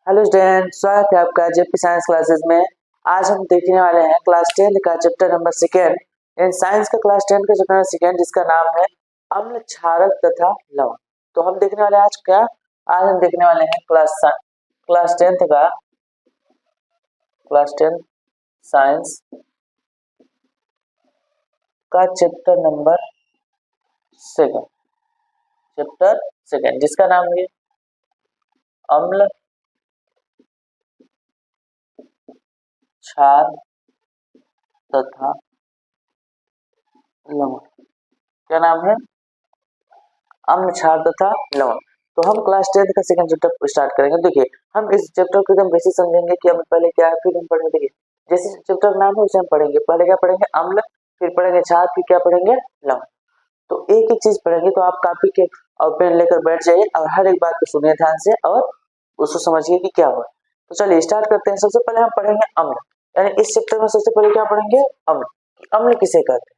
Hello student, स्वागत है आपका जेपी साइंस क्लासेस में। आज हम देखने वाले हैं क्लास 10 का chapter number second in science का क्लास 10 का चैप्टर नंबर सेकेंड, जिसका नाम है अम्ल, क्षारक तथा लवण। तो हम देखने वाले हैं आज क्या, आज हम देखने वाले हैं क्लास 10 साइंस का चैप्टर नंबर सेकेंड, जिसका नाम है अम्ल, क्षार तथा लवण। क्या नाम है? अम्ल, क्षार तथा लवण। तो हम क्लास 10 का सेकंड चैप्टर स्टार्ट करेंगे। देखिए, हम इस चैप्टर को एकदम बेसिक समझेंगे कि अम्ल पहले क्या है, फिर हम पढ़ेंगे। देखिए, जैसे चैप्टर का नाम है उसे हम पढ़ेंगे। पहले क्या पढ़ेंगे? अम्ल, फिर पढ़ेंगे क्षार, फिर क्या पढ़ेंगे? लवण। तो एक एक चीज पढ़ेंगे। तो आप कॉपी के और पेन लेकर बैठ जाइए और हर एक बात को सुनिए ध्यान से और उसको समझिए कि क्या हुआ। तो चलिए स्टार्ट करते हैं। सबसे पहले हम पढ़ेंगे अम्ल, यानी इस चैप्टर में सबसे पहले क्या पढ़ेंगे? अम्ल। अम्ल किसे कहते हैं?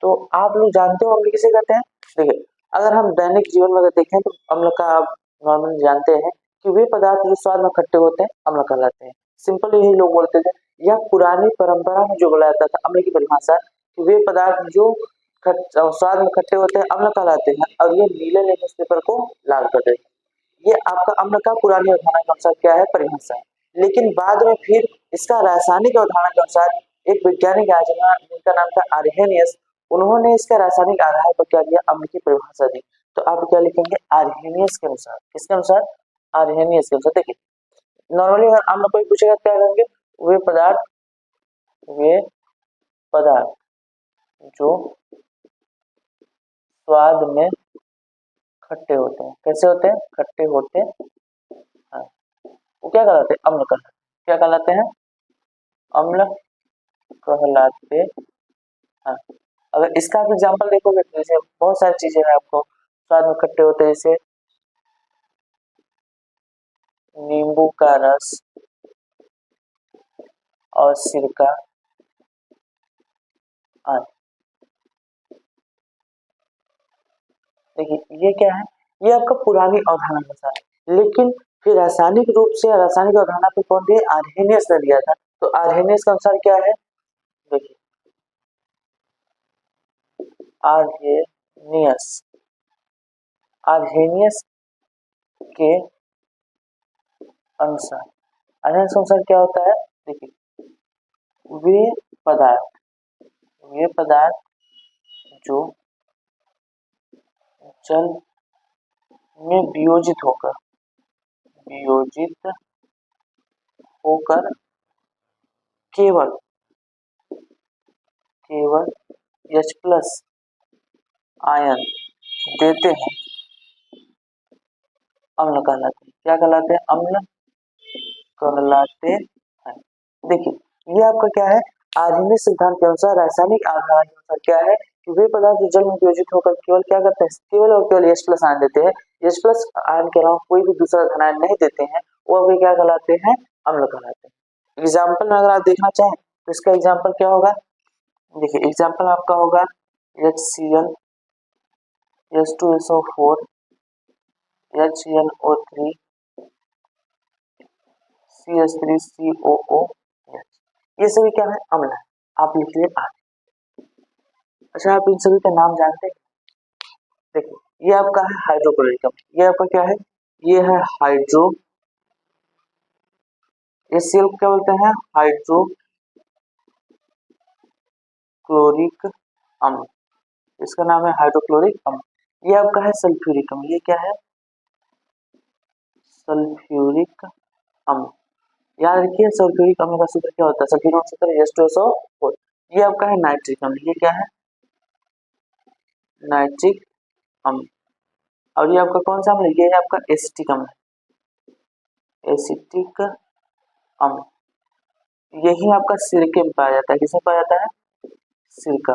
तो आप लोग जानते हो अम्ल किसे कहते हैं? देखिए, अगर हम दैनिक जीवन में अगर देखें तो अम्ल का आप नॉर्मली जानते हैं कि वे पदार्थ जो स्वाद में खट्टे होते हैं अम्ल कहलाते हैं। सिंपल यही लोग बोलते थे। यह पुरानी परंपरा में जो बोला जाता था अम्ल की परिभाषा कि वे पदार्थ जो स्वाद में खट्टे होते हैं अम्ल कहलाते हैं, और ये नीले लिखित पेपर को लाल कर देते हैं। ये आपका अम्ल का पुरानी अवधारणा के अनुसार क्या है? परिभाषा है। लेकिन बाद में फिर इसका रासायनिक अवधारणा के अनुसार एक वैज्ञानिक आया जिनका नाम था आर्हेनियस, उन्होंने इसका रासायनिक आधार पर क्या किया? अम्ल की परिभाषा दी। तो आप क्या लिखेंगे? आर्हेनियस के अनुसार। किसके अनुसार? आर्हेनियस के अनुसार। देखिए, नॉर्मली अगर अम्ल कोई पूछेगा क्या करेंगे? वे पदार्थ जो स्वाद में खट्टे होते हैं। कैसे होते हैं? खट्टे होते हैं। हाँ, वो क्या कहलाते हैं? अम्ल कहलाते हैं। क्या कहलाते हैं? अम्ल कहलाते। हाँ, अगर इसका आप एग्जाम्पल देखोगे तो जैसे बहुत सारी चीजें हैं आपको स्वाद में खट्टे होते हैं, जैसे नींबू का रस और सिरका आदि। देखिए, ये क्या है? ये आपका पुरानी अवधारणा के अनुसार है। लेकिन फिर रासायनिक रूप से रासायनिक अवधारणा पे कौन दिया? आर्हेनियस ने दिया था। तो आर्हेनियस के अनुसार क्या है? देखिए, आर्हेनियस आर्हेनियस के अनुसार आर्हेनियस के अनुसार क्या होता है? देखिए, वे पदार्थ वे पदार्थ जो जल में वियोजित होकर केवल केवल H प्लस आयन देते हैं अम्ल कहलाते हैं। क्या कहलाते हैं? अम्ल कहलाते हैं। देखिए, ये आपका क्या है? आर्हेनियस सिद्धांत के अनुसार, रासायनिक अवधारणा के अनुसार क्या है कि वे पदार्थ जो जल में वियोजित होकर केवल क्या करते हैं? केवल और केवल H प्लस आयन देते हैं। H प्लस आयन के अलावा कोई भी दूसरा धन आयन नहीं देते हैं, वो वे क्या कहलाते हैं? अम्ल कहलाते हैं। एग्जाम्पल में अगर आप देखना चाहें तो इसका एग्जाम्पल क्या होगा? देखिए, एग्जाम्पल आपका होगा HCl, H2SO4, HNO3, CH3COO। ये सभी क्या है? अम्ल है। आप लिख लिए आगे। अच्छा, आप इन सभी का नाम जानते हैं? देखिए, ये आपका है हाइड्रोक्लोरिक अम्ल। ये आपका क्या है? ये है HCl को क्या बोलते हैं? हाइड्रोक्लोरिक अम्ल। इसका नाम है हाइड्रोक्लोरिक अम्ल। ये आपका है सल्फ्यूरिक अम्ल। ये क्या है? सल्फ्यूरिक अम्ल। याद रखिए, सल्फ्यूरिक अम्ल का सूत्र क्या होता है? सल्फ्यूरिक सूत्र H2SO4। ये आपका है नाइट्रिक अम्ल। ये क्या है? नाइट्रिक अम्ल। और ये आपका कौन सा अम्ल? ये है आपका एसिटिक अम्ल। एसिटिक अम्ल यही आपका सिरके में पाया जाता है। किसमें पाया जाता है? सिरका।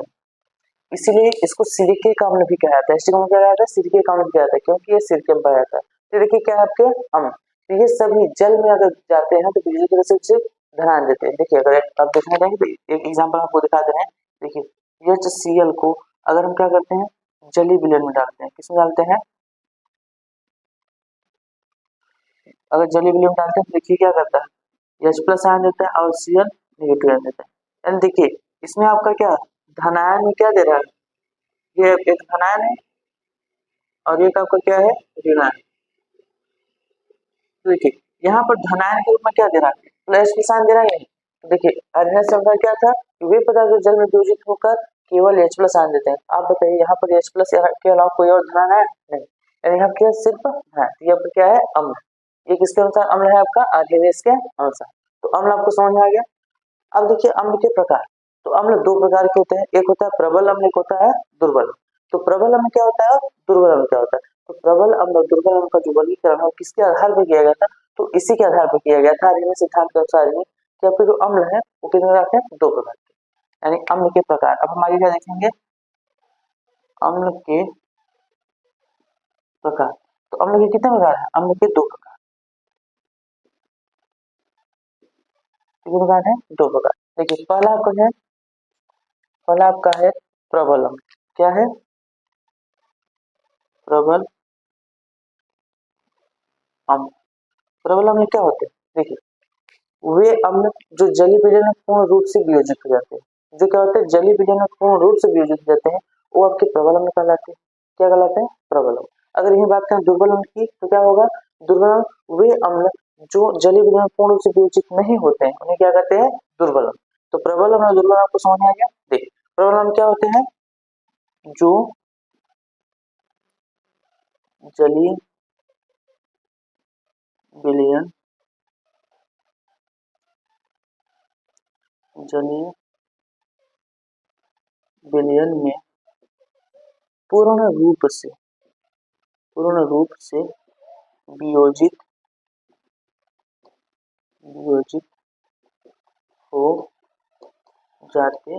इसीलिए इसको सिरके का अम्ल भी कहा जाता है। एसिटिक अम्ल क्या जाता है? सिरके का अम्ल भी कहा जाता है, क्योंकि ये सिरके में पाया जाता है। तो देखिए, क्या है आपके अम्ल? तो ये सभी जल में अगर जाते हैं तो बिजली की वजह से ढलान देते हैं। देखिए, अगर आप देखना चाहेंगे तो एक एग्जाम्पल आपको दिखा दे रहे हैं। देखिए, HCl को अगर हम क्या करते हैं? जली विलयन में डालते हैं। किसमें डालते हैं? अगर जलीय विलयन डालते हैं तो देखिए क्या करता है, H+ आयन देता है और Cl नेगेटिव आयन देता है। यानी देखिए इसमें आपका क्या धन आयन में क्या दे रहा है, ये एक धन आयन है और एक आपका क्या है ऋण आयन। देखिए यहाँ पर धन आयन के रूप में क्या दे रहा है, H+ आयन दे रहा है। तो देखिए अध्ययन से क्या था, वे पदार्थ जो जल में वियोजित होकर केवल H+ आयन देते हैं। आप बताइए यहाँ पर H+ के अलावा कोई और धन आयन है नहीं, यानी यहाँ क्या सिर्फ है, ये आपका क्या है अम्ल। ये किसके अनुसार अम्ल है आपका, आर्हेनियस के अनुसार। तो अम्ल आपको समझ में आ गया। अब देखिए अम्ल के प्रकार, तो अम्ल दो प्रकार के होते हैं, एक होता है प्रबल अम्ल, एक होता है दुर्बल। तो प्रबल अम्ल क्या होता है, दुर्बल अम्ल क्या होता है। तो प्रबल अम्ल और दुर्बल अम्ल का जो वर्गीकरण है किसके आधार पर किया गया था, तो इसी के आधार पर किया गया था आर्हेनियस सिद्धांत के अनुसार ही, कि आपके जो अम्ल है वो कितने प्रकार के, दो प्रकार के, यानी अम्ल के प्रकार। अब हम आगे क्या देखेंगे, अम्ल के प्रकार। तो अम्ल के कितने प्रकार है, अम्ल के दो प्रकार, कितने प्रकार है, दो प्रकार। देखिए पहला आपका है, पहला आपका है प्रबल अम्ल। क्या है, प्रबल अम्ल। प्रबल अम्ल क्या होते हैं, देखिए वे अम्ल जो जलीय विलयन में पूर्ण रूप से वियोजित हो जाते हैं, जो क्या होते हैं जलीय विलयन में पूर्ण रूप से वियोजित हो जाते हैं, वो आपके प्रबल अम्ल कहलाते हैं। क्या कहलाते हैं, प्रबल अम्ल। अगर यही बात करें दुर्बल अम्ल की, तो क्या होगा, दुर्बल अम्ल वे अम्ल जो जलीय विलयन में पूर्ण रूप से वियोजित नहीं होते हैं, उन्हें क्या कहते हैं, दुर्बल अम्ल। तो प्रबल अम्ल और दुर्बल अम्ल आपको समझ में आ गया। देखिए प्रबल अम्ल क्या होते हैं, जो जलीय विलयन, जलीय विलयन में पूर्ण रूप से, पूर्ण रूप से वियोजित, वियोजित हो जाते,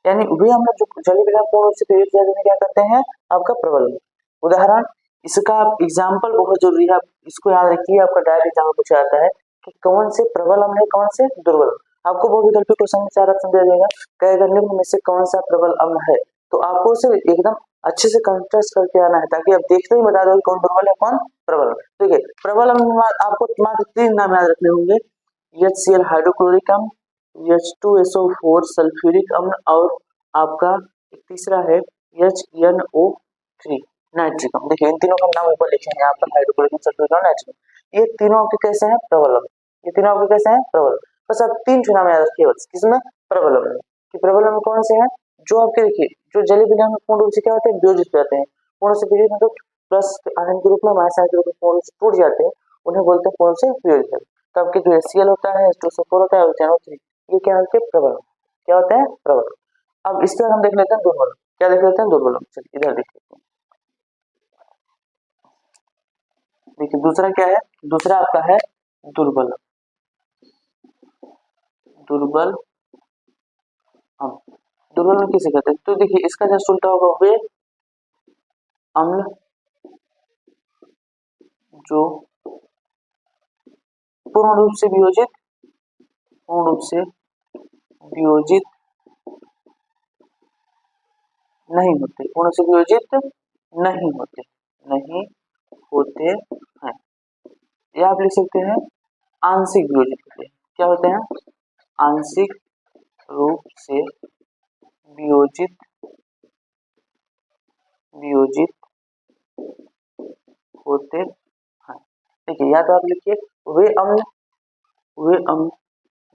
यानी वे हम लोग जो जलीय विलयन पूर्ण रूप से वियोजित हो जाते हैं क्या करते हैं, आपका प्रबल अम्ल। उदाहरण, इसका आप एग्जाम्पल बहुत जरूरी है, आप इसको याद रखिए, आपका डायरेक्ट एग्जाम में पूछा जाता है कि कौन से प्रबल अम्ल है, कौन से दुर्बल अम्ल। आपको वो विकल्प क्वेश्चन में चार ऑप्शन दे देगा, कहेगा निम्न में से कौन सा प्रबल अम्ल है, तो आपको उसे एकदम अच्छे से कंट्रास्ट करके आना है, ताकि आप देखते ही बता दो कौन दुर्बल है कौन प्रबल। देखिए प्रबल अम्ल आपको मात्र तीन नाम याद रखने होंगे, HCl हाइड्रोक्लोरिक अम्ल, H2SO4 सल्फ्यूरिक अम्ल, और आपका एक तीसरा है HNO3 नाइट्रिक अम्ल। देखिए इन तीनों का नाम ऊपर लिखे हैं यहाँ पर, हाइड्रोक्लोरिक अम्ल, सल्फ्यूरिक अम्ल, नाइट्रिक अम्ल। ये तीनों आपके कैसे हैं, प्रबल अम्ल। ये तीनों आपके कैसे हैं, प्रबल। बस आप तीन नाम याद रखिए बस, किसमें, प्रबल अम्ल। कि प्रबल अम्ल कौन से हैं, जो आपके देखिए जो जलीय विलयन में पूर्ण रूप से क्या होते हैं, वियोजित हो जाते हैं। पूर्ण से वियोजित मतलब प्लस आयन के रूप में माइनस आयन के रूप में पूर्ण से टूट जाते हैं, उन्हें बोलते हैं पूर्ण से वियोजित। तो आपके जो HCl होता है, H2SO4 होता है, HNO3, ये क्या होते हैं, प्रबल। क्या होते हैं, प्रबल। अब इसके बाद हम देख लेते हैं दुर्बल। क्या देख लेते हैं, दुर्बल। चलिए इधर देख लेते हैं। देखिए दूसरा क्या है, दूसरा आपका है दुर्बल, दुर्बल अम्ल। दुर्बल अम्ल किसे कहते हैं, तो देखिए इसका जस्ट उल्टा होगा, वे अम्ल जो पूर्ण रूप से वियोजित, पूर्ण रूप से वियोजित नहीं होते, पूर्ण से वियोजित नहीं होते, नहीं होते हैं, या आप लिख सकते हैं आंशिक वियोजित होते हैं। क्या होते हैं, आंशिक रूप से वियोजित, वियोजित होते हैं। देखिए या तो आप लिखिए वे अम्ल, वे अम्ल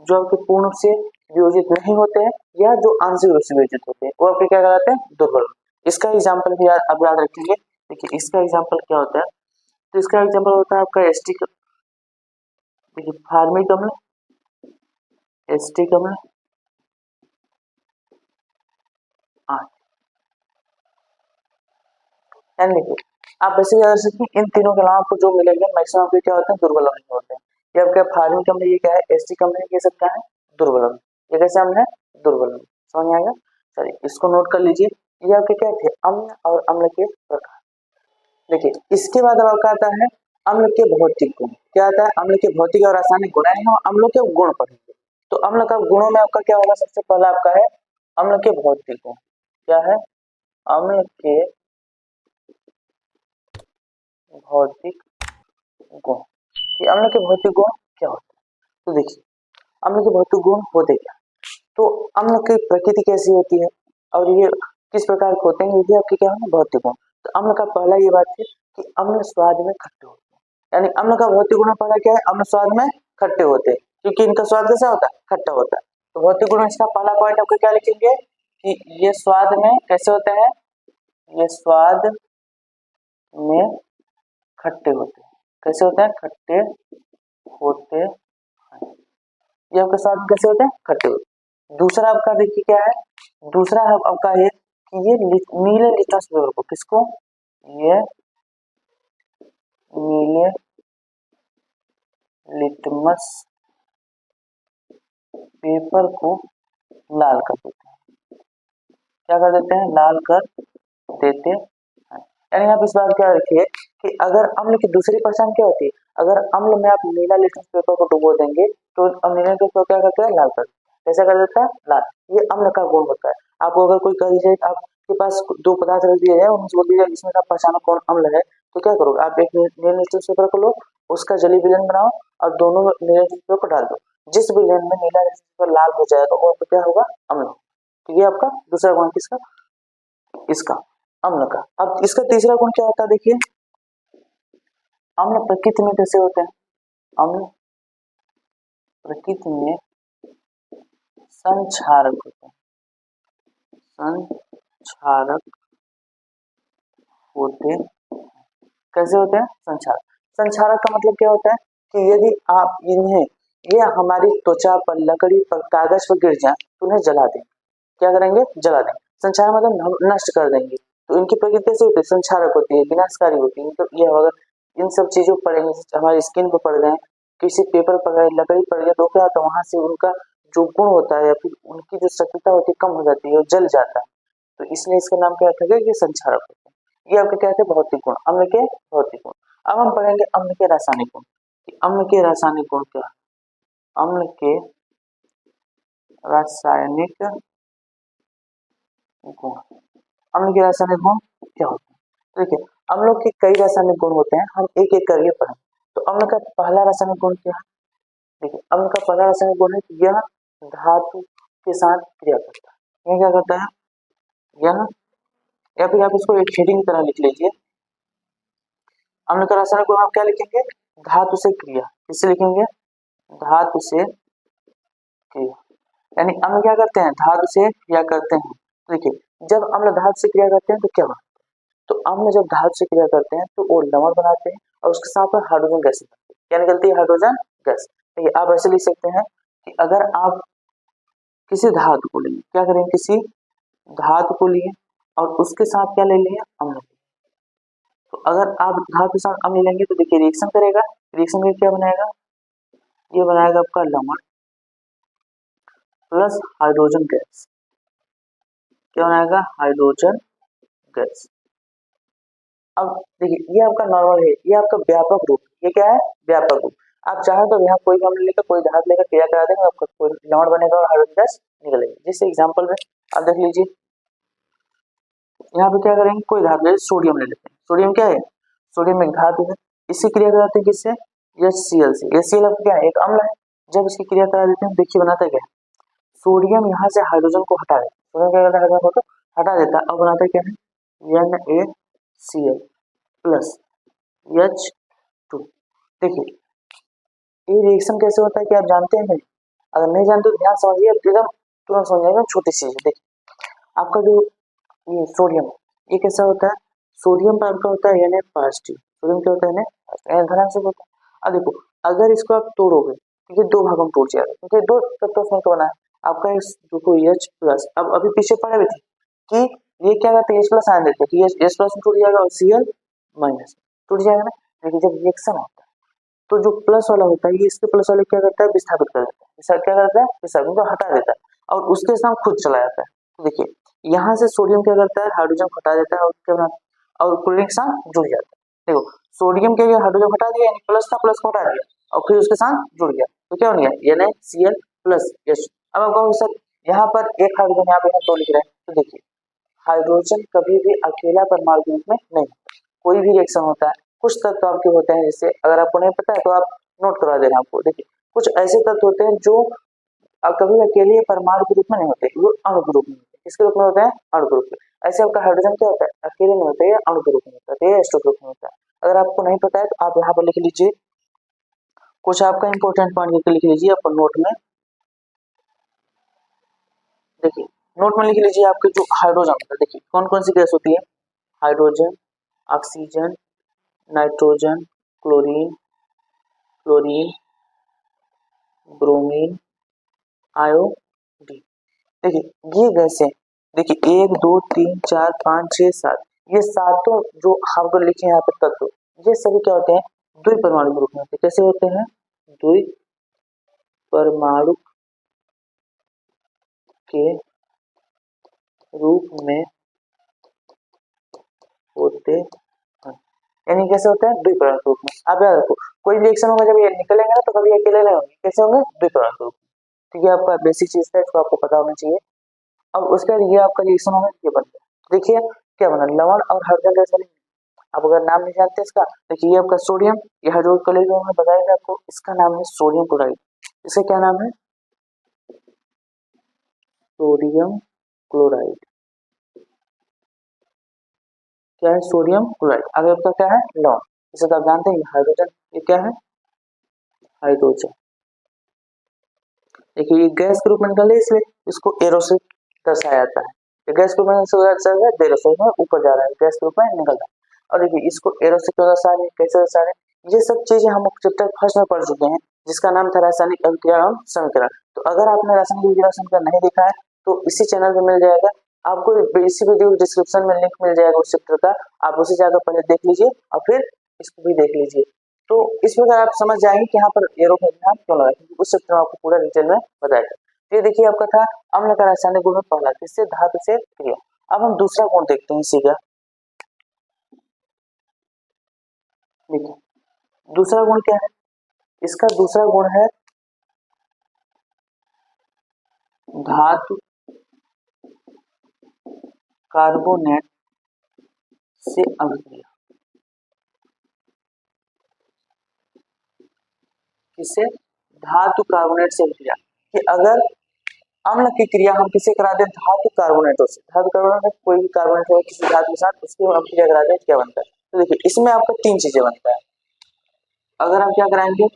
जो आपके पूर्ण रूप से वियोजित नहीं होते हैं, या जो आंशिक रूप से वियोजित होते हैं, वो आपके क्या कहलाते हैं, दुर्बल। इसका एग्जाम्पल भी अब याद रखेंगे। देखिए इसका एग्जाम्पल क्या होता है, तो इसका एग्जाम्पल होता है आपका एस्टिक, देखिए फार्मिक अम्ल, एस्टिक अम्ल, एंड देखिए आप ऐसे याद रख सकते हैं, इन तीनों के अलावा आपको जो मिलेंगे मैक्सिमम आपके क्या होते हैं, दुर्बल अम्ल होते हैं। ये आपका फार्मिक अम्ल, ये क्या है, एस्टिक अम्ल, ये सब क्या है, दुर्बल अम्ल। ये कैसे अम्ल है, दुर्बल अम्ल। समझ में आएगा। चलिए इसको नोट कर लीजिए, ये आपके क्या थे, अम्ल और अम्ल के प्रकार। देखिए इसके बाद अब आपका आता है अम्ल के भौतिक गुण। क्या आता है, अम्ल के भौतिक और रासायनिक गुण, यानी हम अम्लों के गुण पढ़ेंगे। तो अम्ल का गुणों में आपका क्या होगा, सबसे पहला आपका है अम्ल के भौतिक गुण। क्या है, अम्ल के भौतिक गुण। कि अम्ल के भौतिक गुण क्या होते हैं। तो देखिए अम्ल के भौतिक गुण होते क्या, तो अम्ल की प्रकृति कैसी होती है और ये किस प्रकार के होते हैं, ये भी आपके क्या है भौतिक गुण। तो अम्ल का पहला ये बात है कि अम्ल स्वाद में खट्टे होते हैं, यानी अम्ल का भौतिक गुण पहला क्या है, अम्ल स्वाद में खट्टे होते हैं, क्योंकि इनका स्वाद कैसा होता है, खट्टा होता है। तो भौतिक गुण इसका पहला पॉइंट आपको क्या लिखेंगे कि ये स्वाद में कैसे होते हैं, ये स्वाद में खट्टे होते हैं। कैसे होते हैं, खट्टे होते हैं, ये आपके स्वाद में कैसे होते हैं, खट्टे होते हैं। दूसरा आपका देखिए क्या है, दूसरा आपका है कि ये नीले लिटमस पेपर को, किसको, ये नीले लिटमस पेपर को लाल कर देते हैं। क्या कर देते हैं, लाल कर देते हैं। यानी आप इस बात क्या रखिए कि अगर अम्ल की दूसरी पहचान क्या होती है, अगर अम्ल में आप नीला लिटमस पेपर को डुबो देंगे तो नीला पेपर क्या करता है, लाल कर, कैसा कर देता है, लाल। ये अम्ल का गुण होता है। आपको अगर कोई कह दीजिए आपके पास दो पदार्थ रख दिए जाए, उनसे बोल दीजिए इसमें आप पहचानो कौन अम्ल है, तो क्या करोगे आप, एक नीले लिटमस पेपर को लो, उसका जली विलयन बनाओ और दोनों नीले लिटमस पेपर को डाल दो, जिस विलयन में नीला लिटमस पेपर लाल हो जाएगा वो आपको क्या होगा, अम्ल। तो ये आपका दूसरा गुण किसका, इसका, अम्ल का। अब इसका तीसरा गुण क्या होता है, देखिए अम्ल प्रकृति में कैसे होते हैं, अम्ल प्रकृति में संक्षारक होते हैं, संक्षारक होते, कैसे होते हैं, संक्षारक। संक्षारक का मतलब क्या होता है कि यदि आप इन्हें, ये हमारी त्वचा पर, लकड़ी पर, कागज पर गिर जाए तो उन्हें जला दें, क्या करेंगे, जला दें। संक्षारक मतलब नष्ट कर देंगे। तो इनकी प्रकृति कैसे होती है, संक्षारक होती है, विनाशकारी होती है। तो ये अगर इन सब चीजों पर पड़ेंगे, हमारी स्किन पर पड़ गए, किसी पेपर पर गए, लकड़ी पर गए, तो क्या होता है वहां से उनका जो गुण होता है या फिर उनकी जो सक्रियता होती है कम हो जाती है और जल जाता है। तो इसलिए इसका नाम क्या रखा गया, ये संक्षारक होते हैं। ये आपके क्या थे, भौतिक गुण, अम्ल के भौतिक गुण। अब हम पढ़ेंगे अम्ल के रासायनिक गुण। अम्ल के रासायनिक गुण क्या है, अम्ल के रासायनिक गुण, अम्ल के रासायनिक गुण क्या होते हैं, देखिए अम्लों के कई रासायनिक गुण होते हैं, हम एक एक करके पढ़ें। तो अम्ल का पहला रासायनिक गुण क्या है, देखिए अम्ल का पहला रासायनिक गुण है कि यह धातु के साथ क्रिया करता है। यह क्या करता है, यह, या फिर आप इसको एक हेडिंग की तरह लिख लीजिए, अम्ल का रासायनिक गुण आप क्या लिखेंगे, धातु से क्रिया, किससे लिखेंगे, धातु से क्रिया। यानी अम्ल क्या करते हैं, धातु से क्रिया करते हैं। देखिए जब अम्ल धातु से क्रिया करते हैं तो क्या होता है, तो अम्ल जब धातु से क्रिया करते हैं तो वो लवण बनाते हैं और उसके साथ में हाइड्रोजन गैस निकलती है। क्या निकलती है, हाइड्रोजन गैस। देखिए आप ऐसे लिख सकते हैं कि अगर आप किसी धातु को लेंगे, क्या करेंगे, किसी धातु को लिए और उसके साथ क्या ले लिए, अम्ल। तो अगर आप धातु के साथ अम्ल लेंगे तो देखिए रिएक्शन करेगा, रिएक्शन में क्या बनाएगा, ये बनाएगा आपका लवण प्लस हाइड्रोजन गैस। क्या बनाएगा, हाइड्रोजन गैस। अब देखिए ये आपका नॉर्मल है, ये आपका व्यापक रूप, ये क्या है, व्यापक रूप। आप चाहे तो यहाँ कोई अम्ल लेकर, कोई धातु लेकर क्रिया करा देंगे, आपका कोई लवण बनेगा और हाइड्रोजन गैस निकलेगी। जिस एग्जांपल में आप देख लीजिए, यहाँ पे क्या करेंगे, कोई धातु ले, सोडियम ले लेते हैं। सोडियम क्या है, सोडियम एक धातु है, इससे क्रिया कराते हैं किससे, HCl से। HCl अब क्या है, एक अम्ल है। जब इसकी क्रिया करा देते हैं देखिए बनाता क्या है, सोडियम यहाँ से हाइड्रोजन को हटा देता है, सोडियम क्या करता है, हाइड्रोजन को हटा देता है, अब बनाता क्या है, NaCl प्लस H2। देखिए ये रिएक्शन कैसे होता है कि आप जानते हैं, अगर नहीं जानते तो ध्यान समझिए, एकदम तुरंत समझ जाएगा। छोटी सी देखिए आपका जो ये सोडियम, ये कैसा होता है, सोडियम पर आपका होता है Na पॉजिटिव, सोडियम क्या होता है, Na धनात्मक होता है। अब देखो अगर इसको आप तोड़ोगे तो ये दो भागों में टूट जाएगा, क्योंकि दो तत्व से बना है आपका इस देखो H प्लस। अब अभी पीछे पढ़े हुए थे कि ये क्या करते हैं, H प्लस आने देते हैं कि H प्लस में टूट जाएगा और Cl माइनस टूट जाएगा ना। लेकिन जब रिएक्शन होता है तो जो प्लस वाला होता है ये इसके प्लस वाले क्या करता है, विस्थापित कर देता है, क्या करता है, विस्थापित को हटा देता है और उसके साथ खुद चला जाता है। तो देखिए यहाँ से सोडियम क्या करता है, हाइड्रोजन हटा देता है और क्या बनाता है, और क्लोरीन के साथ जुड़ जाता है। देखो सोडियम के हाइड्रोजन हटा दिया, यानी प्लस था, प्लस को हटा दिया और फिर उसके साथ जुड़ गया, तो क्या हो गया, NaCl प्लस H। अब आप कहोगे सर यहाँ पर एक हाइड्रोजन, यहाँ पे दो लिख रहे हैं, तो देखिए हाइड्रोजन कभी भी अकेला परमाणु के रूप में नहीं, कोई भी रिएक्शन होता है कुछ तत्व आपके होते हैं, जैसे अगर आपको नहीं पता है तो आप नोट करवा दे रहे हैं आपको। देखिए कुछ ऐसे तत्व होते हैं जो कभी अकेले परमाणु के रूप में नहीं होते, वो अणु के रूप में होते हैं। किसके रूप में होते हैं? अणु के रूप में। ऐसे आपका हाइड्रोजन क्या होता है? अकेले नहीं होता है, अणु के रूप में होता है, एस्टर के रूप में होता है। अगर आपको नहीं पता है तो आप यहाँ पर लिख लीजिए, कुछ आपका इंपॉर्टेंट पॉइंट लिख लीजिए अपन नोट में। देखिए नोट में लिख लीजिए आपके जो हाइड्रोजन होता है, देखिए कौन कौन सी गैस होती है? Hydrogen, oxygen, nitrogen, chlorine, fluorine, bromine, iodine. देखिए ये गैसें, देखिए 1 2 3 4 5 6 7, ये सातों जो हमको लिखे हैं यहाँ पे तत्व, ये सभी क्या होते हैं? द्विपरमाणु ग्रुप में होते हैं। कैसे होते हैं? द्विपरमाणु के रूप में होते हैं। यानी कैसे होते हैं? द्विपरमाणु के रूप में। आप याद रखो, कोई रिएक्शन होगा जब ये निकलेंगे ना तो कभी अकेले नहीं होंगे, कैसे होंगे? द्विपरमाणु के रूप में। ठीक है, आपका बेसिक चीज था, इसको आपको पता होना चाहिए। अब उसके बाद ये आपका रिएक्शन होगा, ये बन गया। देखिए क्या बना, लवण और हाइड्रोजन गैस बनी। आप अगर नाम नहीं जानते इसका, देखिए ये आपका सोडियम, ये हाइड्रोजन कॉलेज में बताया था आपको, इसका नाम है सोडियम क्लोराइड। इसका क्या नाम है? Sodium chloride. क्या है? Sodium chloride. आगे आपका क्या है? लवण। इसे तो आप जानते हैं, हाइड्रोजन, ये क्या है? हाइड्रोजन। देखिए ये गैस के रूप में निकल रही है, इसलिए इसको एरो से दर्शाया जाता है। ये गैस के रूप में दर्शाया है, एरो में ऊपर जा रहा है, गैस के रूप में निकल रहा है। और देखिए इसको एरो से क्यों दर्शा रहे हैं, कैसे दर्शा रहे हैं, ये सब चीजें हम चैप्टर फर्स्ट में पढ़ चुके हैं, जिसका नाम था रासायनिक अभिक्रिया एवं समीकरण। तो अगर आपने रासायनिक अभिक्रिया समीकरण नहीं देखा है तो इसी चैनल पे मिल जाएगा आपको, इसी वीडियो डिस्क्रिप्शन में लिंक मिल जाएगा उस चैप्टर का, आप उसी जगह पहले देख लीजिए और फिर इसको भी देख लीजिए। तो इस प्रकार आप समझ जाएंगे कि यहाँ पर एरो का ध्यान क्यों लगा, क्योंकि उस चैप्टर में आपको पूरा डिटेल में बताएगा। ये देखिए आपका था अम्ल का रासायनिक गुण में पहला, किससे? धातु से क्रिया। अब हम दूसरा गुण देखते हैं इसी का। देखिए दूसरा गुण क्या है? इसका दूसरा गुण है धातु कार्बोनेट से अभिक्रिया। किससे? धातु कार्बोनेट से अभिक्रिया। कि अगर अम्ल की क्रिया हम किसे करा दें? धातु कार्बोनेटों से। धातु कार्बोनेट कोई भी कार्बोनेट है किसी धातु के साथ, उसकी हम क्रिया करा दें, क्या बनता है? तो देखिए इसमें आपको तीन चीजें बनता है। अगर हम क्या कराएंगे?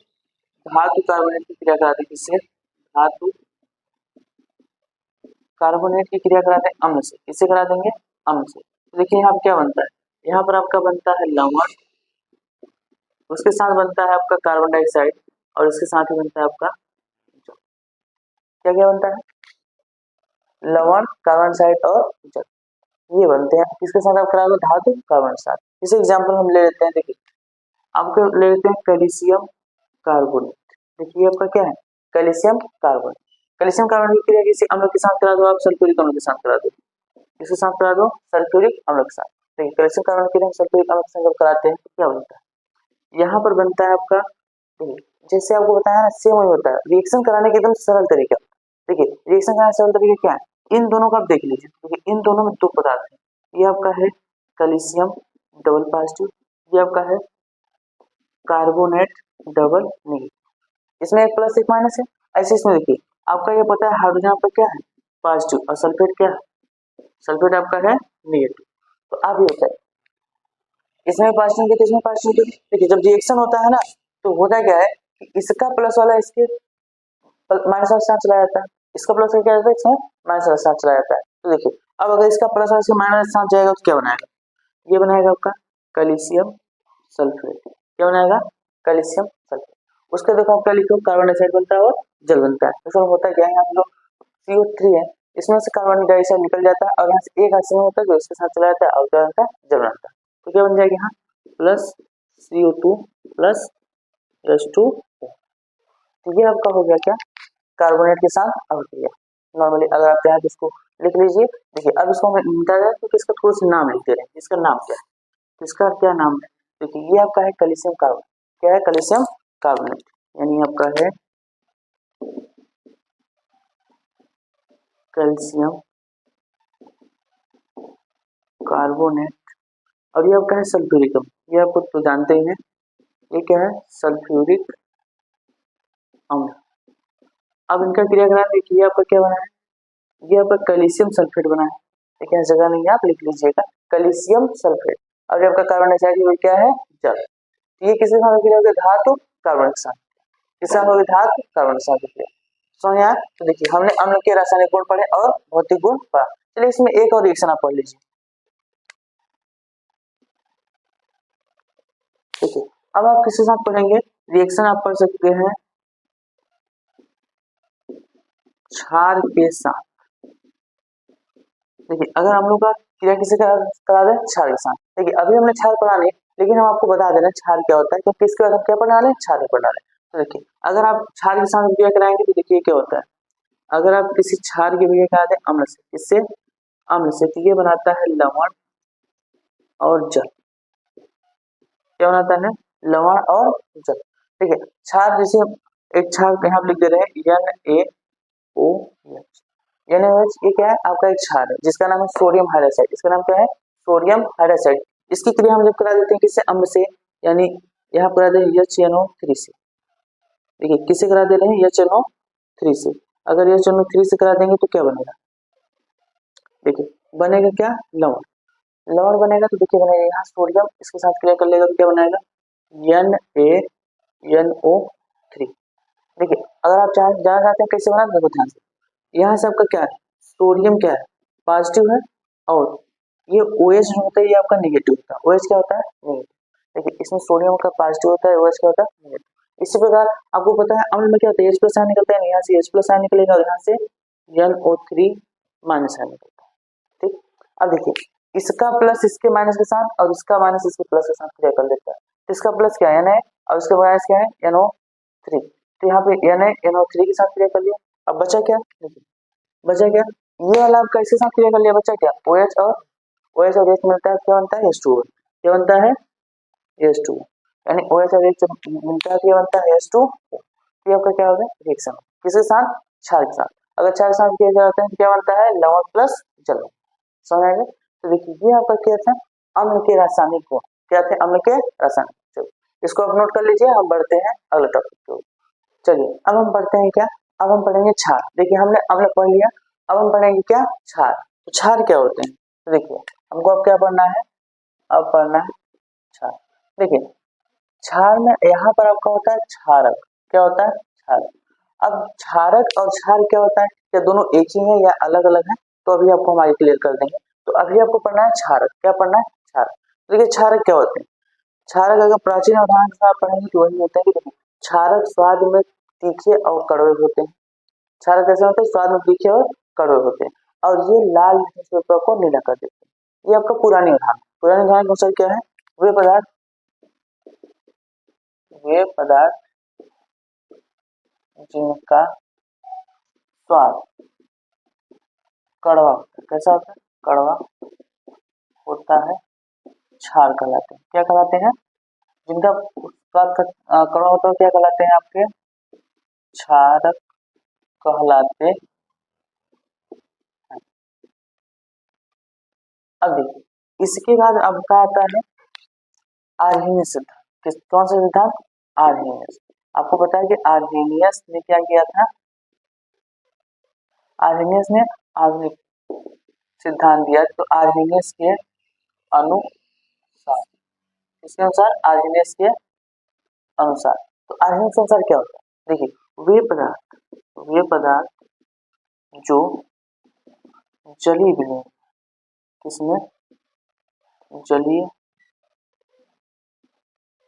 धातु कार्बोनेट की क्रिया करा दें, किससे? धातु कार्बोनेट की क्रिया कराते हैं अम्ल से। किससे करा देंगे? अम्ल से। तो देखिए यहाँ क्या बनता है? यहाँ पर आपका बनता है लवण, उसके साथ बनता है आपका कार्बन डाइऑक्साइड, और उसके साथ ही बनता है आपका क्या क्या बनता है? लवण, कार्बन डाइऑक्साइड और जल, ये बनते हैं। किसके साथ आप कराओगे? धातु कार्बन के साथ। इसे एग्जाम्पल हम ले लेते हैं, देखिए आपको ले लेते हैं कैल्शियम कार्बोनेट। देखिए आपका क्या है? Calcium carbonate. कैल्शियम कार्बोनेट की क्रिया किसी अम्ल के साथ करा दो, आप सल्फ्यूरिक अम्ल के साथ करा दो। इसके साथ करा दो सल्फ्यूरिक अम्ल के साथ। देखिए कैल्शियम कार्बोनेट की क्रिया सल्फ्यूरिक अम्ल के साथ जब कराते हैं तो क्या बनता है? यहाँ पर बनता है आपका, देखिए जैसे आपको बताया ना, सेम वही होता है। रिएक्शन कराने के एकदम सरल तरीका। देखिए रिएक्शन कराने का सरल तरीका क्या है? इन दोनों का आप देख लीजिए। देखिए इन दोनों में दो पदार्थ हैं, ये आपका है कैल्शियम डबल पॉजिटिव, ये आपका है कार्बोनेट डबल नेगेटिव। इसमें एक प्लस एक माइनस है। ऐसे इसमें देखिए आपका ये पता है हाइड्रोजन आपका क्या है? पॉजिटिव, और सल्फेट क्या है? सल्फेट आपका है नेगेटिव। तो आप ये होता है इसमें पॉजिटिव के, इसमें पॉजिटिव। देखिए जब रिएक्शन होता है ना तो होता क्या है कि इसका प्लस वाला इसके माइनस वाले साथ चला जाता है, इसका प्लस क्या जाता है? इसमें माइनस वाला साथ चला जाता है। तो देखिए अब अगर इसका प्लस वाला इसके माइनस साथ जाएगा तो क्या बनाएगा? ये बनाएगा आपका कैल्शियम सल्फेट। क्या बनाएगा? Calcium sulphate. उसके देखो आप क्या लिखो, कार्बन डाइऑक्साइड बनता है और जल बनता है। तो सर होता क्या है, यहाँ जो CO3 है इसमें से कार्बन डाइऑक्साइड निकल जाता है और यहाँ से एक ऑक्सीजन होता है जो इसके साथ चला जाता है और क्या बनता है? जल बनता है। तो क्या बन जाएगा यहाँ? Plus CO2 plus H2। तो ये आपका हो गया क्या? कार्बोनेट के साथ अभिक्रिया। नॉर्मली अगर आप चाहें तो इसको लिख लीजिए। देखिए अब इसको हमें मिटा जाए तो इसका थोड़ा सा नाम लिख दे रहे हैं, इसका नाम क्या है? इसका क्या नाम है? देखिए ये आपका है कैल्शियम कार्बोनेट। क्या है? Calcium carbonate. यानी आपका है कैल्शियम कार्बोनेट। और ये आपका है सल्फ्यूरिक अम्ल। ये आपको तो जानते ही हैं, ये क्या है? सल्फ्यूरिक अम्ल। अब इनका क्रियाकलाप देखिए, आपका क्या बना है, ये आपका कैल्शियम सल्फेट बना है, लेकिन जगह नहीं है, आप लिख लीजिएगा कैल्शियम सल्फेट। और ये आपका कार्बन डाइऑक्साइड वो क्या है, जल। ये किसी साथ क्रिया होगी, धातु कार्बन के साथ, किसके साथ होगी, धातु कार्बन के साथ क्रिया। सो यहाँ तो देखिए हमने अम्ल के रासायनिक गुण पढ़े और भौतिक गुण पढ़ा। चलिए इसमें एक और रिएक्शन आप पढ़ लीजिए। देखिए अब आप किसके साथ पढ़ेंगे, रिएक्शन आप पढ़ सकते हैं क्षार के साथ। देखिए अगर हम लोग का क्रिया किसी का करा दें, क्षार के साथ। देखिए अभी हमने क्षार पढ़ा नहीं, लेकिन हम आपको बता दे रहे हैं क्षार क्या होता है, तो किसके बाद हम क्या पढ़ा रहे हैं, क्षार पढ़ा रहे हैं। तो देखिए अगर आप क्षार के साथ क्रिया कराएंगे तो देखिए क्या होता है, अगर आप किसी क्षार की क्रिया करा दें अम्ल से, किससे, अम्ल से, तो ये बनाता है लवण और जल। क्या बनाता है, लवण और जल। ठीक है, क्षार जैसे एक क्षार यहाँ लिख दे रहे हैं NaOH। NaOH ये क्या है, आपका एक क्षार है जिसका नाम है सोडियम हाइड्रोक्साइड। इसका नाम क्या है, सोडियम हाइड्रोक्साइड। इसकी क्रिया हम जब करा देते हैं किससे, अम्ल से, यानी यहाँ करा दे HNO3 से। देखिए किससे करा दे रहे हैं, HNO3 से। अगर HNO3 से करा देंगे तो क्या बनेगा, देखिए बनेगा क्या, लवण। लवण बनेगा तो देखिए बनेगा यहाँ सोडियम, इसके साथ क्रिया कर लेगा तो क्या बनाएगा, NaNO3। देखिए अगर आप जानना चाहते हैं कैसे बना, देखो ध्यान से, यहाँ से आपका क्या है, सोडियम क्या है, पॉजिटिव है, और ये OH जो होता है ये आपका निगेटिव होता है। OH क्या होता है, नेगेटिव। देखिए इसमें सोडियम का पॉजिटिव होता है, OH क्या होता है, नेगेटिव। इसी प्रकार आपको पता है अम्ल में क्या होता है, H प्लस आयन निकलता है, यहाँ से H प्लस आयन निकलेगा और यहाँ से NO3 माइनस आयन निकलता है। ठीक, अब देखिए इसका प्लस इसके माइनस के साथ और इसका माइनस इसके प्लस के साथ क्रिया कर लेता है। तो इसका प्लस क्या है, Na, और इसका माइनस क्या है, NO3। तो यहाँ पे NaNO3 के साथ क्रिया कर लिया। अब बचा क्या, बचा क्या, ये वाला आपका इसके साथ क्रिया कर लिया, बचा क्या, OH और H मिलता है, क्या बनता है, H2O। क्या बनता है, H2O। यानी OH और H मिलता है, क्या बनता है, H2O। ये आपका क्या होगा, रिएक्शन। किसके साथ, क्षार के साथ। अगर क्षार के साथ किया जाता है तो क्या बनता है, लवण प्लस जल। समझ आएगा। तो देखिए ये आपका क्या था, अम्ल के रासायनिक गुण। क्या थे, अम्ल के रासायनिक। चलो इसको आप नोट कर लीजिए, हम बढ़ते हैं अगले टॉपिक की ओर। चलिए अब हम पढ़ते हैं क्या, अब हम पढ़ेंगे क्षार। देखिए हमने अम्ल पढ़ लिया, अब हम पढ़ेंगे क्या, क्षार। तो क्षार क्या होते हैं, तो देखिए हमको अब क्या पढ़ना है, अब पढ़ना है क्षार। देखिए क्षार में यहाँ पर आपका होता है क्षारक। क्या होता है, क्षारक। अब क्षारक और क्षार क्या होता है, क्या दोनों एक ही है या अलग अलग है, तो अभी आपको हम आगे क्लियर कर देंगे। तो अभी आपको पढ़ना है क्षारक। क्या पढ़ना है, क्षारक। देखिए क्षारक क्या होते हैं, क्षारक अगर प्राचीन उदाहरण से आप पढ़ेंगे तो वही होते हैं कि क्षारक स्वाद में तीखे और कड़वे होते हैं। क्षारक कैसे होते हैं, स्वाद में तीखे और कड़वे होते हैं, और ये लाल पेपर को नीला कर देते हैं। ये आपका पुरानी उदाहरण, पुराने उदाहरण के अनुसार क्या है, वे पदार्थ, वे पदार्थ जिनका स्वाद कड़वा होता है। कैसा होता है, कड़वा होता है, क्षार कहलाते हैं। क्या कहलाते हैं, जिनका स्वाद कड़वा होता है क्या कहलाते हैं, आपके क्षारक कहलाते हैं। अब देखिए इसके बाद अब क्या आता है, आर्हेनियस सिद्धांत। किस, कौन सा सिद्धांत, आर्हेनियस। आपको पता है कि आर्हेनियस ने क्या किया था, आर्हेनियस ने आधुनिक सिद्धांत दिया। तो आर्हेनियस के अनुसार, इसके अनुसार, आर्हेनियस के अनुसार, तो आर्हेनियस के अनुसार क्या होता है, देखिए वे पदार्थ जो जलीय विलयन, किसमें, जलीय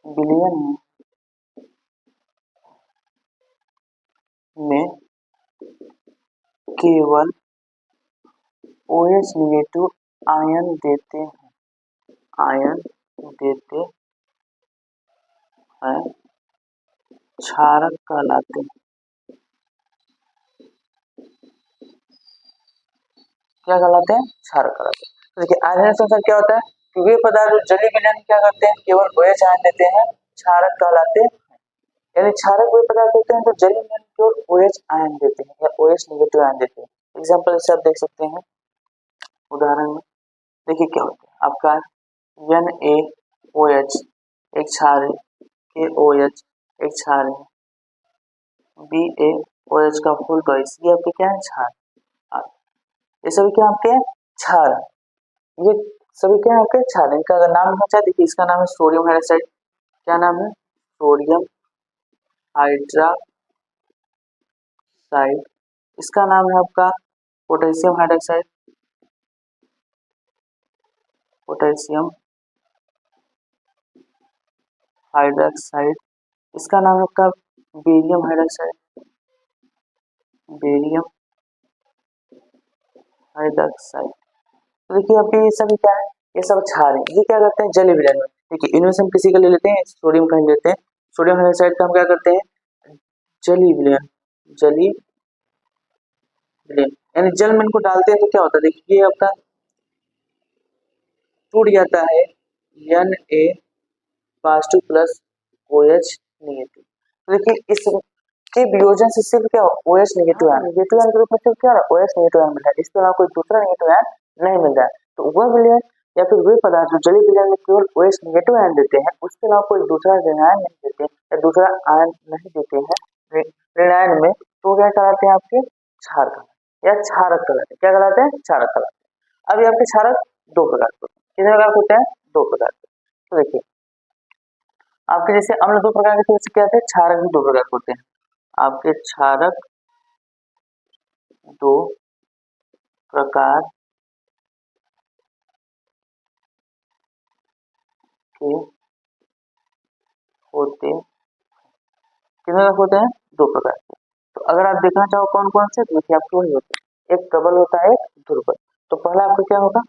विलयन में केवल OH निगेटिव आयन देते हैं, आयन देते हैं, क्षारक कहलाते हैं। क्या कहलाते हैं, क्षारक कहलाते हैं। तो देखिए आर्हेनियस के अनुसार क्या होता है कि वे पदार्थ जो जलीय विलयन क्या करते हैं, केवल OH आयन देते हैं, क्षारक कहलाते हैं। यानी क्षारक वे पदार्थ होते हैं जो जलीय विलयन केवल OH आयन देते हैं या OH निगेटिव आयन देते हैं। एग्जाम्पल से आप देख सकते हैं उदाहरण में। देखिए क्या होता है आपका NaOH एक क्षार है, KOH एक क्षार है, BaOH का फुल टॉइस, ये आपके क्या है क्षार। ये सभी क्या आपके क्षार, ये सभी क्या है आपके क्षार। इनका अगर नाम लिखना चाहे देखिए, इसका नाम है सोडियम हाइड्रोक्साइड। क्या नाम है? Sodium hydroxide. इसका नाम है आपका पोटेशियम हाइड्रोक्साइड, पोटेशियम हाइड्रोक्साइड। इसका नाम है आपका बेरियम हाइड्रोक्साइड, बेरियम हाइड्रोक्साइड। तो देखिए अभी ये सभी क्या है, ये सब क्षार है। ये क्या करते हैं जलीय विलयन में। देखिए इनमें से हम किसी का ले लेते हैं, सोडियम का ले लेते हैं। सोडियम हाइड्रोक्साइड का हम क्या करते हैं जलीय विलयन, जलीय विलयन यानी जल में इनको डालते हैं तो क्या होता है देखिए, ये आपका टूट जाता है Na+2 प्लस OH नेगेटिव। तो देखिए इसके वियोजन से सिर्फ क्या OH negative ion, negative ion के रूप में सिर्फ क्या OH नेगेटिव आयन मिल रहा है, इसके अलावा कोई दूसरा नेगेटिव आयन नहीं मिल रहा है। तो वह विलयन या फिर वे पदार्थ जो जलीय विलयन में केवल OH नेगेटिव आयन देते हैं, उसके अलावा कोई दूसरा आयन नहीं देते हैं या दूसरा आयन नहीं देते हैं ऋणायन में, तो क्या कहलाते हैं आपके क्षार कहलाते हैं या क्षारक कहलाते हैं। क्या कहलाते हैं? क्षारक कहलाते हैं। अब ये आपके क्षारक दो प्रकार के होते हैं। कितने प्रकार के होते हैं? दो प्रकार के। तो देखिए आपके जैसे अम्ल दो प्रकार के थे, उससे क्या थे क्षारक भी दो प्रकार के होते हैं। आपके क्षारक दो प्रकार के होते, कितने प्रकार होते हैं? दो प्रकार के। तो अगर आप देखना चाहो कौन कौन से, देखिए आपके वही होते हैं, एक प्रबल होता है, एक दुर्बल। तो पहला आपका क्या होगा?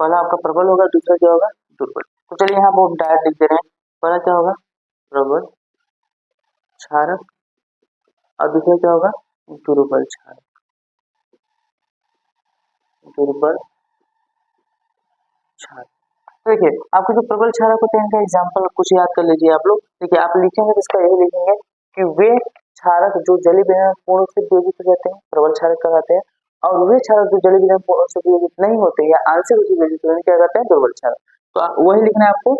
पहला आपका प्रबल होगा, दूसरा क्या होगा? दुर्बल। तो चलिए यहाँ वो डायरेक्ट लिख दे रहे हैं। पहला क्या होगा? प्रबल क्षारक, और दूसरा क्या होगा? दुर्बल क्षारक, दुर्बल क्षारक। देखिए आपके जो प्रबल क्षारक होते हैं इनका एग्जाम्पल कुछ याद कर लीजिए आप लोग। देखिए आप लिखेंगे तो इसका यही लिखेंगे कि वे क्षारक जो जलीय विलयन में पूर्ण रूप से वियोजित हो जाते हैं, प्रबल क्षारक कहलाते हैं। और वे क्षारक जो जलीय विलयन में पूर्ण रूप से वियोजित नहीं होते या आंशिक रूप से वियोजित होते हैं, क्या कहते हैं? दुर्बल क्षारक। तो वही लिखना है आपको,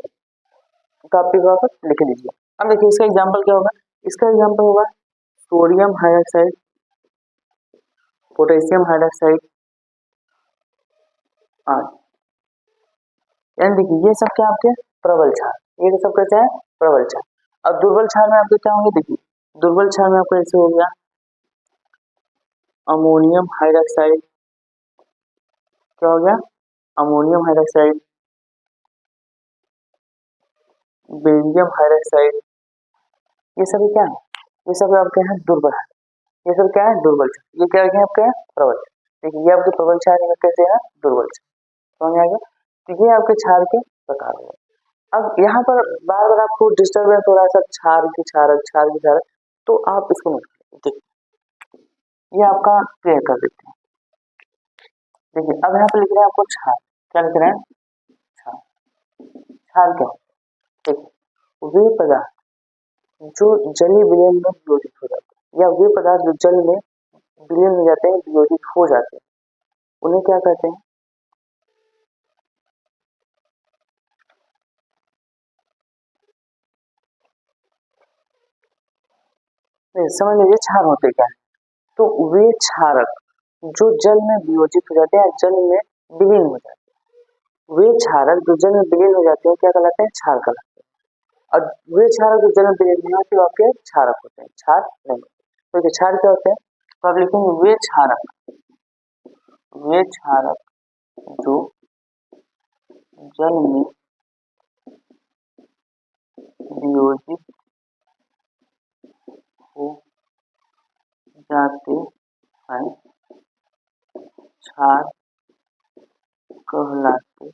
कॉपी पर लिख लीजिए। अब देखिए इसका एग्जाम्पल क्या होगा? इसका एग्जाम्पल होगा सोडियम हाइड्रोक्साइड, पोटेशियम हाइड्रोक्साइड आदि। यानी देखिए ये सब क्या आपके प्रबल क्षार, ये सब कैसे है? प्रबल क्षार। अब दुर्बल क्षार में आपके क्या होंगे? देखिए दुर्बल क्षार में आपको ऐसे हो गया अमोनियम हाइड्रोक्साइड, क्या हो गया? Ammonium hydroxide, barium hydroxide. ये सभी क्या है? ये सब आपके हैं दुर्बल है। ये सब क्या है? दुर्बल क्षार। ये क्या है आपके प्रबल क्षार। देखिए ये आपके प्रबल क्षार में कैसे है? दुर्बल क्षार। समझ आ गया? तो ये आपके क्षार के प्रकार हो गए। अब यहाँ पर बार बार आपको डिस्टर्बेंस हो रहा है सब क्षार की क्षारक, क्षार की क्षारक, तो आप इसको नोट करिए। देखिए ये आपका क्लियर कर देते हैं। देखिए अब यहाँ पे लिख रहे हैं आपको क्षार। क्या लिख रहे हैं? क्षार। क्षार क्या है? देखिए वे पदार्थ जो जलीय विलयन में वियोजित हो जाते हैं, या वे पदार्थ जो जल में विलयन हो जाते हैं, वियोजित हो जाते हैं, उन्हें क्या कहते हैं? समझ लीजिए क्षार होते क्या है। तो वे क्षारक जो जल में वियोजित हो जाते हैं, जल में विलीन हो जाते हैं, वे क्षारक जो जल में विलीन हो जाते हैं क्या कहलाते हैं? क्षार कहलाते हैं। और वे क्षारक जो जल में विलीन नहीं होते आपके क्षारक होते हैं, क्षार नहीं होते। तो क्षार क्या होते हैं? तो आप लिखेंगे वे क्षारक, वे क्षारक जो जल में वियोजित हो जाते हैं, क्षार कहलाते हैं।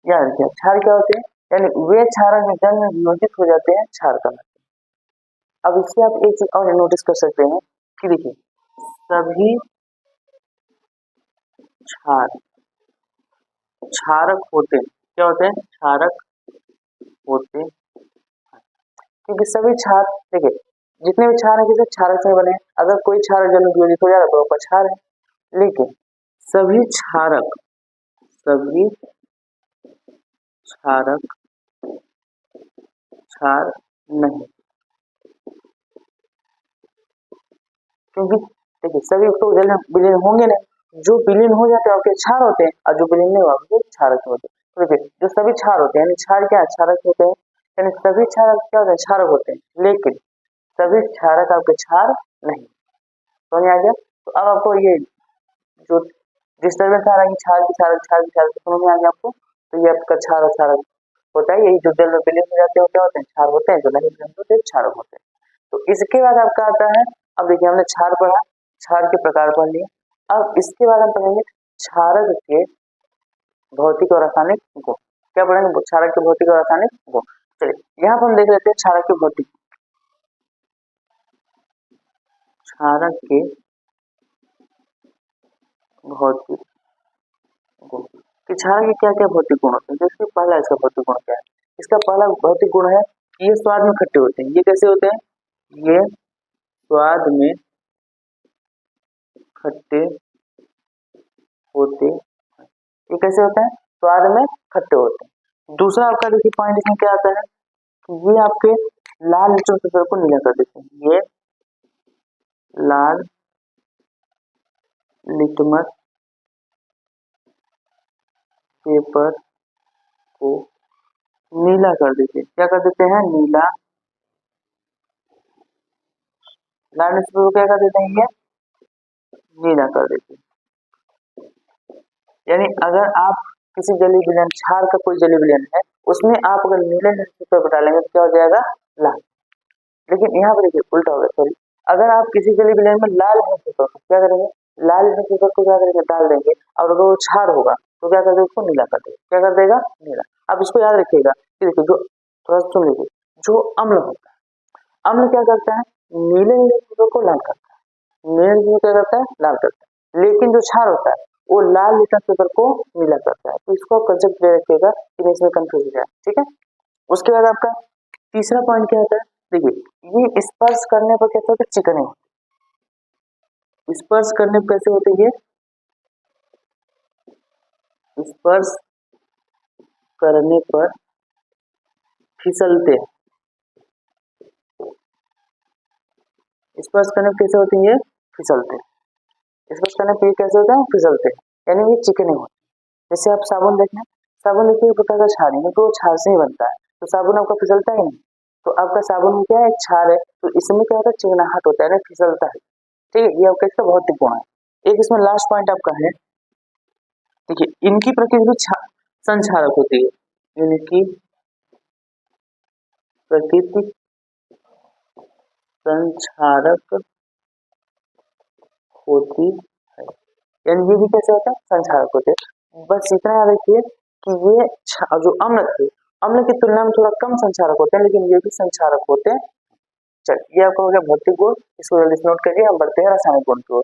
याद रखिए क्षार क्या होते हैं? यानी वे क्षारक जो जल में वियोजित हो जाते हैं, क्षार कहलाते हैं। अब इससे आप एक चीज और नोटिस कर सकते हैं कि देखिए सभी क्षार क्षारक होते हैं। क्या होते हैं? क्षारक होते हैं। क्योंकि सभी क्षार देखिए जितने भी क्षार है किसी क्षारक से बने हैं। अगर कोई क्षारक जल में वियोजित हो जाएगा तो आपका क्षार है। लेकिन सभी क्षारक, सभी क्षारक क्षार नहीं, क्योंकि देखिए सभी तो विलीन होंगे नहीं, जो विलीन हो जाते हैं आपके क्षार होते हैं और जो विलीन नहीं हुआ वो क्षारक होते हैं। तो देखिए जो सभी क्षार होते हैं यानी क्षार क्या है? क्षारक होते हैं, यानी सभी क्षारक क्या होते हैं? क्षारक होते हैं, लेकिन सभी क्षारक आपके क्षार नहीं। समझ में आ गया? तो अब आपको ये जो डिस्टर्बेंस आ रहा है कि क्षार की क्षारक समझ में आ गया आपको? तो ये आपका क्षार और क्षारक होता है, यही जो जल में विलीन हो जाते हैं वो क्या होते हैं? क्षार होते हैं, जो नहीं विलीन होते क्षारक होते हैं। तो इसके बाद आपका आता है, अब देखिए हमने क्षार पढ़ा, क्षार के प्रकार पढ़ लिए। अब इसके बाद हम पढ़ेंगे क्षारक के भौतिक और रासायनिक गुण। क्या पढ़ेंगे? क्षारक के भौतिक और रासायनिक गुण। चलिए यहाँ पर हम देख लेते हैं क्षारक के भौतिक, क्षारक के भौतिक गुण कि क्षारक के क्या क्या भौतिक गुण होते हैं। जैसे पहला इसका भौतिक गुण क्या है? इसका पहला भौतिक गुण है कि ये स्वाद में खट्टे होते हैं। ये कैसे होते हैं? ये स्वाद में खट्टे होते, ये कैसे होते हैं? स्वाद में खट्टे होते हैं। दूसरा आपका देखिए पॉइंट इसमें क्या आता है कि ये आपके लाल लिटमस पेपर को नीला कर देते हैं। ये लाल लिटमस पेपर को नीला कर देते हैं। क्या कर देते हैं? नीला, लाल लिटमस पेपर को क्या कर देते हैं? ये नीला कर देते हैं। यानी अगर आप किसी जली विलयन, क्षार का कोई जली विलयन है, उसमें आप अगर नीले लिटमस पेपर डालेंगे तो क्या हो जाएगा? लाल। लेकिन यहाँ पर देखिए उल्टा होगा, सॉरी, अगर आप किसी जली विलयन में लाल लिटमस पेपर को क्या करेंगे? लाल लिटमस पेपर को क्या करेंगे? डाल देंगे, और अगर वो क्षार होगा तो क्या कर देगा? उसको नीला कर देगा। क्या कर देगा? नीला। अब इसको याद रखिएगा कि देखिए जो, थोड़ा सुन लीजिए, जो अम्ल होता है, अम्ल क्या करता है? नीले लिटमस पेपर को लाल करता है, नीले लिटमस क्या करता है? लाल करता है। लेकिन जो क्षार होता है वो लाल लिटमस पेपर को नीला करता है। तो इसको आप कंसेप्ट दे रखिएगा कि इसमें कंफ्यूज हो जाए, ठीक है। उसके बाद आपका तीसरा पॉइंट क्या होता है? देखिए ये स्पर्श करने पर कैसे होते? चिकने होते। स्पर्श करने पर कैसे होते? ये स्पर्श करने पर फिसलते हैं। स्पर्श करने पर कैसे होते हैं? ये फिसलते हैं। स्पर्श करने पर ये कैसे होते हैं? फिसलते हैं, यानी ये चिकने होते हैं। जैसे आप साबुन देखें, साबुन देखिए एक प्रकार का क्षार है, तो वो क्षार से ही बनता है, तो साबुन आपका फिसलता है नहीं। तो आपका साबुन में क्या है? क्षार है, तो इसमें क्या होता है? चिकनाहट होता है ना, फिसलता है। ठीक है, ये आपका इसका भौतिक गुण है। एक इसमें लास्ट पॉइंट आपका है, देखिए इनकी प्रकृति भी संक्षारक होती है। इनकी प्रकृति संक्षारक होती है, यानी ये भी कैसे होता है? संक्षारक होते हैं। बस इतना याद रखिए कि ये जो अम्ल थे, अम्ल की तुलना में थोड़ा कम संक्षारक होते हैं, लेकिन ये भी संक्षारक होते हैं। चलिए ये आपका हो गया भौतिक गुण, इसको जल्दी से नोट करिए। हम बढ़ते हैं रासायनिक गुण की ओर।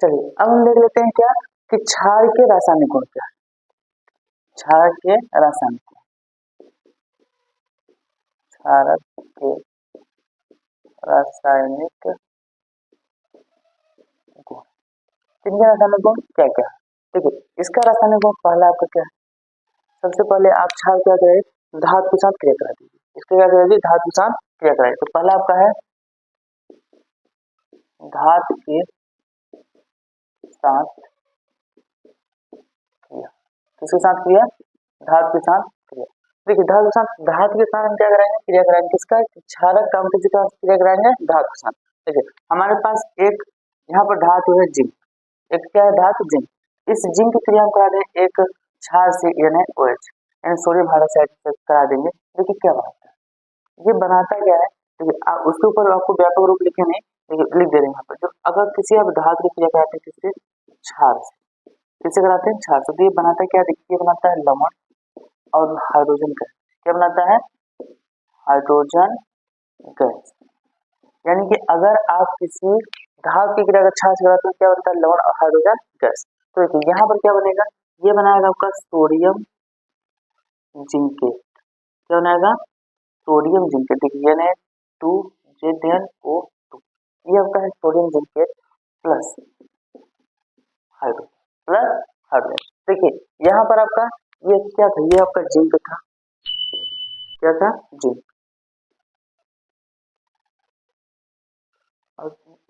चलिए अब हम देख लेते हैं क्या कि क्षार के रासायनिक गुण क्या है। क्षार के रासायनिक गुण, क्षारक के रासायनिक गुण, किनके रासायनिक गुण क्या क्या है? देखिए इसका रासायनिक गुण पहला आपका क्या है? सबसे पहले आप क्षार क्या करें? धातु के साथ क्रिया करा दीजिए। इसको क्या करा दीजिए? धातु के साथ क्रिया कराइए। तो पहला आपका है धातु के साथ क्रिया। किसके साथ क्रिया? धातु के साथ क्रिया। देखिए धातु के साथ, धातु के साथ हम क्या कराएंगे? क्रिया कराएंगे। किसका? क्षारक का हम किसके साथ क्रिया कराएंगे? धातु के साथ। देखिए हमारे पास एक यहाँ पर धातु है जिंक, एक क्या है? धातु जिंक। इस जिंक की क्रिया हम करा दें एक क्षार से NaOH, यानी सोडियम हाइड्रोक्साइड से करा देंगे। देखिए क्या बनाता है? ये बनाता क्या है? देखिए आप उसके ऊपर आपको व्यापक रूप लिखे नहीं, देखिए लिख दे रहे हैं यहाँ पर। जो अगर किसी आप धातु की क्रिया कराते हैं किससे? क्षार से। किससे कराते हैं? क्षार से। तो ये बनाता है क्या? देखिए बनाता है लवण और हाइड्रोजन गैस। क्या बनाता है? Hydrogen gas. यानी कि अगर आप किसी धातु की क्रिया क्षार से कराते हैं क्या बनता है? लवण और हाइड्रोजन गैस। तो देखिए यहाँ पर क्या बनेगा? ये बनाएगा आपका सोडियम जिंकेट। क्या बनाएगा? Sodium zincate. देखिए Na2ZnO2, ये आपका है sodium zincate plus hydrogen, plus hydrogen. देखिए यहाँ पर आपका ये क्या था? ये आपका जिंक था। क्या था? जिंक।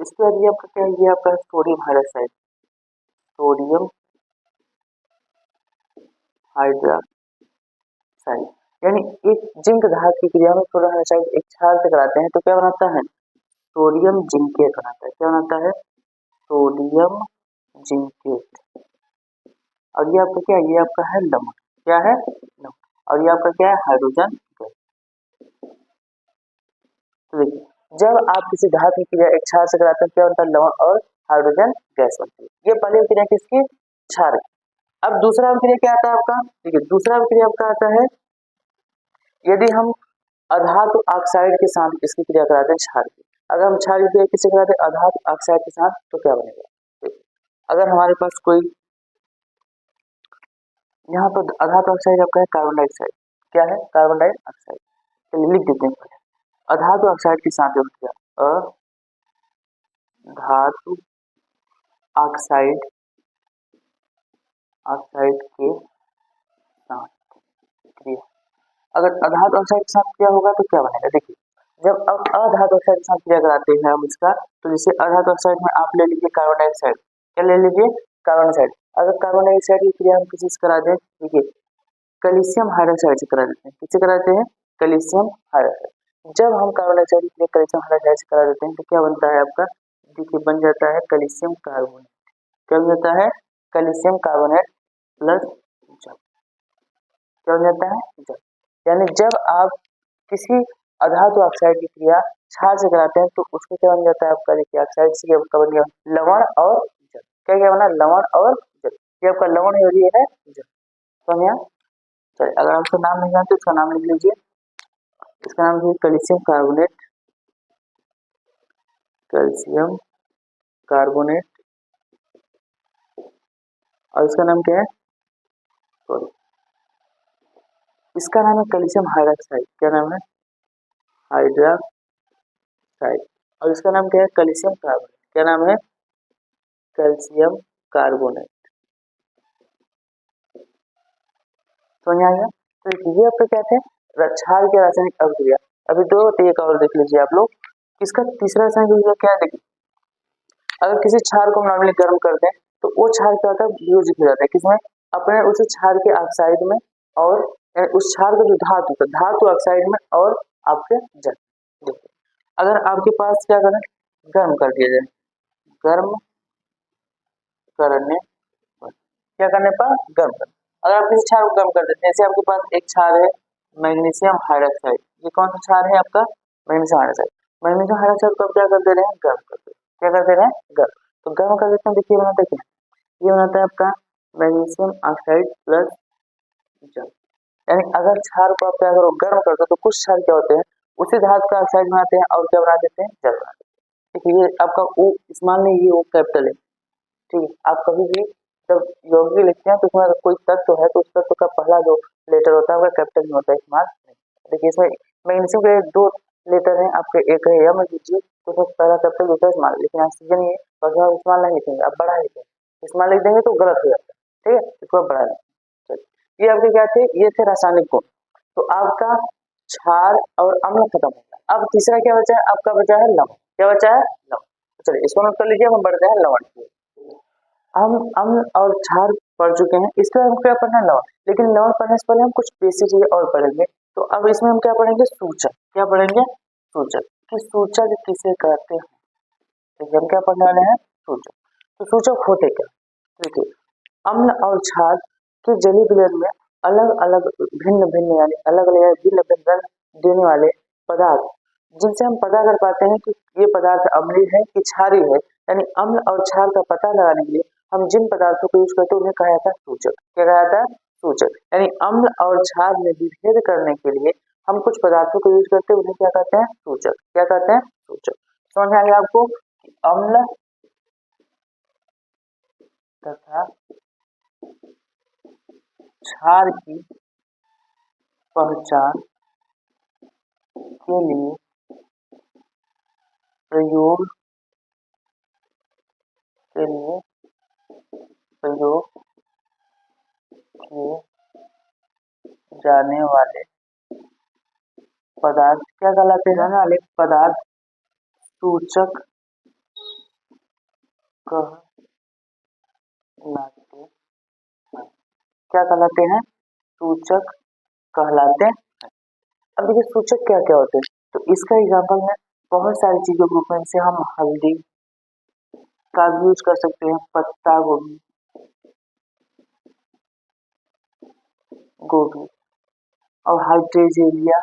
इसके बाद ये आपका क्या है, ये आपका सोडियम हाइड्रोक्साइड, सोडियम हाइड्रोक्साइड, यानी एक जिंक धातु की क्रिया में सोडियम हाइड्रोक्साइड एक क्षार से कराते हैं तो क्या बनाता है, सोडियम जिंकेट बनाता है। क्या बनाता है, सोडियम जिंकेट। और ये आपका क्या है, ये आपका है लवण। क्या है, लवण। और ये आपका क्या है, हाइड्रोजन गैस। तो देखिए, जब आप किसी धातु की क्रिया एक क्षार से कराते हैं क्या बनता है, लवण और हाइड्रोजन गैस बनती है। ये पहली क्रिया किसकी, क्षार। अब दूसरा अभिक्रिया क्या आता है आपका, देखिए दूसरा अभिक्रिया आपका आता है यदि हम अधातु ऑक्साइड के साथ इसकी क्रिया कराते हैं क्षार की। अगर हम क्षार की क्रिया किससे कराते हैं, अधातु ऑक्साइड के साथ, तो क्या बनेगा, देखिए अगर हमारे पास कोई यहाँ पर अधातु ऑक्साइड आपका है कार्बन डाइऑक्साइड। क्या है, कार्बन डाइऑक्साइड। चलिए लिख देते हैं पहले, अधातु ऑक्साइड के साथ अभिक्रिया, अधातु ऑक्साइड ऑक्साइड के साथ क्रिया। अगर अधातु ऑक्साइड के साथ क्रिया होगा तो क्या बनेगा, देखिए जब अब अधातु ऑक्साइड के साथ क्रिया कराते हैं हम इसका, तो जैसे अधातु ऑक्साइड में आप ले लीजिए कार्बन डाइऑक्साइड। क्या ले लीजिए, कार्बन डाइऑक्साइड। अगर कार्बन डाइऑक्साइड की क्रिया हम किसी से करा दें, देखिए कैल्शियम हाइड्रोक्साइड से करा देते हैं। किससे कराते हैं, कैल्शियम हाइड्रोक्साइड। जब हम कार्बन डाइऑक्साइड की क्रिया कैल्शियम हाइड्रोक्साइड से करा देते हैं तो क्या बनता है आपका, देखिए बन जाता है कैल्शियम कार्बोनेट। क्या बन जाता है, कैल्शियम कार्बोनेट प्लस जल। क्या बन जाता है, जल। यानी जब आप किसी अधातु ऑक्साइड की क्रिया क्षार से कराते हैं तो उसमें क्या बन जाता है आपका, देखिए ऑक्साइड से क्या बन गया, लवण और जल। क्या क्या बना, लवण और जल। ये आपका लवण है और ये है जल। समझ गया। चलिए अगर आपका नाम नहीं जानते इसका नाम लिख लीजिए। इसका नाम है कैल्शियम कार्बोनेट, कैल्शियम कार्बोनेट। और इसका नाम क्या है, सॉरी, इसका नाम है कैल्शियम हाइड्रोक्साइड। क्या नाम है, हाइड्रोक्साइड। और इसका नाम क्या है, कैल्शियम कार्बोनेट। क्या नाम है, कैल्शियम कार्बोनेट। समझ आएगा। तो ये आपको कहते हैं क्षार के रासायनिक अभिक्रिया। अभी दो एक और देख लीजिए आप लोग। इसका तीसरा रासायनिक अभिक्रिया क्या है, देखिए अगर किसी क्षार को हम नॉर्मली गर्म करते हैं तो वो क्षार क्या होता है, वियोजित हो जाता है। किसमें, अपने उसी क्षार के ऑक्साइड में, और उस क्षार का जो धातु होता है धातु ऑक्साइड में, और आपके जल। देखिए अगर आपके पास क्या करें, गर्म कर दिया जाए, गर्म करने पर, क्या करने पर, गर्म कर। अगर आप किसी क्षार को गर्म कर देते हैं, जैसे आपके पास एक क्षार है मैग्नीशियम हाइड्रोक्साइड। ये कौन सा क्षार है आपका, मैग्नीशियम हाइड्रोक्साइड। मैग्नीशियम हाइड्रोक्साइड को आप क्या कर दे रहे हैं, गर्म कर दे रहे हैं। क्या कर दे रहे हैं, गर्म। तो गर्म कर देते हैं, देखिए बनाता है क्या, ये बनाता है आपका मैग्नीशियम ऑक्साइड प्लस जल। यानी अगर क्षार को आप क्या करो, गर्म कर दो, तो कुछ क्षार क्या होते हैं उसी धातु का ऑक्साइड बनाते हैं और क्या बना देते हैं, जल बना देते हैं। देखिए ये आपका ओ, इस मान लीजिए ये ओ कैपिटल है, ठीक है। आप कभी भी जब यौगिक लिखते हैं तो उसमें अगर कोई तत्व है तो उस तत्व का पहला जो लेटर होता है वो कैपिटल में होता है, स्मॉल नहीं। देखिए इसमें मैग्नीशियम के दो लेटर हैं आपके, एक है एम लीजिए तो उसमें पहला कैपिटल दूसरा स्मॉल, लेकिन ऑक्सीजन ये स्मॉल नहीं लिखेंगे, आप बड़ा लिखेंगे। स्मॉल लिख देंगे तो गलत हो जाता है, ठीक है, इसको बड़ा लिखेंगे। ये आपके क्या थे, ये थे रासायनिक गुण। तो आपका क्षार और अम्ल खत्म हो गया। अब तीसरा क्या बचा है आपका, बचा है लवण। क्या बचा है, लवण। चलिए इसको नोट कर लीजिए, हम बढ़ते हैं लवण की। हम अम्ल और क्षार पढ़ चुके हैं, इसके बाद हम क्या पढ़ना है, लवण। लेकिन लवण पढ़ने से पहले हम कुछ बेसिक चीजें और पढ़ेंगे। तो अब इसमें हम क्या पढ़ेंगे, सूचक। क्या पढ़ेंगे, सूचक। कि सूचक किसे कहते हैं, तो हम क्या पढ़ने वाले हैं, सूचक। तो सूचक होते क्या, देखिए अम्ल और क्षार के जलीय विलयन में अलग अलग भिन्न भिन्न यानी अलग अलग भिन्न भिन्न रंग देने वाले पदार्थ, जिनसे हम पता कर पाते हैं कि ये पदार्थ अम्लीय है कि क्षारीय है। यानी अम्ल और क्षार का पता लगाने के लिए हम जिन पदार्थों को यूज करते हैं उन्हें कहा जाता है सूचक। क्या कहा जाता है, सूचक। यानी अम्ल और क्षार में विभेद करने के लिए हम कुछ पदार्थों को यूज करते हैं, उन्हें क्या कहते हैं, सूचक। क्या कहते हैं, सूचक। समझ आ गया आपको, अम्ल तथा क्षार की पहचान के लिए प्रयोग के लिए प्रयोग किए जाने वाले पदार्थ क्या कहलाते हैं, जाने वाले पदार्थ सूचक कहलाते हैं। क्या कहलाते हैं? सूचक कहलाते हैं। अब देखिए सूचक क्या क्या होते हैं, तो इसका एग्जाम्पल है बहुत सारी चीजों के रूप में, जैसे हम हल्दी का भी यूज कर सकते हैं, पत्ता गोभी, गोभी और हाइड्रेजेरिया,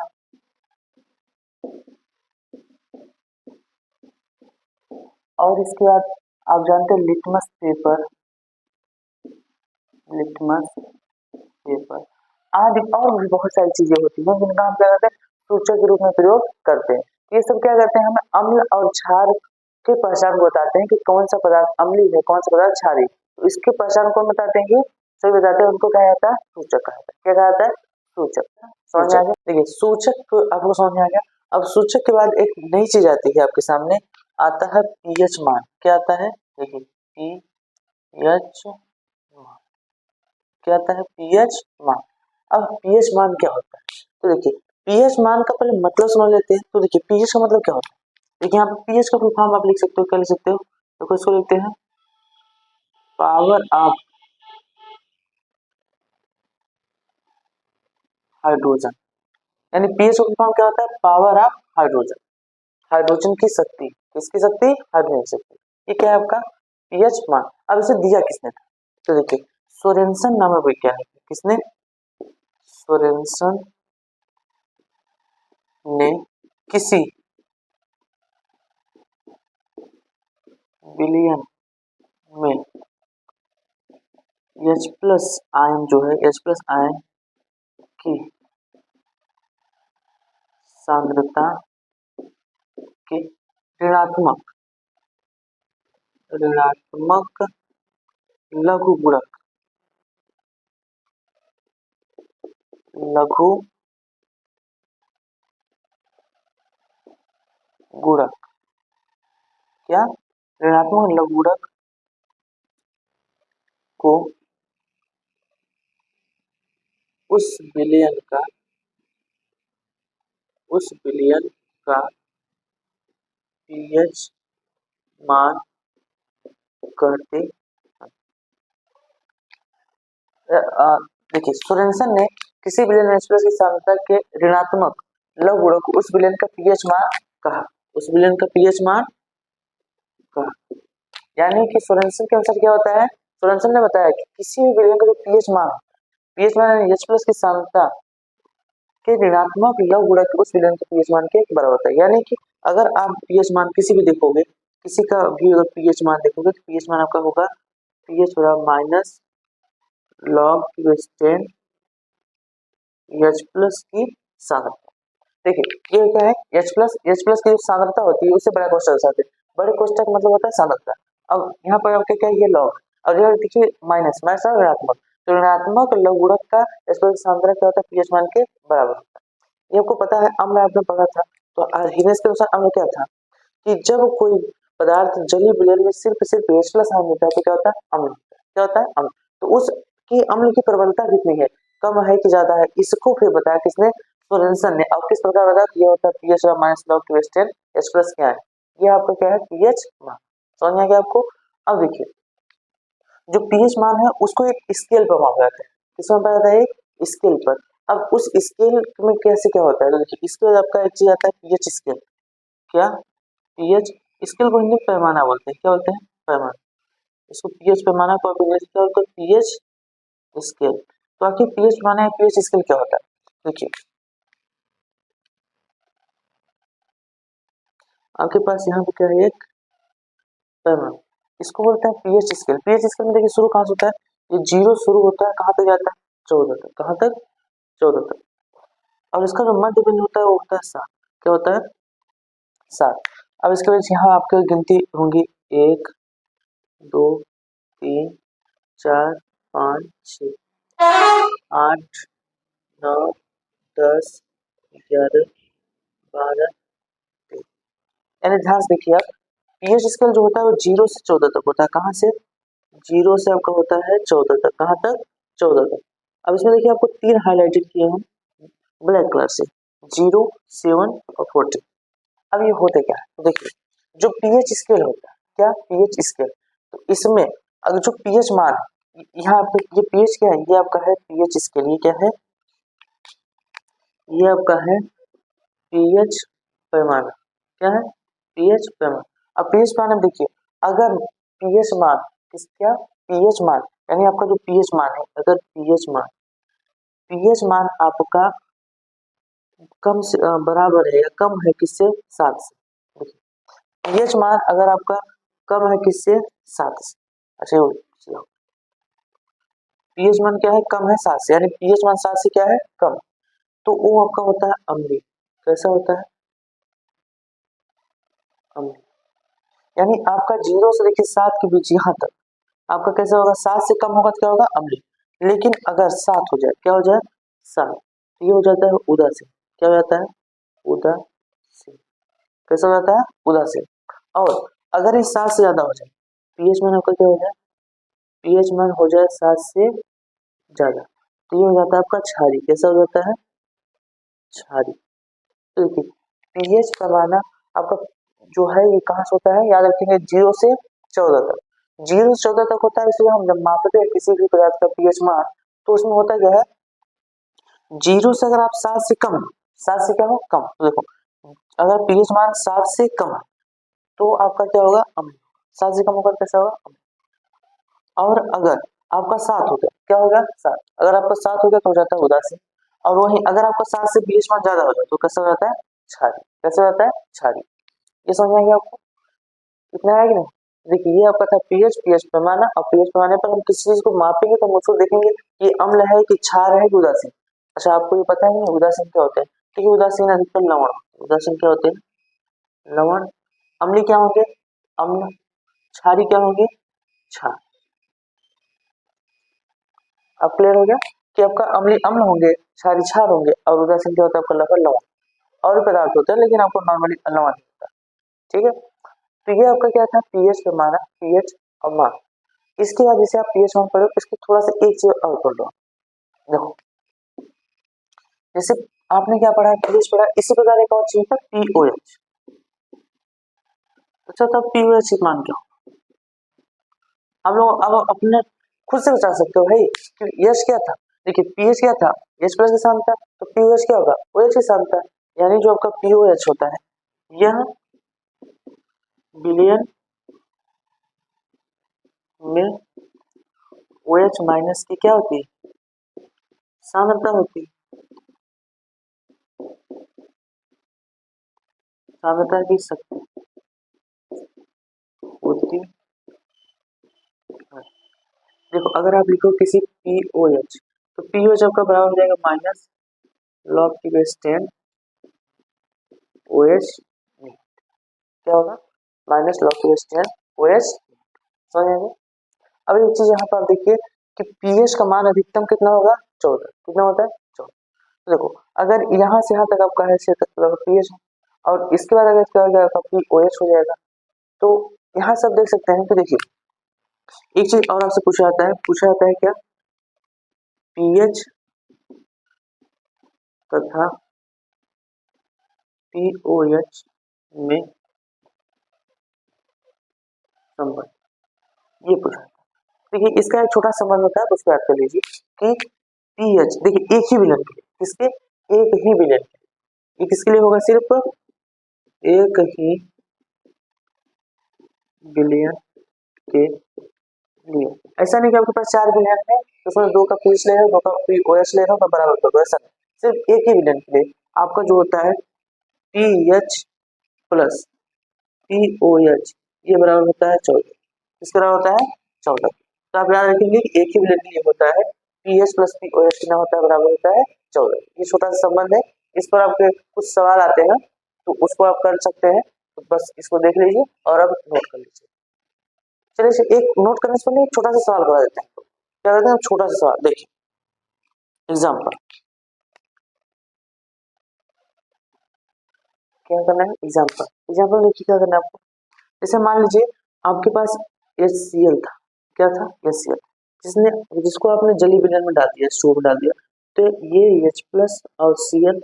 और इसके बाद आप जानते हैं लिटमस पेपर, लिटमस पेपर आदि और भी बहुत सारी चीजें होती हैं जिनका हम क्या करते हैं, सूचक के रूप में प्रयोग करते हैं। ये सब क्या करते हैं, हमें अम्ल और क्षार के पहचान को बताते हैं कि कौन सा पदार्थ अम्लीय है, कौन सा पदार्थ क्षारीय। तो इसकी पहचान कौन बताते हैं? ये सभी बताते हैं, उनको क्या कहता है? सूचक कहता है। क्या कहता है? सूचक। समझ आ गया? देखिए सूचक आपको समझ में आ गया। अब सूचक के बाद एक नई चीज आती है आपके सामने, आता है पीएच मान। क्या आता है? देखिए पीएच मान, क्या आता है? पीएच मान। अब पीएच मान क्या होता है, तो देखिए पीएच मान का पहले मतलब समझ लेते हैं। तो देखिए पीएच का मतलब क्या होता है, देखिए यहाँ पे पीएच का फुल फॉर्म आप लिख सकते हो, क्या लिख सकते हो? तो इसको लिखते हैं पावर ऑफ हाइड्रोजन, यानी पीएच का फुल फॉर्म क्या होता है? पावर ऑफ हाइड्रोजन, हाइड्रोजन की शक्ति। किसकी शक्ति? हाइड्रोजन की शक्ति। ये क्या है आपका पीएच मान। अब इसे दिया किसने था, तो देखिए सोरेनसन नामक वैज्ञानिक, किसने? सोरेनसन ने किसी विलियन में H प्लस आयन जो है, H प्लस आयन की सांद्रता के ऋणात्मक ऋणात्मक लघु गुणक, लघु गुणक, क्या? ऋणात्मक लघु गुणक को उस विलयन का पीएच मान कहते हैं। देखिए सोरेनसन ने किसी विलयन एक्सप्रेस की सांद्रता के ऋणात्मक लघु गुणक को उस विलयन का पीएच मान कहा, उस विलयन का पीएच मान कहा। यानी कि सोरेनसन के अनुसार क्या होता है, सोरेनसन ने बताया कि किसी भी विलयन का जो पीएच मान यानी H प्लस की सांद्रता के ऋणात्मक लघु गुणक उस विलयन के पीएच मान के बराबर होता है। यानी कि अगर आप पीएच मान किसी भी देखोगे, किसी का भी अगर पीएच मान देखोगे तो पीएच मान आपका होगा पीएच बराबर minus log question H plus की सांद्रता। देखिए ये क्या है, H प्लस की जो सांद्रता होती है उससे बड़ा कोष्ठक आते हैं, बड़े कोष्ठक का मतलब होता है सांद्रता। अब यहाँ पर आपके क्या है, ये लॉग, और ये देखिए माइनस माइनस और ऋणात्मक, तो ऋणात्मक लघु गुणक का H प्लस की सांद्रता क्या होता है? पीएच मान के बराबर होता है। ये आपको पता है, अम्ल आपने पढ़ा था। तो अर्हीनेस के अनुसार अम्ल क्या था कि जब कोई पदार्थ जलीय विलयन में सिर्फ H प्लस आयन होता है तो क्या होता है? अम्ल। क्या होता है? अम्ल। तो उसकी अम्ल की प्रबलता कितनी है, कम है कि ज्यादा है, इसको फिर बताया किसने? सोरेनसन ने। अब किस प्रकार बताया? ये होता है pH minus log question H plus क्या है, ये आपका क्या है? पीएच मान। समझ में आ गया आपको? अब देखिए जो पीएच मान है उसको एक स्केल पर मापा जाता है, किसमें मापा जाता है? एक स्केल पर। अब उस स्केल में कैसे क्या होता है, तो देखिए इसके बाद आपका एक चीज आता है पीएच स्केल। क्या? पीएच स्केल को हिंदी में पैमाना बोलते हैं। क्या बोलते हैं? पैमाना। इसको पीएच पैमाना को आप इंग्लिश में क्या बोलते हैं? PH scale. तो आखिर पीएच माना है, पीएच स्केल क्या होता है? देखिए आपके पास यहाँ पे क्या है? एक पैमाना, इसको बोलते हैं पीएच स्केल। पीएच स्केल में देखिए शुरू कहाँ से होता है, ये जीरो शुरू होता है, कहाँ तक जाता है? 14 तक। कहाँ तक? 14 तक। और इसका जो मध्य बिंदु होता है वो होता है 7। क्या होता है? 7। अब इसके बाद यहाँ आपकी गिनती होंगी 1 2 3 4 5 6 8 9 10 11 12 13। यानी ध्यान से देखिए आप, पीएच स्केल जो होता है वो 0 से 14 तक होता है। कहाँ से? 0 से आपका होता है 14 तक। कहाँ तक? 14 तक। अब इसमें देखिए आपको 3 हाईलाइटेड किए हैं ब्लैक कलर से, 0 7 और 14। अब ये होते क्या है, तो देखिए जो पीएच स्केल होता है, क्या? पीएच स्केल तो इसमें अगर जो पीएच मान यहाँ पे ये पीएच क्या है, ये आपका है पीएच, इसके लिए क्या है, ये आपका है पीएच पैमाना, क्या है पीएच पैमाना। अब पीएच मान अब देखिए, अगर पीएच मान क्या पीएच मान यानी आपका जो पीएच मान है, अगर पीएच मान आपका कम से बराबर है या कम है किससे 7 से, देखिए पीएच मान अगर आपका कम है किससे 7 से, अच्छा चलो पीएच मान क्या है कम है 7 से, यानी पीएच मान 7 से क्या है कम, तो वो आपका होता है अम्लीय। कैसा होता है अम्लीय, यानी आपका 0 से लेकर 7 के बीच यहाँ तक आपका कैसा होगा, 7 से कम होगा तो क्या होगा अम्लीय, लेकिन अगर 7 हो जाए क्या हो जाए 7, तो ये हो जाता है उदासीन, क्या हो जाता है उदासीन, कैसा हो जाता है उदासीन। और अगर ये 7 से ज्यादा हो जाए, पीएच मान आपका क्या हो जाए, पीएच मान हो जाए 7 से ज्यादा, तो ये हो जाता है आपका क्षारीय, कैसा हो जाता है क्षारीय। तो देखिए पीएच पैमाना आपका जो है ये कहाँ से होता है, याद रखेंगे 0 से 14 तक, 0 से 14 तक होता है। इसलिए हम जब मापते हैं किसी भी पदार्थ का पीएच मान, तो उसमें होता क्या है 0 से अगर आप 7 से कम, 7 से क्या हो कम, तो देखो अगर पीएच मान 7 से कम है तो आपका क्या होगा अम्ल, 7 से कम होगा कैसा होगा अम्ल। और अगर आपका 7 हो गया क्या होगा 7, अगर आपका 7 हो गया तो हो जाता है उदासीन। और वही अगर आपका 7 से पीएच मान ज्यादा हो जाए तो कैसा हो जाता है क्षारीय, कैसा हो जाता है क्षारीय। ये समझ में आ गया आपको, इतना है कि नहीं। देखिए ये आपका था पीएच, पीएच पैमाना, और पीएच पैमाने पर हम किसी चीज को मापेंगे तो हम उसको देखेंगे कि अम्ल है कि क्षार है कि उदासीन। अच्छा आपको ये पता है उदासीन क्या होते हैं, क्योंकि उदासीन अधिकतर लवण, उदासीन क्या होते हैं लवण, अम्लीय क्या होंगे अम्ल, क्षारीय क्या होंगे क्षार। अब क्लियर हो गया कि आपका अम्लीय अम्ल होंगे, क्षारीय क्षार होंगे, और उदासीन क्या होता है आपका लवण लवण, और भी पदार्थ होते हैं लेकिन आपको नॉर्मली लवण होता है, ठीक है। तो ये आपका क्या था पीएच पैमाना, पीएच और मान। इसके बाद जैसे आप पीएच मान पढ़ो, इसके थोड़ा सा एक चीज और पढ़ लो। देखो जैसे आपने क्या पढ़ा पीएच पढ़ा, इसी प्रकार एक और चीज था पीओएच। अच्छा तब पीओएच मान क्या, हम लोग अब अपने खुद से बता सकते हो भाई कि यश क्या था, देखिए पीएच क्या था एच प्लस के साथ था, तो पीओएच क्या होगा ओएच के साथ था, यानी जो आपका पीओएच होता है यह विलयन में ओएच माइनस की क्या होती है सांद्रता होती है, सांद्रता की शक्ति होती है। देखो अगर आप लिखो किसी पीओएच, तो पीओएच आपका बराबर हो जाएगा माइनस लॉग की बेस 10 ओएच, क्या होगा माइनस लॉग की बेस 10 ओएच, समझ आएगा। अब एक चीज यहाँ पर आप देखिए कि पीएच का मान अधिकतम कितना होगा 14, कितना होता है 14। तो देखो अगर यहाँ से यहाँ तक आपका है पीएच, और इसके बाद अगर इसका हो जाएगा पीओएच हो जाएगा, तो यहाँ से आप देख सकते हैं कि देखिए एक चीज और आपसे पूछा जाता है क्या पीएच तथा पीओएच में संबंध, ये पूछा। देखिए इसका एक छोटा संबंध होता है, उसको याद कर लीजिए कि पीएच देखिए एक ही विलयन के लिए, किसके एक ही विलयन के लिए, ये किसके लिए होगा सिर्फ एक ही विलयन के लिए। ऐसा नहीं कि आपके पास 4 विलयन है तो उसमें 2 का पीएच ले रहे हो 2 का पीओएच ले रहे हो तो बराबर कर दो, ऐसा नहीं, सिर्फ एक ही विलयन के लिए आपका जो होता है पीएच प्लस पीओएच ये बराबर होता है 14, किस बराबर होता है 14। तो आप याद रखेंगे कि एक ही विलयन के लिए होता है पीएच प्लस पीओएच कितना होता है बराबर होता है 14। ये छोटा सा संबंध है, इस पर आपके कुछ सवाल आते हैं तो उसको आप कर सकते हैं, तो बस इसको देख लीजिए और अब नोट कर लीजिए। चलिए एक नोट करने से पहले एक छोटा सा सवाल बता देते हैं, क्या कहते हैं छोटा सा सवाल देखिए एग्जाम्पल, क्या करना है एग्जाम्पल, एग्जाम्पल देखिए क्या करना है आपको। जैसे मान लीजिए आपके पास HCl था, क्या था HCl, जिसने जिसको आपने जली विलयन में डाल दिया स्टोव में डाल दिया, तो ये H प्लस और Cl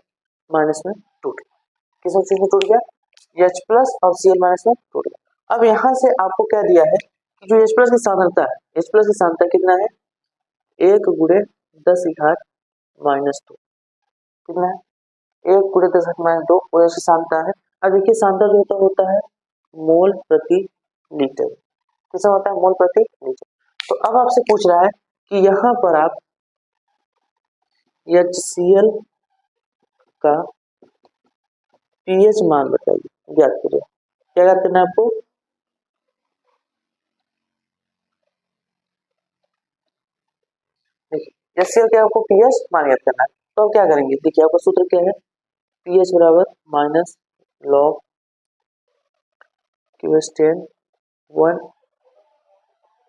माइनस में टूट गया, किस चीज में टूट गया H प्लस और Cl माइनस में टूट गया। अब यहाँ से आपको क्या दिया है जो H प्लस की सांद्रता है, H प्लस की सांद्रता कितना है, 1 गुणे 10 घात माइनस 2, कितना है, 1 गुणे 10 घात माइनस 2, और ऐसी सांद्रता है। अब देखिए सांद्रता जो होता है मोल प्रति लीटर, कितना होता है, मोल प्रति लीटर। तो अब आपसे पूछ रहा है कि यहाँ पर आप HCl का पीएच मान बताइए, ज्ञात करिए। क्या ज्ञात करना है आपको, HCl के आपको पीएच मान ज्ञात करना है। तो हम क्या करेंगे, देखिए आपका सूत्र क्या है, पीएच बराबर माइनस लॉग क्यूएस 10 1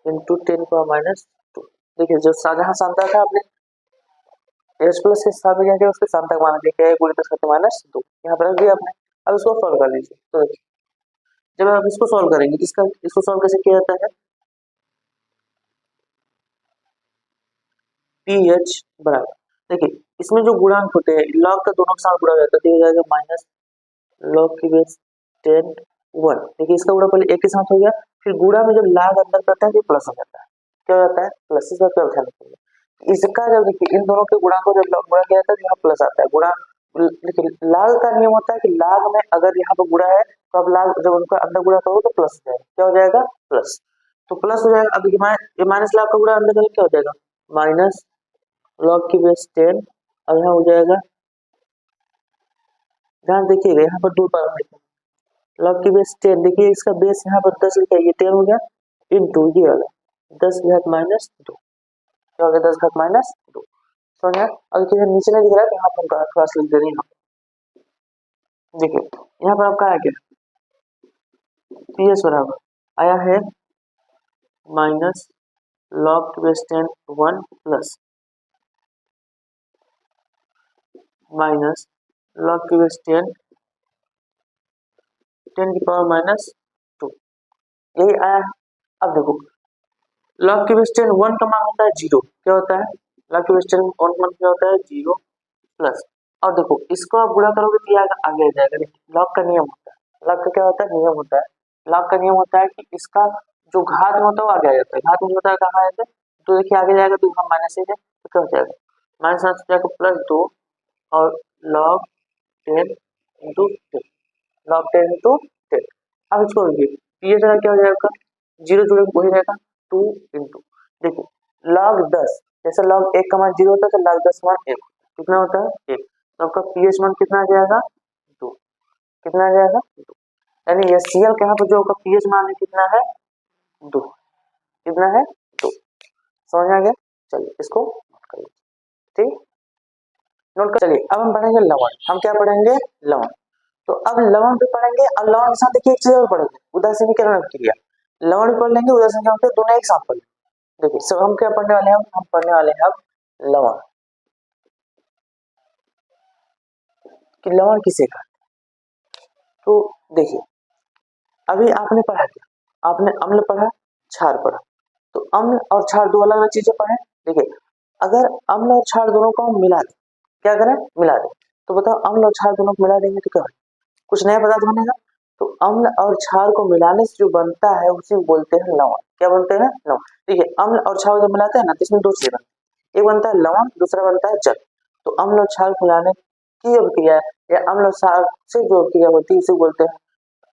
इंटू 10 का माइनस 2। देखिए जो जहाँ सांद्रता था आपने H प्लस के साथ में क्या किया, उसके सांद्रता मान लिया 1 गुणे 10 का माइनस 2, यहाँ पर रख दिया आपने। अब इसको सॉल्व कर लीजिए। तो देखिए जब आप इसको सॉल्व करेंगे, इसको सॉल्व कैसे किया जाता है, पीएच बराबर, देखिए इसमें जो गुणांक होते हैं लॉग का दोनों के साथ गुणा हो जाता है, तो ये जाएगा माइनस लॉग की बेस 10 1। देखिए इसका गुणा पहले एक के साथ हो गया, फिर गुणा में जब लाग अंदर करता है तो प्लस हो जाता है, क्या हो जाता है, प्लस। इसका क्या ध्यान रखिए, इसका जब देखिए इन दोनों के गुणा को जब गुणा किया जाता है तो यहाँ प्लस आता है, गुणा देखिए लाग का नियम होता है कि लाग में अगर यहाँ पर गुणा है तो अब लाग जब उनका अंदर गुणा करो तो प्लस हो जाएगा, क्या हो जाएगा, प्लस। तो प्लस हो जाएगा। अब ये माइनस लाग का गुणा अंदर करें क्या हो जाएगा, माइनस लॉग की बेस 10, और यहाँ हो जाएगा, ध्यान देखिएगा यहाँ पर 2 पावर लॉग की बेस 10, देखिए इसका बेस यहाँ पर 10 लिखा है, ये 10 हो गया, इंटू ये वाला 10 घात माइनस 2, क्या हो गया, 10 घात माइनस 2। समझ गया। अब देखिए नीचे नहीं दिख रहा है तो यहाँ पर हम थोड़ा सा लिख दे रहे हैं, देखिए यहाँ पर आपका आया क्या, पीएस बराबर आया है माइनस लॉग की बेस 10 1 प्लस माइनस लॉग की बेस 10 की पावर माइनस 2, यही आया है। अब देखो लॉग की बेस 10 1 का मान होता है 0, क्या होता है, लॉग की बेस 10 1 मान क्या होता है 0 प्लस, और देखो इसको आप गुणा करोगे तो ये आगे आ जाएगा। देखिए लॉग का नियम होता है, लॉग का क्या होता है, नियम होता है, लॉग का नियम होता है कि इसका जो घात में होता है वो आगे आ जाता है, घात में होता है कहाँ आएगा, तो देखिए आगे जाएगा तो यहाँ माइनस है तो क्या हो जाएगा, माइनस हो जाएगा प्लस 2 और लॉग 10 इंटू 10, लॉग 10 इंटू 10। अब इसको देखिए ये जगह क्या हो जाएगा, 0 जुड़े वही रहेगा 2 इंटू, देखिए लॉग 10, जैसे लॉग 1 का मान 0 होता है तो लॉग 10 मान 1 कितना होता है 1, तो आपका पीएच मान कितना आ जाएगा 2, कितना आ जाएगा 2, यानी HCl के यहाँ पर जो आपका पीएच मान है कितना है 2, कितना है 2। समझ आ गया, चलिए इसको नोट कर लीजिए, ठीक, नोट कर चलिए। अब हम पढ़ेंगे लवण, हम क्या पढ़ेंगे, लवण। तो अब लवण भी पढ़ेंगे और लवण के साथ देखिए एक चीज और पढ़ेंगे, उदासीनीकरण अभिक्रिया। लवण भी पढ़ लेंगे, उदासीनीकरण दोनों एक साथ पढ़ लेंगे। देखिए सब हम क्या पढ़ने वाले हैं, हम पढ़ने वाले हैं अब लवण, कि लवण किसे कहते हैं। तो देखिए अभी आपने पढ़ा क्या, आपने अम्ल पढ़ा, क्षार पढ़ा, तो अम्ल और क्षार दो अलग अलग चीजें पढ़े। देखिए अगर अम्ल और क्षार दोनों को हम मिला दें, क्या करें, मिला दें, तो बताओ अम्ल और क्षार दोनों को मिला देंगे तो क्या होगा, कुछ नया पदार्थ बनेगा। तो अम्ल और क्षार को मिलाने से जो बनता है उसे बोलते हैं लवण। क्या बोलते हैं, लवण। देखिए अम्ल और क्षार जब मिलाते हैं ना तो इसमें दो चीजें बनती है, एक बनता है लवण, दूसरा बनता है जल। तो अम्ल और क्षार मिलाने की अभिक्रिया या अम्ल और क्षार से जो अभिक्रिया होती है उसे बोलते हैं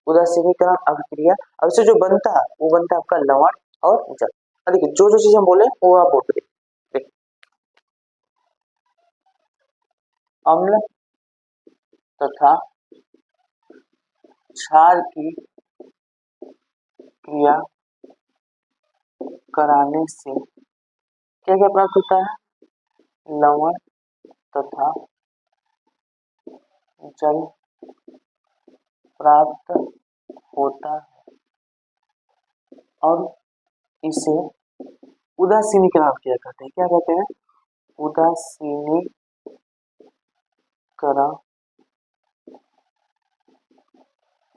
उदासीनीकरण अभिक्रिया। अब इससे जो बनता है वो बनता है आपका लवण और जल। देखिए जो जो चीज हम बोले वो आप बोल रहे, अम्ल तथा क्षार की क्रिया कराने से क्या क्या प्राप्त होता है, लवण तथा जल प्राप्त होता है, और इसे उदासीनीकरण अभिक्रिया कहते हैं। क्या कहते हैं, उदासीनीकरण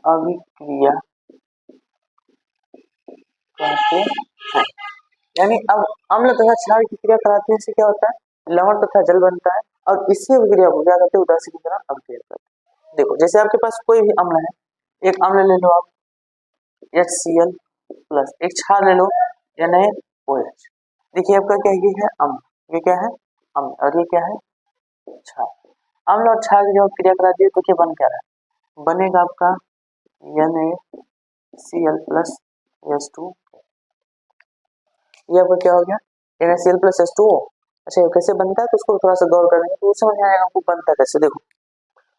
अभिक्रिया कहते हैं। यानी अब अम्ल तथा क्षार की क्रिया कराने से क्या होता है, लवण तथा जल बनता है, और इसी अभिक्रिया को क्या कहते हैं, उदासीनीकरण अभिक्रिया कहते हैं। देखो जैसे आपके पास कोई भी अम्ल है, एक अम्ल ले लो आप HCl, प्लस एक क्षार ले लो NaOH। देखिए आपका क्या ये है अम्ल, ये क्या है अम्ल और ये क्या है क्षार। अम्ल और क्षार की जब क्रिया करा दिए तो क्या बन क्या रहा है, बनेगा आपका NaCl प्लस H2। ये आपका क्या हो गया NaCl प्लस H2O। अच्छा ये कैसे बनता है तो उसको थोड़ा सा गौर करेंगे तो समझ में आएगा आपको बनता है कैसे। देखो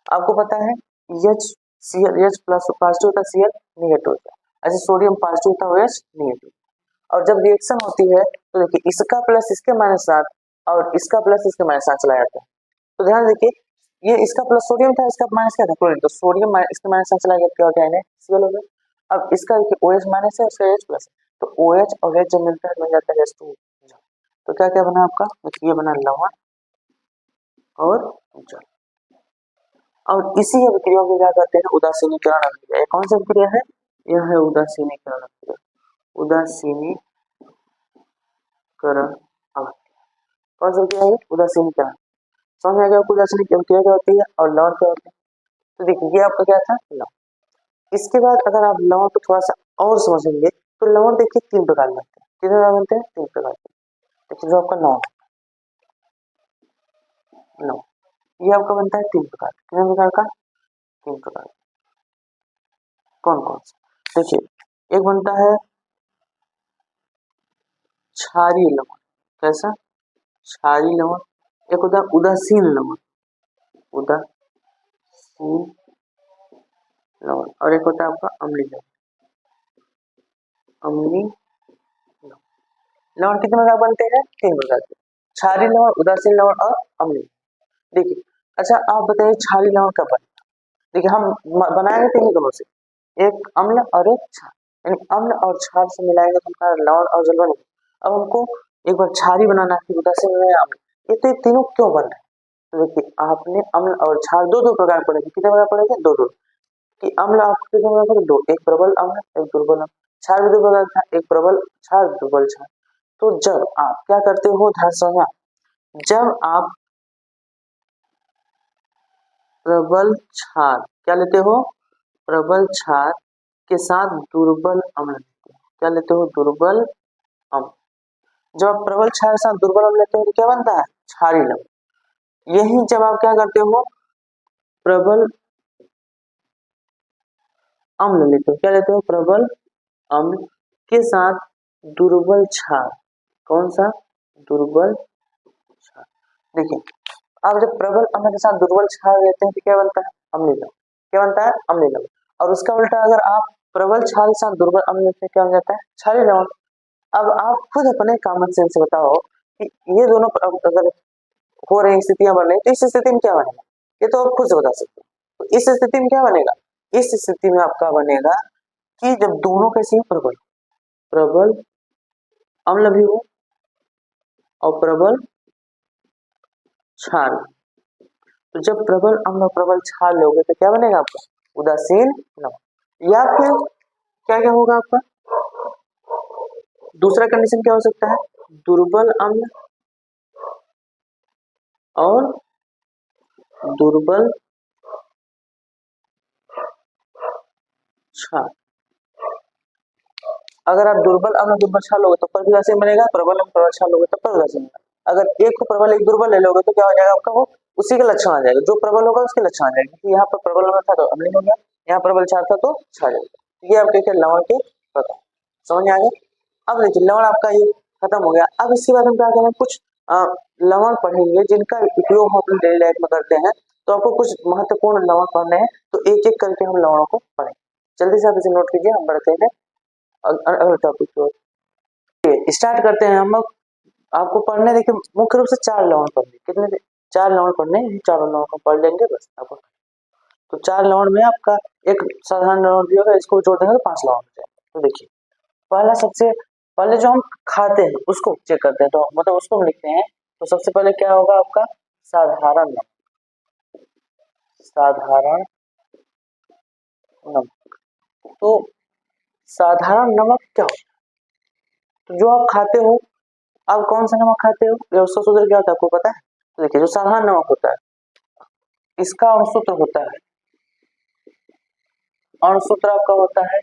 आपको पता है H प्लस पॉजिटिव होता है Cl नेगेटिव होता है। अच्छा सोडियम पॉजिटिव होता है OH नेगेटिव। और जब रिएक्शन होती है तो देखिए इसका प्लस इसके माइनस 7 और इसका प्लस इसके माइनस 7 चला जाता है। तो ध्यान देखिए ये इसका प्लस सोडियम था, इसका माइनस क्या था क्लोरीन, तो सोडियम इसके माइनस 7 चला गया क्या हो गया NaCl हो गया। अब इसका देखिए OH माइनस है उसका H प्लस है तो OH और H जब मिलता है बन जाता है H2। तो क्या क्या बना आपका, देखिए ये बना लवण और जल। और इसी अभिक्रिया को क्या कहते हैं उदासीनीकरण अभिक्रिया। कौन सी अभिक्रिया है, यह है उदासीनीकरण अभिक्रिया। उदासीनीकरण अभिक्रिया कौन सी अभिक्रिया है उदासीनीकरण। समझ में आ गया आपको उदासीनीकरण अभिक्रिया क्या होती है और लवण क्या होते हैं। तो देखिए ये आपका क्या था लवण। इसके बाद अगर आप लवण को थोड़ा सा और समझेंगे तो लवण देखिए तीन प्रकार बनते हैं। कितने प्रकार बनते हैं, तीन प्रकार के। देखिए जो आपका लवण ये आपका बनता है तीन प्रकार, कितने प्रकार का, तीन प्रकार। कौन कौन सा, देखिए एक बनता है क्षारीय लवण, कैसा क्षारीय लवण। एक होता है उदासीन लवण, उदासीन लवण। और एक होता है आपका अम्लीय लवण, अम्लीय लवण। लवण कितने प्रकार बनते हैं, तीन प्रकार के, क्षारीय लवण, उदासीन लवण और अम्लीय। देखिए अच्छा आप बताइए क्षारीय लवण कब बने। देखिए हम बनाएंगे तीन दोनों से, एक अम्ल और एक क्षार, यानी अम्ल और क्षार से मिलाएंगे तो हमारा लवण और जल बनेगा। अब हमको एक बार क्षारी बनाना है, उदासीन बनाना अम्ल, ये तीनों क्यों बन रहे हैं। तो देखिए आपने अम्ल और क्षार दो दो प्रकार पढ़ेंगे, कितने प्रकार पढ़ेंगे, दो दो। कि अम्ल आपको कितने प्रकार पढ़े, दो, एक प्रबल अम्ल एक दुर्बल अम्ल। क्षार भी दो प्रकार था, एक प्रबल क्षार दुर्बल क्षार। तो जब आप क्या करते हो ध्यान समझना, जब आप प्रबल क्षार क्या लेते हो, प्रबल क्षार के साथ दुर्बल अम्ल लेते हो, क्या लेते हो दुर्बल अम्ल। जब आप प्रबल क्षार के साथ दुर्बल अम्ल लेते हो तो क्या बनता है क्षारीय लवण। यही जब आप क्या करते हो प्रबल अम्ल लेते हो, क्या लेते हो प्रबल अम्ल के साथ दुर्बल क्षार, कौन सा दुर्बल क्षार। देखिए आप जब प्रबल अम्ल के साथ दुर्बल क्षार लेते हैं तो क्या बनता है अम्लीय लवण, क्या बनता है अम्लीय लवण। और उसका उल्टा अगर आप प्रबल क्षार के साथ दुर्बल अम्ल लेते हैं क्या हो जाता है क्षारीय लवण। अब आप खुद अपने कॉमन सेंस से बताओ कि ये दोनों अगर हो रही स्थितियां बन रही तो इस स्थिति में क्या बनेगा, ये तो आप खुद से बता सकते हो। तो इस स्थिति में क्या बनेगा, इस स्थिति में आपका बनेगा कि जब दोनों कैसे हैं प्रबल, प्रबल अम्ल भी हो और प्रबल क्षार। तो जब प्रबल अम्ल और प्रबल क्षार लोगे तो क्या बनेगा आपका उदासीन लवण। या फिर क्या क्या होगा आपका दूसरा कंडीशन क्या हो सकता है, दुर्बल अम्ल और दुर्बल क्षार। अगर आप दुर्बल अम्ल दुर्बल क्षार लोगे तो परउदासीन बनेगा, प्रबल अम्ल प्रबल क्षार लोगे तो परउदासीन बनेगा। अगर एक को प्रबल एक दुर्बल ले लोगे तो क्या हो जाएगा आपका वो उसी के लक्षण आ जाएगा, जो प्रबल होगा उसके लक्षण आ जाएगा। क्योंकि यहाँ पर प्रबल अम्ल था तो अम्लीय हो गया, यहाँ प्रबल क्षार था तो क्षार हो गया। ये आपके क्या लवण के प्रकार समझ में आ गए। अब देखिए लवण आपका ये खत्म हो गया। अब इसके बाद हम क्या करें, कुछ लवण पढ़ेंगे जिनका उपयोग हम अपनी डेली लाइफ में करते हैं। तो आपको कुछ महत्वपूर्ण लवण पढ़ने हैं तो एक एक करके हम लवणों को पढ़ें। जल्दी से आप इसे नोट कीजिए, हम बढ़ते हैं अगले टॉपिक की ओर। स्टार्ट करते हैं हम लोग। आपको पढ़ने देखिए मुख्य रूप से चार लवण पढ़ने, कितने चार लवण पढ़ने, चारों लवण को पढ़ लेंगे बस आपको। तो चार लवण में आपका एक साधारण लवण भी होगा, इसको जोड़ देंगे तो 5 लवण हो जाएगा। तो देखिए पहला सबसे पहले जो हम खाते हैं उसको चेक करते हैं, तो मतलब उसको हम लिखते हैं। तो सबसे पहले क्या होगा आपका साधारण नमक, साधारण नमक। तो साधारण नमक क्या होता है, तो जो आप खाते हो, आप कौन सा नमक खाते हो, ये उसका सूत्र क्या होता है आपको पता है। तो देखिए जो साधारण नमक होता है इसका अणुसूत्र होता है, अणुसूत्र आपका होता है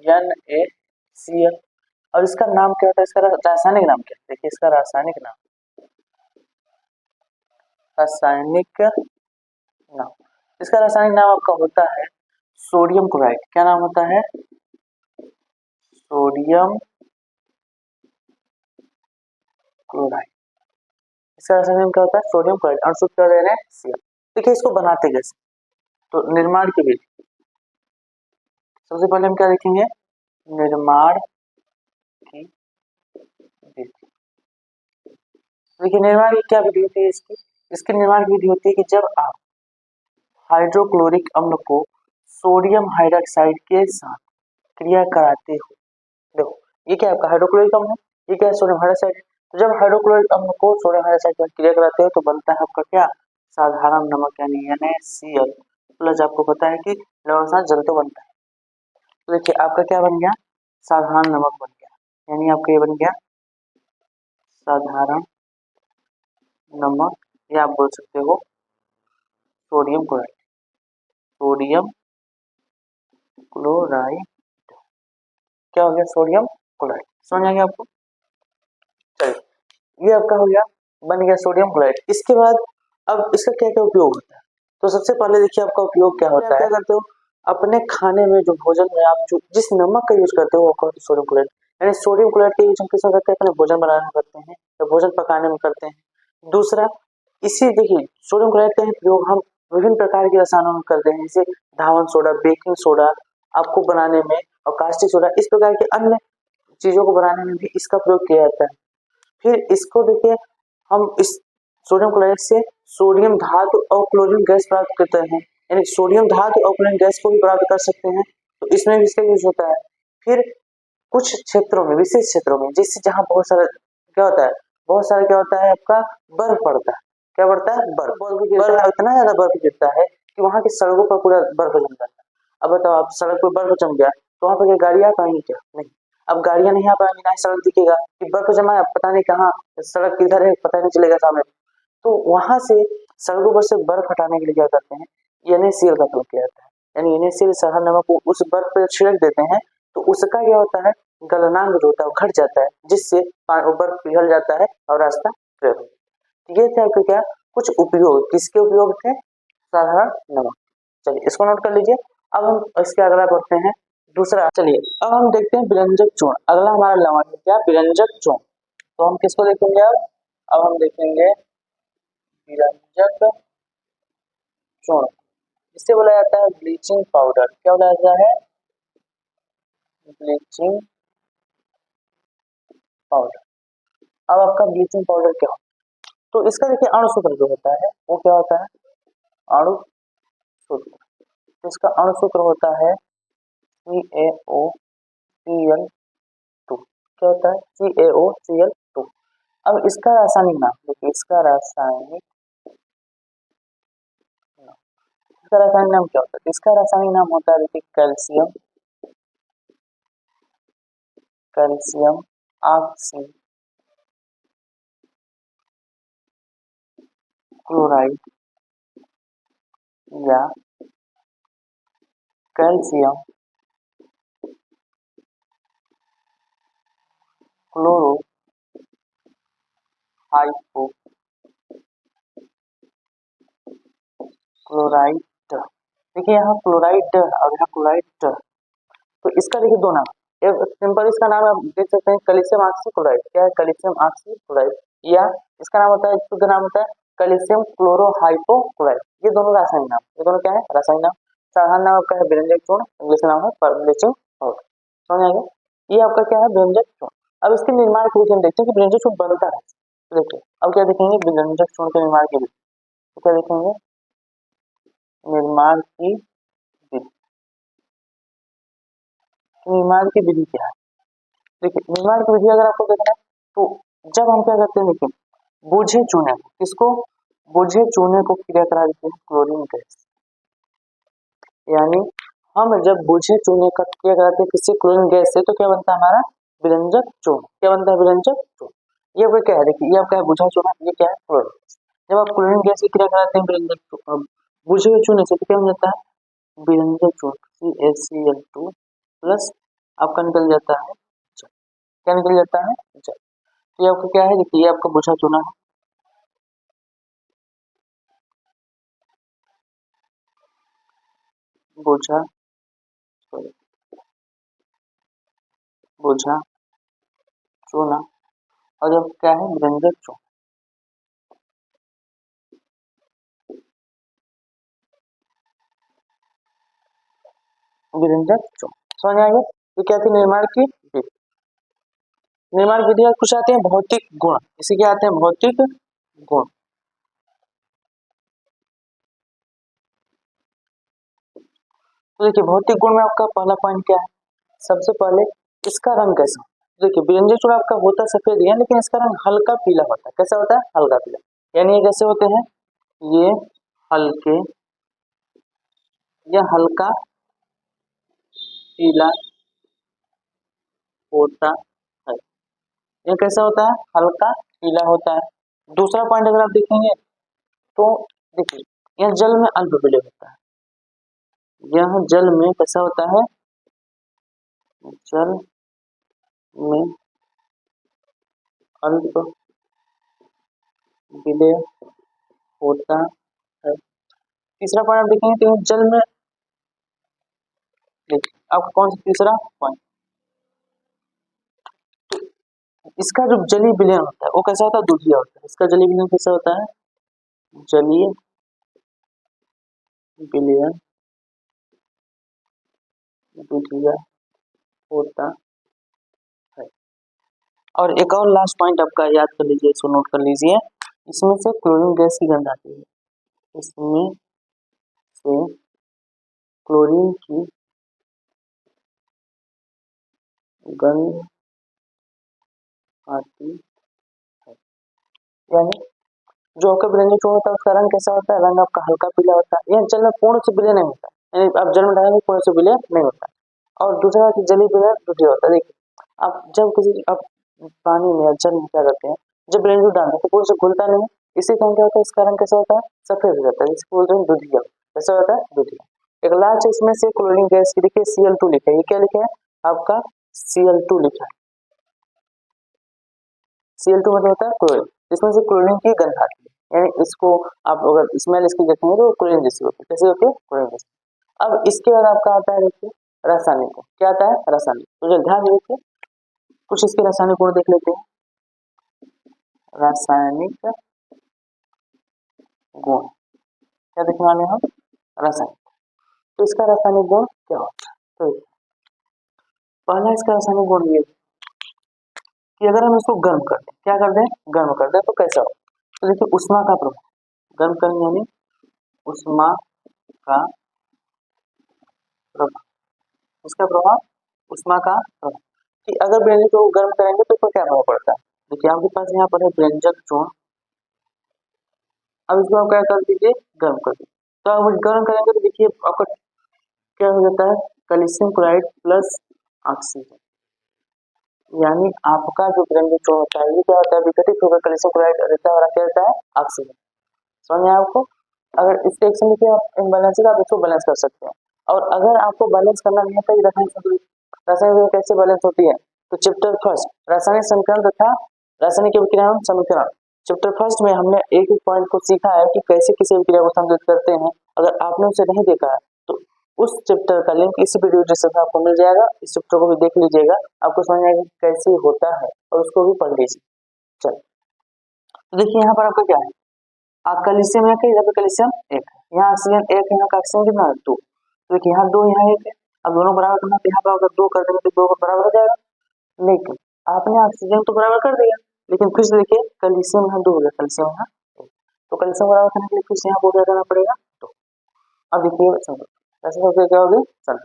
NaCl और इसका नाम क्या होता है, इसका रासायनिक नाम क्या है? देखिए इसका रासायनिक नाम इसका रासायनिक नाम आपका होता है सोडियम क्लोराइड। क्या नाम होता है? Sodium chloride. इसका रासायनिक नाम क्या होता है? Sodium chloride. और सूत्र क्या दे रहे हैं? Cl। देखिए इसको बनाते कैसे, तो निर्माण की विधि सबसे पहले हम क्या देखेंगे, निर्माण की विधि। देखिए निर्माण की क्या विधि होती है इसकी, इसकी निर्माण की विधि होती है कि जब आप हाइड्रोक्लोरिक अम्ल को सोडियम हाइड्रोक्साइड के साथ क्रिया कराते हो, देखो ये क्या है आपका हाइड्रोक्लोरिक अम्ल है, ये क्या है सोडियम हाइड्रोक्साइड। तो जब हाइड्रोक्लोरिक अम्ल को सोडियम हाइड्रोक्साइड के साथ क्रिया कराते हो तो बनता है आपका क्या, साधारण नमक यानी NaCl प्लस। आपको पता है कि लवण के साथ जल तो बनता है, तो देखिए आपका क्या बन गया, साधारण नमक बन गया, यानी आपका ये बन गया साधारण नमक, या आप बोल सकते हो सोडियम क्लोराइड। सोडियम क्लोराइड क्या हो गया, सोडियम क्लोराइड। समझ आ गया आपको? चलिए ये आपका हो गया, बन गया सोडियम क्लोराइड। इसके बाद अब इसका क्या क्या उपयोग होता है, तो सबसे पहले देखिए आपका उपयोग क्या होता है, क्या करते हो अपने खाने में जो भोजन में आप जो जिस नमक का यूज करते हो वो सोडियम क्लोराइड, यानी सोडियम क्लोराइड का यूज हम किस में करते हैं, अपने भोजन बनाने में करते हैं या भोजन पकाने में करते हैं। दूसरा, इसी देखिए सोडियम क्लोराइड का ही प्रयोग हम विभिन्न प्रकार के रसायनों में करते हैं, जैसे धावन सोडा, बेकिंग सोडा आपको बनाने में, और कास्टिक सोडा, इस प्रकार के अन्य चीजों को बनाने में भी इसका प्रयोग किया जाता है। फिर इसको देखिए हम इस सोडियम क्लोराइड से सोडियम धातु और क्लोरीन गैस प्राप्त करते हैं, यानी सोडियम धातु और क्लोरीन गैस को भी प्राप्त कर सकते हैं, तो इसमें भी इसका यूज होता है। फिर कुछ क्षेत्रों में, विशेष क्षेत्रों में, जिससे जहाँ बहुत सारा क्या होता है, बहुत सारा क्या होता है आपका बर्फ पड़ता है, क्या पड़ता है, बर्फ इतना ज्यादा बर्फ गिरता है कि वहाँ की सड़कों पर पूरा बर्फ जम जाता है। अब बताओ आप सड़क पर बर्फ जम गया तो वहाँ पर क्या गाड़ियां आ पाएंगी क्या? नहीं। अब गाड़ियां नहीं आ पाएंगी, ना ही सड़क दिखेगा कि बर्फ जमा है, पता नहीं कहाँ सड़क किधर है, पता नहीं चलेगा सामने। तो वहां से सड़कों पर से बर्फ हटाने के लिए क्या करते हैं, NaCl का प्रयोग किया जाता है, यानी NaCl साधारण नमक को उस बर्फ पर छिड़क देते हैं, तो उसका क्या होता है, गलनांक जो होता है वो घट जाता है, जिससे बर्फ पिघल जाता है और रास्ता क्लियर हो जाता है। ये थे आपके क्या कुछ उपयोग, किसके उपयोग थे, साधारण नमक। चलिए इसको नोट कर लीजिए। अब हम इसके अगला बढ़ते हैं दूसरा। चलिए अब हम देखते हैं व्यंजक चूर्ण। अगला हमारा लवण है क्या, व्यंजक चूर्ण। तो हम किसको देखेंगे अब हम देखेंगे व्यंजक चूर्ण। इससे बोला जाता है ब्लीचिंग पाउडर। क्या बोला जाता है, ब्लीचिंग पाउडर। अब आपका ब्लीचिंग पाउडर क्या होता है, तो इसका देखिए अणु सूत्र जो होता है वो क्या होता है, अणु सूत्र। तो इसका अणु सूत्र होता है CaOCl2। क्या होता है, CaOCl2। अब इसका रासायनिक नाम देखिए, इसका रासायनिक नाम क्या होता है, इसका रासायनिक नाम होता है देखिए कैल्शियम, कैल्शियम ऑक्सी क्लोराइड या कैल्शियम क्लोरो हाइपो क्लोराइड। देखिए यहाँ क्लोराइड और यहाँ क्लोराइड, तो इसका देखिए दो नाम, एक सिंपल इसका नाम आप देख सकते हैं कैल्शियम ऑक्सी क्लोराइड। क्या है, कैल्शियम ऑक्सी क्लोराइड, या इसका नाम होता है, शुद्ध नाम होता है कैल्शियम क्लोरो हाइपो क्लोराइड। ये दोनों रासायनिक नाम, ये दोनों क्या है, रासायनिक नाम। साधारण नाम आपका है व्यंजक चूर्ण, इंग्लिश नाम है ब्लीचिंग पाउडर। समझ आएगा, ये आपका क्या है, व्यंजक चूर्ण। अब इसके निर्माण की विधि हम देखते हैं कि व्यंजक चूर्ण बनता है। देखिए अब क्या देखेंगे, व्यंजक चूर्ण के निर्माण की विधि। तो क्या देखेंगे, निर्माण की विधि। निर्माण की विधि क्या है, देखिए निर्माण की विधि अगर आपको देखना है तो जब हम क्या करते हैं, देखिए बूझे चूने को, किसको, बूझे चूने को क्रिया करा देते हैं क्लोरीन गैस, यानी हम जब बूझे चूने का क्रिया कराते हैं किससे, क्लोरीन गैस से, तो क्या बनता है हमारा व्यंजक चूर्ण। क्या बनता है, व्यंजक चूर्ण। ये आपका क्या है, देखिए ये आपका है बूझा चूना, ये क्या है, क्लोरीन। जब आप क्लोरीन गैस की क्रिया कराते हैं व्यंजक बूझे हुए चूने से, तो क्या हो जाता है, व्यंजक चूर्ण CaCl2 प्लस आपका निकल जाता है। क्या निकल जाता है, जल। तो ये आपका क्या है, देखिए ये आपका बुझा चूना है, बुझा, बुझा चूना, और ये क्या है, व्यंजक चूना, व्यंजक चूना। समझ आएगा, ये क्या थी, निर्माण की विधि। निर्माण विधि में कुछ आते हैं भौतिक गुण, इसे क्या आते हैं, भौतिक गुण। तो देखिए भौतिक गुण में आपका पहला पॉइंट क्या है, सबसे पहले इसका रंग कैसा। देखिए व्यंजन चूड़ा आपका होता सफेद ही है, लेकिन इसका रंग हल्का पीला होता है। कैसा होता है, हल्का पीला, यानी ये कैसे होते हैं, ये हल्के या हल्का पीला होता है। ये कैसा होता है, हल्का पीला होता है। दूसरा पॉइंट अगर आप देखेंगे तो देखिए यह जल में अल्प विलय होता है, यह जल में कैसा होता है, जल में अल्प विलय होता है। तीसरा पॉइंट आप देखेंगे तो जल में, देखिए अब कौन सा तीसरा पॉइंट, इसका जो जलीय विलयन होता है वो कैसा होता है, दूधिया होता है। इसका जलीय विलयन कैसा होता है, जलीय विलयन दूधिया होता है। और एक और लास्ट पॉइंट आपका याद कर लीजिए, इसको नोट कर लीजिए, इसमें से क्लोरीन गैस की गंध आती है, इसमें से क्लोरीन की गंध आती है। यानी जो आपका व्यंजन चूर्ण होता है उसका रंग कैसा होता है, रंग आपका हल्का पीला होता है। यह जल में पूर्ण से विलय नहीं होता, यानी आप जल में डालेंगे पूर्ण से विलय नहीं होता। और दूसरा कि जलीय विलयन दूधिया होता है। देखिए आप जब किसी आप पानी में या जल में क्या करते हैं, जब व्यंजन डालते हैं तो पूर्ण से घुलता नहीं है, इसी कारण क्या होता है, इसका रंग कैसा होता है, सफेद हो जाता है, इसको बोलते हैं दूधिया। कैसा होता है, दूधिया। एक लास्ट इसमें से क्लोरीन गैस की देखिए Cl2 लिखा है, ये क्या लिखा है आपका, Cl2 लिखा है। Cl2 मतलब होता है क्लोरीन, इसमें से क्लोरीन की गंध आती है, यानी इसको आप अगर स्मेल इसकी देखेंगे तो क्लोरीन जैसी होती है। कैसी होती है, क्लोरीन जैसी। अब इसके बाद आपका आता है देखिए रासायनिक, क्या आता है, रासायनिक। तो जो ध्यान देखिए कुछ इसके रासायनिक गुण देख लेते हैं, रासायनिक गुण क्या देखने वाले हैं हम, रासायनिक। तो इसका रासायनिक गुण क्या होता है, तो पहला इसका रासायनिक गुण ये कि अगर हम इसको गर्म कर दें, क्या कर दें, गर्म कर दें, तो कैसा हो, तो देखिए उष्मा का प्रभाव, गर्म करेंगे यानी उष्मा का प्रभाव, उसका प्रभाव, उष्मा का प्रभाव, कि अगर व्यंजन को गर्म करेंगे तो इसका क्या प्रभाव पड़ता है। देखिए आपके पास यहाँ पर है व्यंजक चूर्ण, अब इसको आप क्या कर दीजिए, गर्म कर दीजिए। तो आप गर्म करेंगे तो देखिए आपका क्या हो जाता है, कैल्शियम क्लोराइड प्लस ऑक्सीजन, यानी आपका जो व्यंजक चूर्ण होता है ये क्या होता है, विघटित होकर कैल्शियम क्लोराइड रहता है और क्या रहता है, ऑक्सीजन। समझ में आया आपको। अगर इस रिएक्शन में क्या इम्बैलेंस है, आप इसको बैलेंस कर सकते हैं। और अगर आपको बैलेंस करना नहीं है तो रासायनिक संतुलन, रासायनिक विक्रिया कैसे बैलेंस होती है, तो चैप्टर फर्स्ट रासायनिक समीकरण तथा रासायनिक विक्रिया समीकरण, चैप्टर फर्स्ट में हमने एक एक पॉइंट को सीखा है कि कैसे किसी विक्रिया को संतुलित करते हैं। अगर आपने उसे नहीं देखा है तो उस चैप्टर का लिंक इसी वीडियो डिस्क्रिप्शन में आपको मिल जाएगा, इस चैप्टर को भी देख लीजिएगा, आपको समझ आएगा कैसे होता है और उसको भी पढ़ लीजिए। चलिए तो देखिए यहाँ पर आपका क्या है, कैल्शियम है, यहाँ पे कैल्शियम एक है, यहाँ ऑक्सीजन एक है, यहाँ का ऑक्सीजन कितना है, दो। तो देखिए यहाँ दो, यहाँ एक है, अब दोनों बराबर करना तो यहाँ पर अगर दो कर देंगे तो दो बराबर हो जाएगा। लेकिन आपने ऑक्सीजन तो बराबर कर दिया, लेकिन फिर से देखिए कैल्शियम यहाँ दो हो गया, कैल्शियम यहाँ एक। तो कैल्शियम बराबर करने के लिए फिर से यहाँ को क्या करना पड़ेगा, दो। अब देखिए ऐसे करके क्या होगी, चलो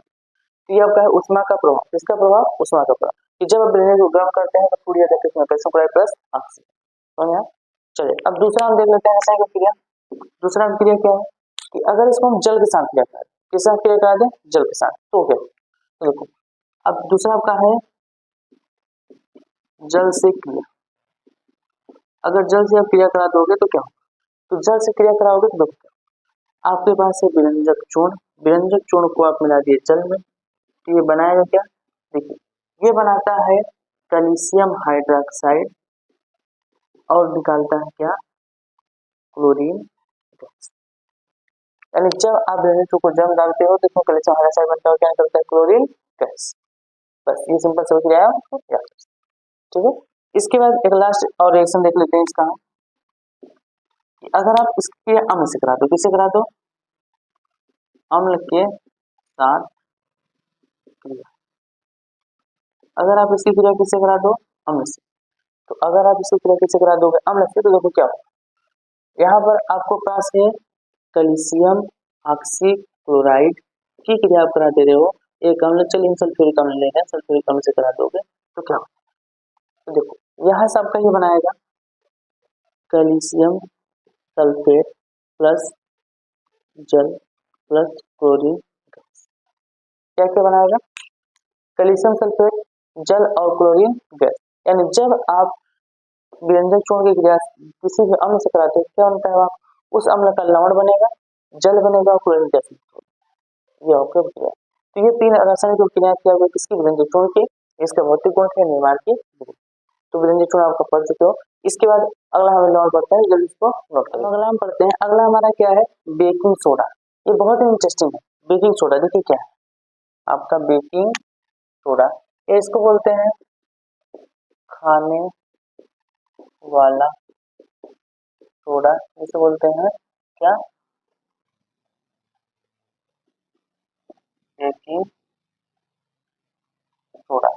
तो ये आपका है उष्मा का प्रभाव, किसका प्रभाव, उष्मा का प्रभाव, कि जब आप ब्रेनेज को गर्म करते हैं तो पूरी कैल्शियम क्लोराइड प्लस ऑक्सीजन। समझ आया। चलिए अब दूसरा हम देख लेते हैं रासायनिक क्रिया। दूसरा क्रिया क्या है कि अगर इसको हम जल के साथ क्रिया करें, किस साथ क्रिया करा दें, जल के साथ, तो क्या, तो देखो अब दूसरा आपका है जल से क्रिया। अगर जल से आप क्रिया करा दोगे तो क्या होगा, तो जल से क्रिया कराओगे तो देखो आपके पास है विरंजक चूर्ण, विरंजक चूर्ण को आप मिला दिए जल में, तो ये बनाएगा क्या, देखिए ये बनाता है कैल्शियम हाइड्रोक्साइड और निकालता है क्या, क्लोरीन गैस। यानी जब आप NH2 को जम डालते हो तो इसमें कैल्शियम हाइड्रोक्साइड बनता है, क्या निकलता है, क्लोरीन गैस। बस ये सिंपल समझ गया आपको, ठीक है। इसके बाद एक लास्ट और रिएक्शन देख लेते हैं इसका, कि अगर आप इसके अम्ल से करा दो, किससे करा दो, अम्ल के साथ क्रिया। अगर आप इसकी क्रिया किससे करा दो, अम्ल से, तो अगर आप इसकी क्रिया किससे करा दोगे, अम्ल से, तो देखो क्या होगा, यहाँ पर आपको पास है कैल्शियम ऑक्सी क्लोराइड की क्रिया आप करा दे रहे हो, एक अम्ल, चलिए सल्फ्यूरिक अम्ल ले रहे हैं, सल्फ्यूरिक अम्ल से करा दोगे तो क्या होगा, तो देखो यहाँ से आपका ये बनाएगा कैल्शियम सल्फेट प्लस जल प्लस क्लोरीन गैस। क्या क्या बनाएगा, कैल्शियम सल्फेट, जल और क्लोरीन गैस। यानी जब आप व्यंजक चूर्ण की क्रिया किसी भी अम्ल से कराते हो, क्या बनता है, उस अम्ल का लवण बनेगा, जल बनेगा और क्लोरीन गैस, ये आपका क्रिया। तो ये तीन रासायनिक क्रिया किया हुआ किसकी, व्यंजक चूर्ण की, इसके भौतिक गुण के निर्माण की। तो व्यंजक चूर्ण आपका पढ़ चुके हो। इसके बाद अगला हमें लवण पढ़ता है, जल्दी इसको नोट करें। अगला हम पढ़ते हैं, अगला हमारा क्या है, बेकिंग सोडा। ये बहुत ही इंटरेस्टिंग है, बेकिंग सोडा। देखिए क्या है आपका बेकिंग सोडा, ये इसको बोलते हैं खाने वाला सोडा, इसे बोलते हैं क्या, बेकिंग सोडा।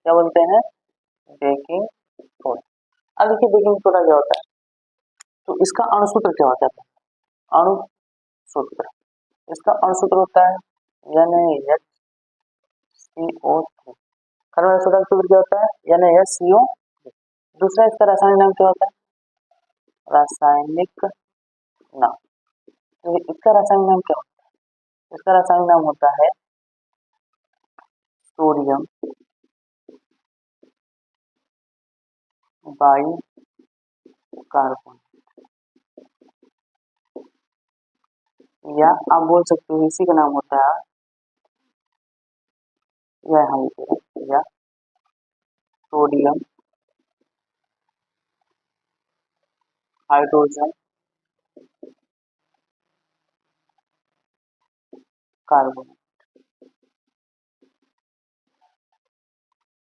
क्या बोलते हैं, बेकिंग सोडा। अब देखिए बेकिंग सोडा क्या होता है, तो इसका अणुसूत्र क्या होता है, अणुसूत्र, इसका अणुसूत्र होता है NaHCO3। खाने वाला सोडा का सूत्र क्या होता है, NaSCO। दूसरा इसका रासायनिक नाम क्या होता है, रासायनिक नाम, तो इसका रासायनिक नाम क्या होता है, इसका रासायनिक नाम होता है सोडियम बाई कार्बन, या आप बोल सकते हो इसी का नाम होता है, या हम या सोडियम हाइड्रोजन कार्बन।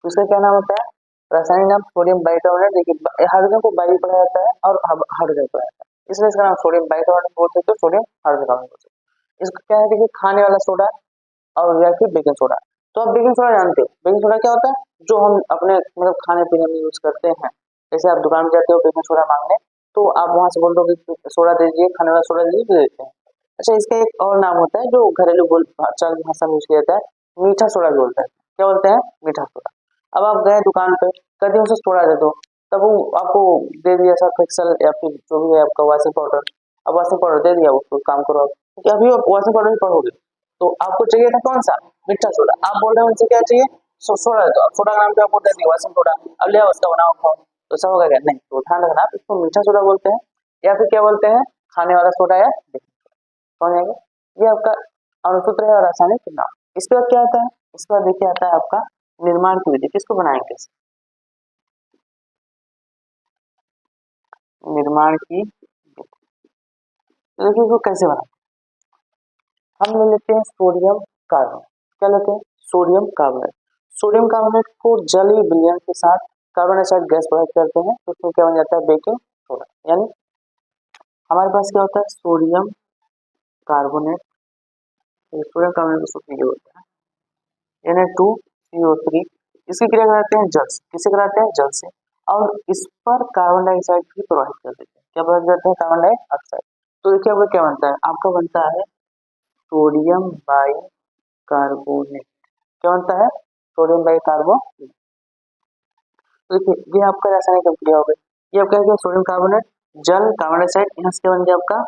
तो इसका क्या नाम होता है, रासायनिक नाम सोडियम बाइकार्बोनेट। देखिए हाइड्रोजन को बाई पढ़ा जाता है और हाइड्रोजन पढ़ा जाता है, इसलिए इसका नाम सोडियम बाइकार्बोनेट बोल सकते हो, सोडियम हाइड्रोजन कार्बोनेट बोल सकते हो। इसका क्या है, देखिए खाने वाला सोडा और या फिर बेकिंग सोडा। तो आप बेकिंग सोडा जानते हो, बेकिंग सोडा क्या होता है, जो हम अपने मतलब खाने पीने में यूज करते हैं। जैसे आप दुकान में जाते हो बेकिंग सोडा मांगने, तो आप वहां से बोल दो कि सोडा दे दीजिए, खाने वाला सोडा दे देते हैं। अच्छा, इसका एक और नाम होता है जो घरेलू चल भाषा में यूज किया जाता है, मीठा सोडा जो बोलते हैं। क्या बोलते हैं, मीठा सोडा। अब आप गए दुकान पे, कहते हो उसे सोडा दे दो, तब वो आपको दे दिया सर्फ एक्सल या फिर जो भी है आपका वॉशिंग पाउडर, अब वॉशिंग पाउडर दे दिया, उसको काम करो, क्योंकि अभी आप वॉशिंग पाउडर ही पढ़ोगे, तो आपको चाहिए था कौन सा, मीठा सोडा। आप बोल रहे हो उनसे क्या चाहिए, सोडा। तो सोडा का नाम क्या बोलते हैं, वॉशिंग सोडा। अब लिया उसका बनाओ खाओ, तो सब होगा क्या, नहीं। तो ध्यान रखना इसको मीठा सोडा बोलते हैं, या फिर क्या बोलते हैं, खाने वाला सोडा, या समझ आएगा। ये आपका अणुसूत्र है और रासायनिक नाम। इसके बाद क्या आता है, इसके बाद देखिए आता है आपका निर्माण की विधि, किसको बनाएंगे, निर्माण की विधि। तो देखिए इसको कैसे बनाते हैं, हम ले लेते हैं सोडियम कार्बोनेट। क्या लेते हैं, सोडियम कार्बोनेट। सोडियम कार्बोनेट को जलीय विलयन के साथ कार्बन डाइऑक्साइड गैस प्रोवाइड करते हैं, तो उसमें क्या बन जाता है, बेकिंग सोडा। यानी हमारे पास क्या होता है, सोडियम कार्बोनेट, सोडियम कार्बोनेट का सूत्र ये होता है Na2CO3। इसकी क्रिया कराते हैं जल से, किसे कराते हैं, जल से, और इस पर कार्बन डाइऑक्साइड भी प्रोवाइड कर देते हैं। क्या प्रोवाइड करते हैं, कार्बन डाइऑक्साइड। तो देखिए आपका क्या बनता है, आपका बनता है सोडियम बाई कार्बोनेट। क्या बनता है, सोडियम बाई कार्बोनेट। तो देखिए ये आपका रासायनिक अभिक्रिया हो गई। ये आपका क्या, सोडियम कार्बोनेट, जल, कार्बन डाइऑक्साइड, यहाँ से क्या बन गया आपका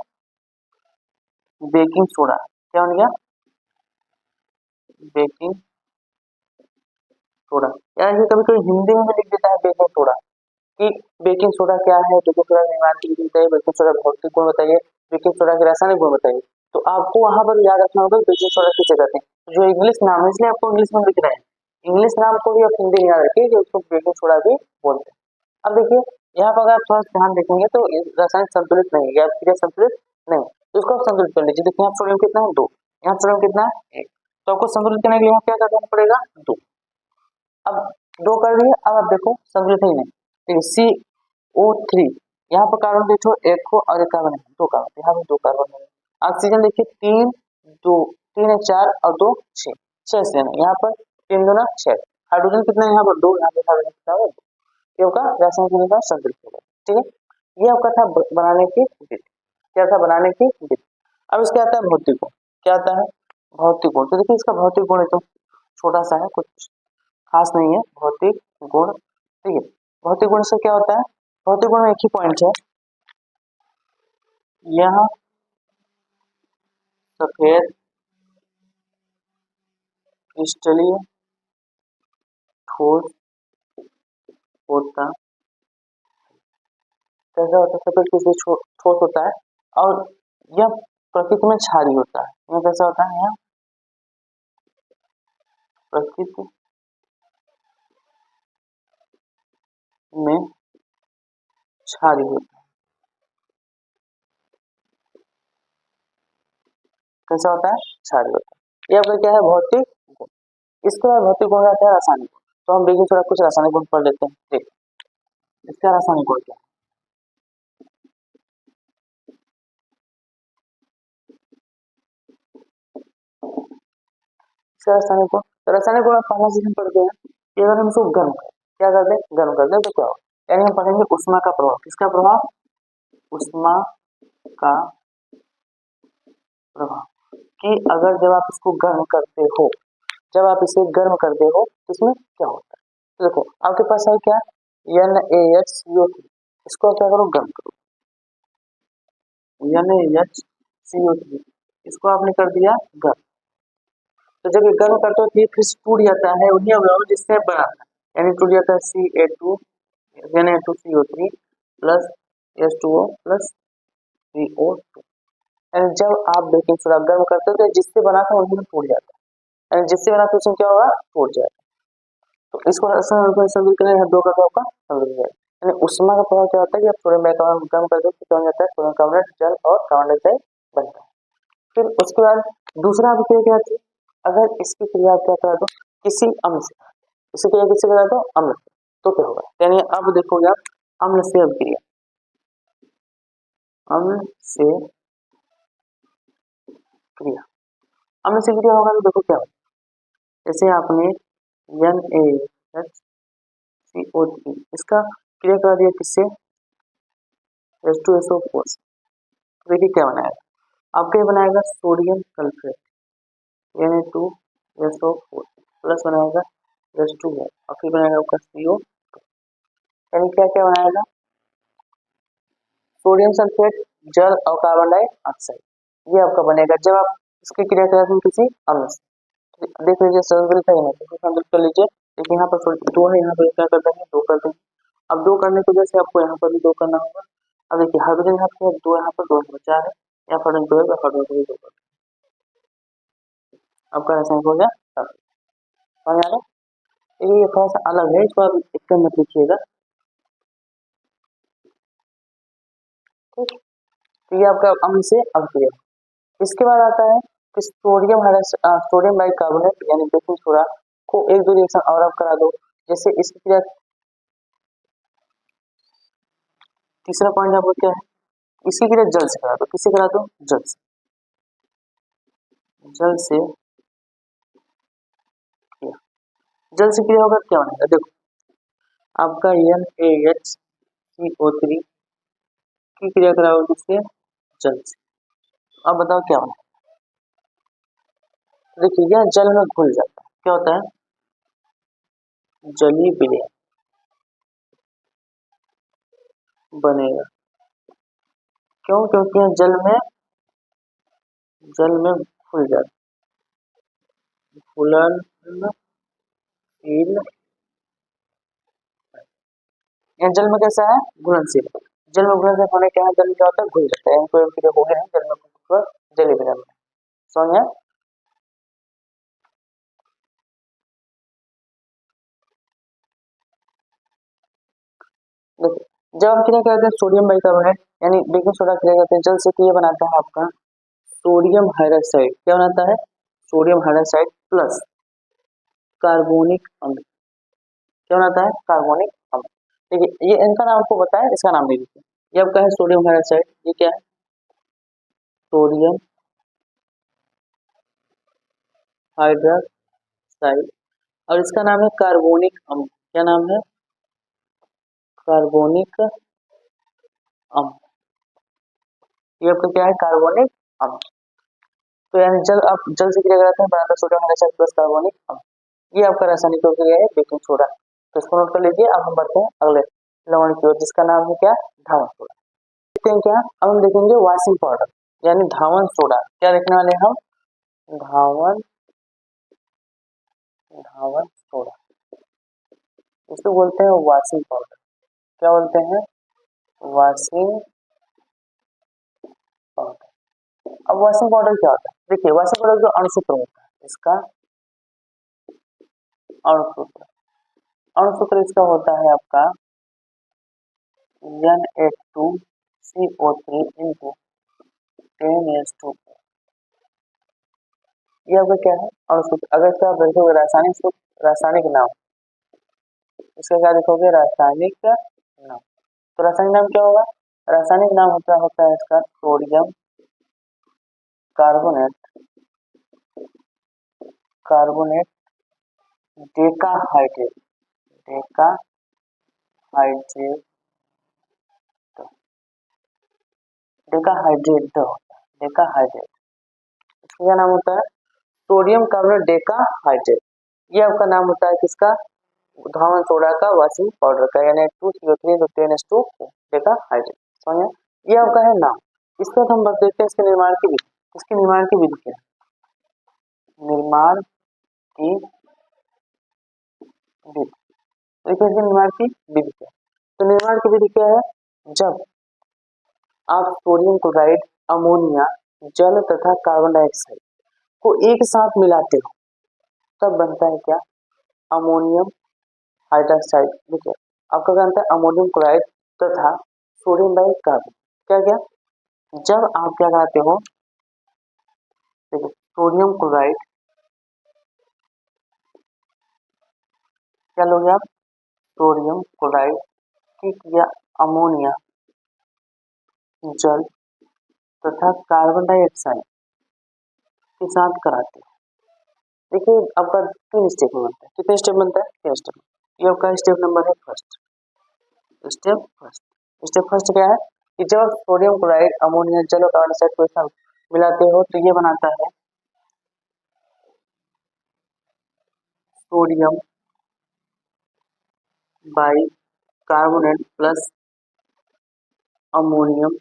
बेकिंग सोडा। क्या बन गया, बेकिंग सोडा। यार ये कभी कभी हिंदी में भी लिख देता है बेकिंग सोडा, कि बेकिंग सोडा क्या है, बेकिंग सोडा निर्माण की विधि बताइए, बेकिंग सोडा भौतिक गुण बताइए, बेकिंग सोडा के रासायनिक गुण बताइए। तो आपको वहां पर याद रखना होगा बेकिंग सोडा किसे कहते हैं, जो इंग्लिश नाम है, इसलिए आपको इंग्लिश में लिख रहे हैं, इंग्लिश नाम को भी आप हिंदी में याद रखिए जो उसको बेकिंग सोडा भी बोलते हैं। अब देखिए यहाँ पर अगर आप थोड़ा ध्यान देखेंगे तो रासायनिक संतुलित नहीं है या क्रिया संतुलित नहीं, तो इसको आप संतुलित कर लीजिए। देखिए यहाँ सोडियम कितना है 2, यहाँ सोडियम कितना है 1, तो आपको संतुलित करने के लिए यहाँ क्या करना पड़ेगा 2। अब 2 कर दिए, अब आप देखो संतुलित ही नहीं, ठीक है CO3 यहाँ पर कार्बन देखो एक को और एक कार्बन है 2 कार्बन, यहाँ पर 2 कार्बन है। ऑक्सीजन देखिए 3 2 3 है 4 और 2 6 ऑक्सीजन है, यहाँ पर 3 2 6। हाइड्रोजन कितना है यहाँ पर 2, यहाँ पे हाइड्रोजन कितना है 2। ये होगा रासायनिक विनिमय संतुलित होगा, ठीक है। ये आपका था बनाने की विधि, क्या था बनाने की विधि। अब इसके आता है भौतिक गुण, क्या आता है भौतिक गुण। तो देखिए इसका भौतिक गुण है तो छोटा सा है, कुछ खास नहीं है भौतिक गुण, ठीक है। भौतिक गुण से क्या होता है, भौतिक गुण में एक ही पॉइंट है, यह सफेद क्रिस्टलीय ठोस होता, कैसा होता है सफेद क्रिस्टलीय ठोस होता है और यह प्रकृति में क्षारीय होता है। यह कैसा होता है, यह प्रकृति में क्षारीय होता है। कैसा होता है क्षारीय होता है। ये आपका क्या है भौतिक गुण। इसके बाद भौतिक गुण आता है रासायनिक गुण। तो हम देखिए थोड़ा कुछ रासायनिक गुण पढ़ लेते हैं। ठीक, इसका रासायनिक गुण क्या है, इसका रासायनिक गुण, तो रासायनिक गुण पहला चीज हम पढ़ते हैं कि अगर हम इसको गर्म करें, क्या कर दें गर्म कर दें तो क्या होगा, यानी हम पढ़ेंगे उष्मा का प्रभाव। किसका प्रभाव, उष्मा का प्रभाव। कि अगर जब आप इसको गर्म करते हो, जब आप इसे गर्म करते हो तो इसमें क्या होता है। तो देखो आपके पास है क्या NaHCO3, इसको आप क्या करो गर्म करो, NaHCO3 इसको आपने कर दिया गर्म। तो जब ये गर्म करते हो तो ये फिर टूट जाता है उन्हीं अवयवों जिससे बना था, यानी टूट जाता है Na2 Na2CO3 plus H2O plus CO2। यानी जब आप बेकिंग सोडा गर्म करते हो तो जिससे बना था उन्हीं में टूट जाता है, यानी जिससे बना था उसमें क्या होगा टूट जाएगा। तो इसको संतुलित करने दो का आपका संतुलित है, यानी उष्मा का प्रभाव क्या होता है कि आप सोडियम बाइकार्बोनेट गर्म कर दो तो क्या हो जाता है सोडियम कार्बोनेट जल और कार्बन डाइऑक्साइड बनता है। फिर उसके बाद दूसरा अभिक्रिया क्या थी, अगर इसकी क्रिया आप क्या करा दो किसी अम्ल से, इसकी क्रिया किससे करा दो अम्ल से, तो क्या होगा, यानी अब देखोगे आप अम्ल से अभिक्रिया, अम्ल से क्रिया, अम्ल से क्रिया होगा तो देखो क्या होगा, जैसे आपने NaHCO3 इसका क्रिया करा दिया किससे H2SO4, देखिए क्या बनाएगा, आपका ये बनाएगा सोडियम सल्फेट Na2SO4 प्लस बनाएगा H2O और फिर बनाएगा आपका CO, यानी क्या क्या बनाएगा सोडियम सल्फेट जल और कार्बन डाइऑक्साइड, ये आपका बनेगा जब आप इसकी क्रिया करते हैं किसी अम्ल से। देख लीजिए संतुलित है नहीं तो संतुलित कर लीजिए, देखिए यहाँ पर 2 है, यहाँ पर क्या कर देंगे 2 कर देंगे। अब 2 करने की वजह से आपको यहाँ पर भी 2 करना होगा। अब देखिए हाइड्रोजन यहाँ पर 2, यहाँ पर 2 4 है, यहाँ पर 2 है, हाइड्रोजन को भी 2 कर, आपका रासायनिक हो गया समझ आ रहा है। ये थोड़ा सा अलग है, इसको आप इसका मत लिखिएगा, ठीक। तो ये आपका अम्ल से अभिक्रिया। इसके बाद आता है कि सोडियम बाइकार्बोनेट यानी बेकिंग सोडा को एक दो रिएक्शन और आप करा दो, जैसे इसकी क्रिया तीसरा पॉइंट आपको क्या है, इसकी क्रिया जल से करा दो, किससे करा दो जल से, जल से क्रिया, जल से क्रिया होगा क्या बनेगा, देखो आपका NaHCO3 की क्रिया कराओ किससे जल से, अब बताओ क्या होना है। देखिए यह जल में घुल जाता है, क्या होता है जलीय विलयन बनेगा, क्यों, क्योंकि यह जल में घुल जाता है, घुलनशील, यह जल में कैसा है घुलनशील, जल में घुलनशील होने के जल क्या होता है घुल जाता है, फिर हो गया जल में जलीय विलयन समझ देखिए, जब हम क्रिया करते हैं सोडियम बाइकार्बोनेट यानी बेकिंग सोडा क्रिया करते हैं जल से, तो ये बनाता है आपका सोडियम हाइड्रोक्साइड। क्या बनाता है? सोडियम हाइड्रोक्साइड प्लस कार्बोनिक अम्ल। क्या बनाता है? कार्बोनिक अम्ल। देखिए, ये इनका नाम आपको पता है, इसका नाम नहीं लिखिए। ये आपका है सोडियम हाइड्रोक्साइड, ये क्या है? सोडियम हाइड्रोक्साइड, और इसका नाम है कार्बोनिक अम्ल। क्या नाम है? कार्बोनिक अम्ल। ये आपका क्या है? कार्बोनिक अम्ल। तो यानी जल, आप जल से क्रिया कराते हैं, बनाता है सोडियम हाइड्रोक्साइड प्लस कार्बोनिक अम्ल। ये आपका रासायनिक क्रिया है बेकिंग सोडा। तो इसको नोट कर लीजिए। अब हम बढ़ते हैं अगले लवण की ओर, जिसका नाम है क्या? धावन सोडा। देखते हैं क्या? अब हम देखेंगे वॉशिंग पाउडर यानी धावन सोडा। क्या देखने वाले हैं हम? धावन धावन सोडा, इसको बोलते हैं वॉशिंग पाउडर। क्या बोलते हैं? Washing powder. अब वॉशिंग पाउडर क्या होता है? देखिए, वॉशिंग पाउडर जो अणुसूत्र होता है, इसका अणुसूत्र अणुसूत्र इसका होता है आपका Na2CO3 into 10H2। ये आपका क्या है? अणुसूत्र। अगर इसका आप देखोगे रासायनिक सूत्र, रासायनिक नाम, इसका क्या लिखोगे? रासायनिक नाम। तो रासायनिक नाम क्या होगा? रासायनिक नाम होता है इसका sodium carbonate carbonate decahydrate decahydrate decahydrate होता है, डेकाहाइड्रेट। इसका क्या नाम होता है? Sodium carbonate decahydrate. ये आपका नाम होता है किसका? धावन सोडा का, वॉशिंग पाउडर का, यानी 2CO3 तो 10H2 डेकाहाइड्रेट। समझ गए? ये आपका है नाम। इसके बाद हम बात देखते हैं इसके निर्माण की विधि। इसके निर्माण की विधि क्या है? निर्माण की विधि, देखिए इसके निर्माण की विधि क्या है? तो निर्माण की विधि क्या है? जब आप सोडियम क्लोराइड, अमोनिया, जल तथा कार्बन डाइऑक्साइड को एक साथ मिलाते हो, तब बनता है क्या? Ammonium hydroxide. देखिए, आपका क्या बनता है? अमोनियम क्लोराइड तथा सोडियम बाइकार्बोनेट। क्या क्या? जब आप क्या कराते हो? देखिए, सोडियम क्लोराइड, क्या लोगे आप? सोडियम क्लोराइड की क्रिया अमोनिया, जल तथा कार्बन डाइऑक्साइड के साथ कराते हैं। देखिए, आपका 3 स्टेप में बनता है। कितने स्टेप बनता है? 3 स्टेप। ये आपका स्टेप नंबर है first. Step first. Step first क्या है? कि जब सोडियम क्लोराइड, अमोनिया, जल और कार्बन डाइऑक्साइड को एक साथ मिलाते हो, तो ये बनाता है sodium by carbonate plus ammonium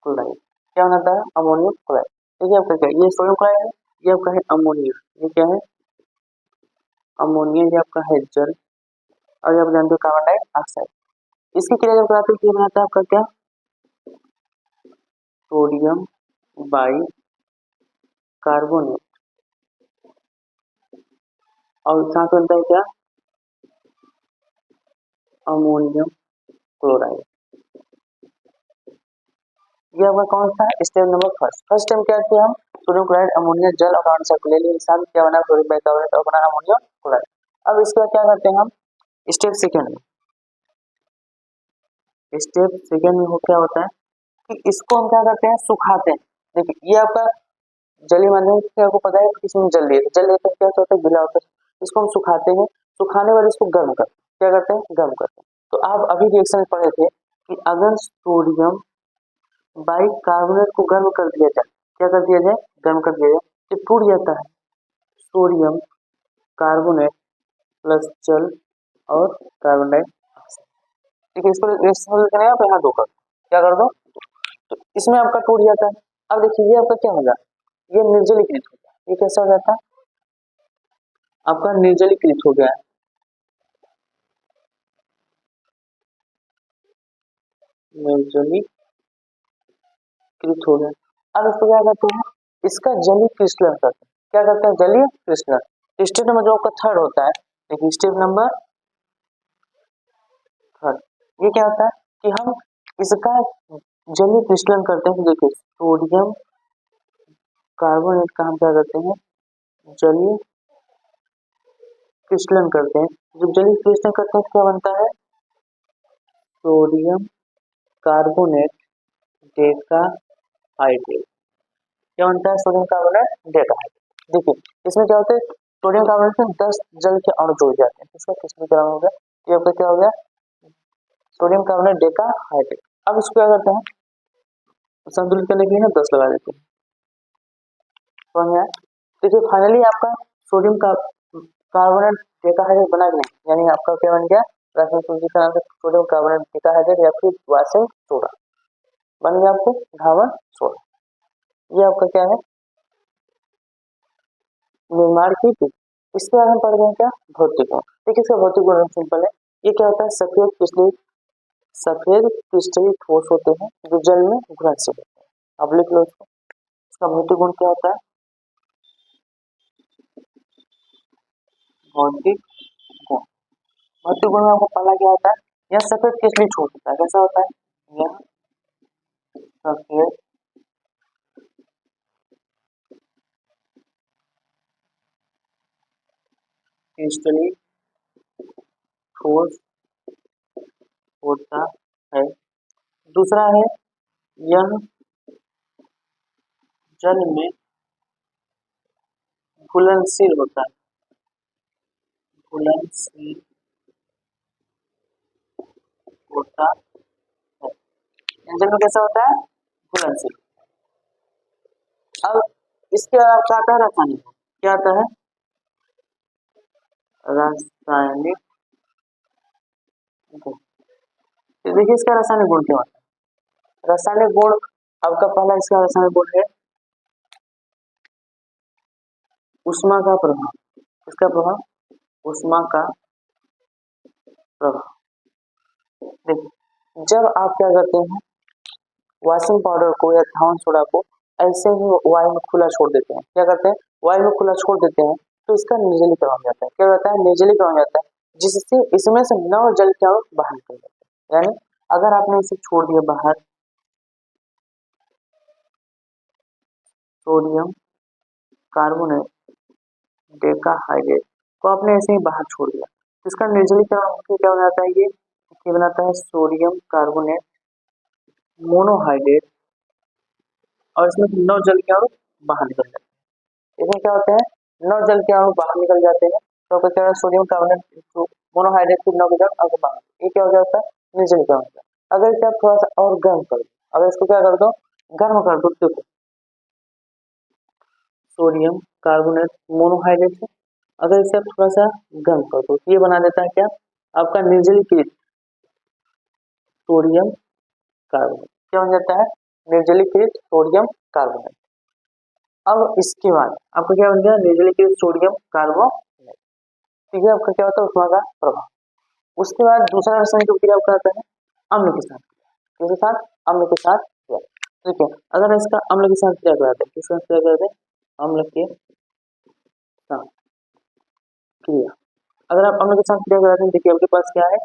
chloride. क्या बनाता है? Ammonium chloride. देखिए आपका क्या है? ये सोडियम क्लोराइड है, ये आपका है अमोनिया। ये क्या है? अमोनिया। ये आपका है जल, और ये आप जानते हो कार्बन डाइऑक्साइड। इसकी क्रिया जब कराते हैं, ये बनाता है आपका क्या? सोडियम बाई कार्बोनेट, और साथ बनता है क्या? Ammonium chloride. ये आपका कौन सा है? Step number first. First step क्या किया हम? सोडियम क्लोराइड, अमोनिया, जल और कार्बन डाइऑक्साइड को ले लिए साथ, क्या बना? सोडियम बाइकार्बोनेट और बना अमोनियम क्लोराइड। अब इसके बाद क्या करते हैं हम? स्टेप सेकंड में, स्टेप सेकंड में हो क्या होता है कि इसको हम क्या करते हैं? सुखाते हैं। देखिए, ये आपका जलीय माध्यम से आपको पता है कि इसमें जल लेते, जल लेते क्या होता है? गीला होता है। इसको हम सुखाते हैं, सुखाने वाले इसको गर्म करते हैं। क्या करते हैं? गर्म करते हैं। तो आप अभी रिएक्शन में पढ़े थे कि अगर सोडियम बाइकार्बोनेट को गर्म कर दिया जाए, क्या कर दिया जाए? गर्म कर दिया जाए, तो टूट जाता है सोडियम कार्बोनेट प्लस जल और कार्बन डाइऑक्साइड। ठीक है, इसको रिएक्शन करना है, आप यहाँ दो कर दो। क्या कर दो? तो इसमें आपका टूट जाता है। अब देखिए, ये आपका क्या होगा? ये निर्जलीकृत हो गया। ये कैसा हो जाता है? आपका निर्जलीकृत हो गया है। निर्जलीकृत हो गया। अब इसको क्या करते हैं? इसका जलीय क्रिस्टलन करते हैं। क्या करते हैं? जलीय क्रिस्टलन। स्टेप नंबर जो आपका थर्ड होता है, देखिए स्टेप नंबर थर्ड, ये क्या होता है कि हम इसका जलीय क्रिस्टलन करते हैं। देखिए सोडियम कार्बोनेट का हम क्या करते हैं, जलीय क्रिस्टलन करते हैं। जब जलीय क्रिस्टलन करते हैं तो क्या बनता है, सोडियम कार्बोनेट डेका हाइड्रेट। क्या बनता है, सोडियम कार्बोनेट डेका हाइड्रेट। देखिए इसमें क्या होता है, सोडियम कार्बोनेट में 10 जल के अणु जुड़ जाते हैं। इसका किसमें हो गया, ये आपका क्या हो गया, सोडियम कार्बोनेट डेका हाइड्रेट। अब इसको क्या करते हैं, संतुलित करने के लिए ना 10 लगा देते हैं। समझ में आया? देखिए फाइनली आपका सोडियम का कार्बोनेट डेकाहाइड्रेट बना कि नहीं, यानी आपका क्या बन गया, रासायनिक सूची का नाम से सोडियम कार्बोनेट डेकाहाइड्रेट या फिर वासन सोडा बन गया आपको घावन सोडा। ये आपका क्या है, निर्माण की विधि। इसके बाद हम पढ़ रहे हैं क्या, भौतिक गुण। देखिए इसका भौतिक गुण सिंपल है, ये क्या होता है, सफेद क्रिस्टलीय ठोस होते हैं जो जल में घुलनशील होते हैं। अब लिख लो इसको, इसका भौतिक गुण क्या होता है, भौतिक गुण। भौतिक गुण में आपको पहला क्या होता है, यह सफेद क्रिस्टलीय ठोस होता है। कैसा होता है, यह सफेद क्रिस्टलीय ठोस होता है। दूसरा है, यह जल में घुलनशील होता है, घुलनशील होता है। जल में कैसा होता है, घुलनशील। अब इसके बाद आपका आता है रासायनिक गुण। क्या आता है, रासायनिक गुण। तो देखिए इसका रासायनिक गुण क्या होता है, रासायनिक गुण आपका पहला इसका रासायनिक गुण है ऊष्मा का प्रभाव। किसका प्रभाव, ऊष्मा का प्रभाव। देखिए जब आप क्या करते हैं, वॉशिंग पाउडर को या धावन सोडा को ऐसे ही वायु में खुला छोड़ देते हैं, क्या करते हैं, वायु में खुला छोड़ देते हैं तो इसका निर्जलीकरण हो जाता है। क्या होता है, निर्जलीकरण हो जाता है, जिससे इसमें से नव जल के अणु बाहर निकल जाते हैं। यानी अगर आपने इसे छोड़ दिया बाहर, सोडियम कार्बोनेट डेकाहाइड्रेट को आपने ऐसे ही बाहर छोड़ दिया, तो इसका निर्जलीकरण होकर क्या बनाता है, ये बनाता है सोडियम कार्बोनेट मोनोहाइड्रेट, और इसमें नौ जल के अणु बाहर निकल जाते हैं। इसमें क्या होते हैं, नौ जल के अणु बाहर निकल जाते हैं, तो क्या है, सोडियम कार्बोनेट मोनोहाइड्रेट के नौ जल अणु बाहर, ये क्या हो जाता है, निर्जलीकरण होता है। अगर क्या थोड़ा सा और गर्म कर दो, अगर इसको क्या कर दो, गर्म कर दो, देखो सोडियम कार्बोनेट मोनोहाइड्रेट है, अगर इसे आप थोड़ा सा गर्म कर दो तो ये बना देता है क्या, आपका निर्जलीकृत सोडियम कार्बोनेट। क्या बन जाता है, निर्जलीकृत सोडियम कार्बोनेट। अब इसके बाद आपका क्या बन गया, निर्जलीकृत सोडियम कार्बोनेट। ठीक है, आपका क्या होता है, ऊष्मा का प्रभाव। उसके बाद दूसरा रासायनिक क्रिया आपका आता है अम्ल के साथ। किसके साथ, अम्ल के साथ क्रिया। ठीक है, अगर इसका अम्ल के साथ क्रिया कराते हैं, किसके साथ क्रिया कराते हैं, अम्ल के साथ क्रिया। अगर आप अम्ल के साथ क्रिया कराते हैं, देखिए आपके पास क्या है,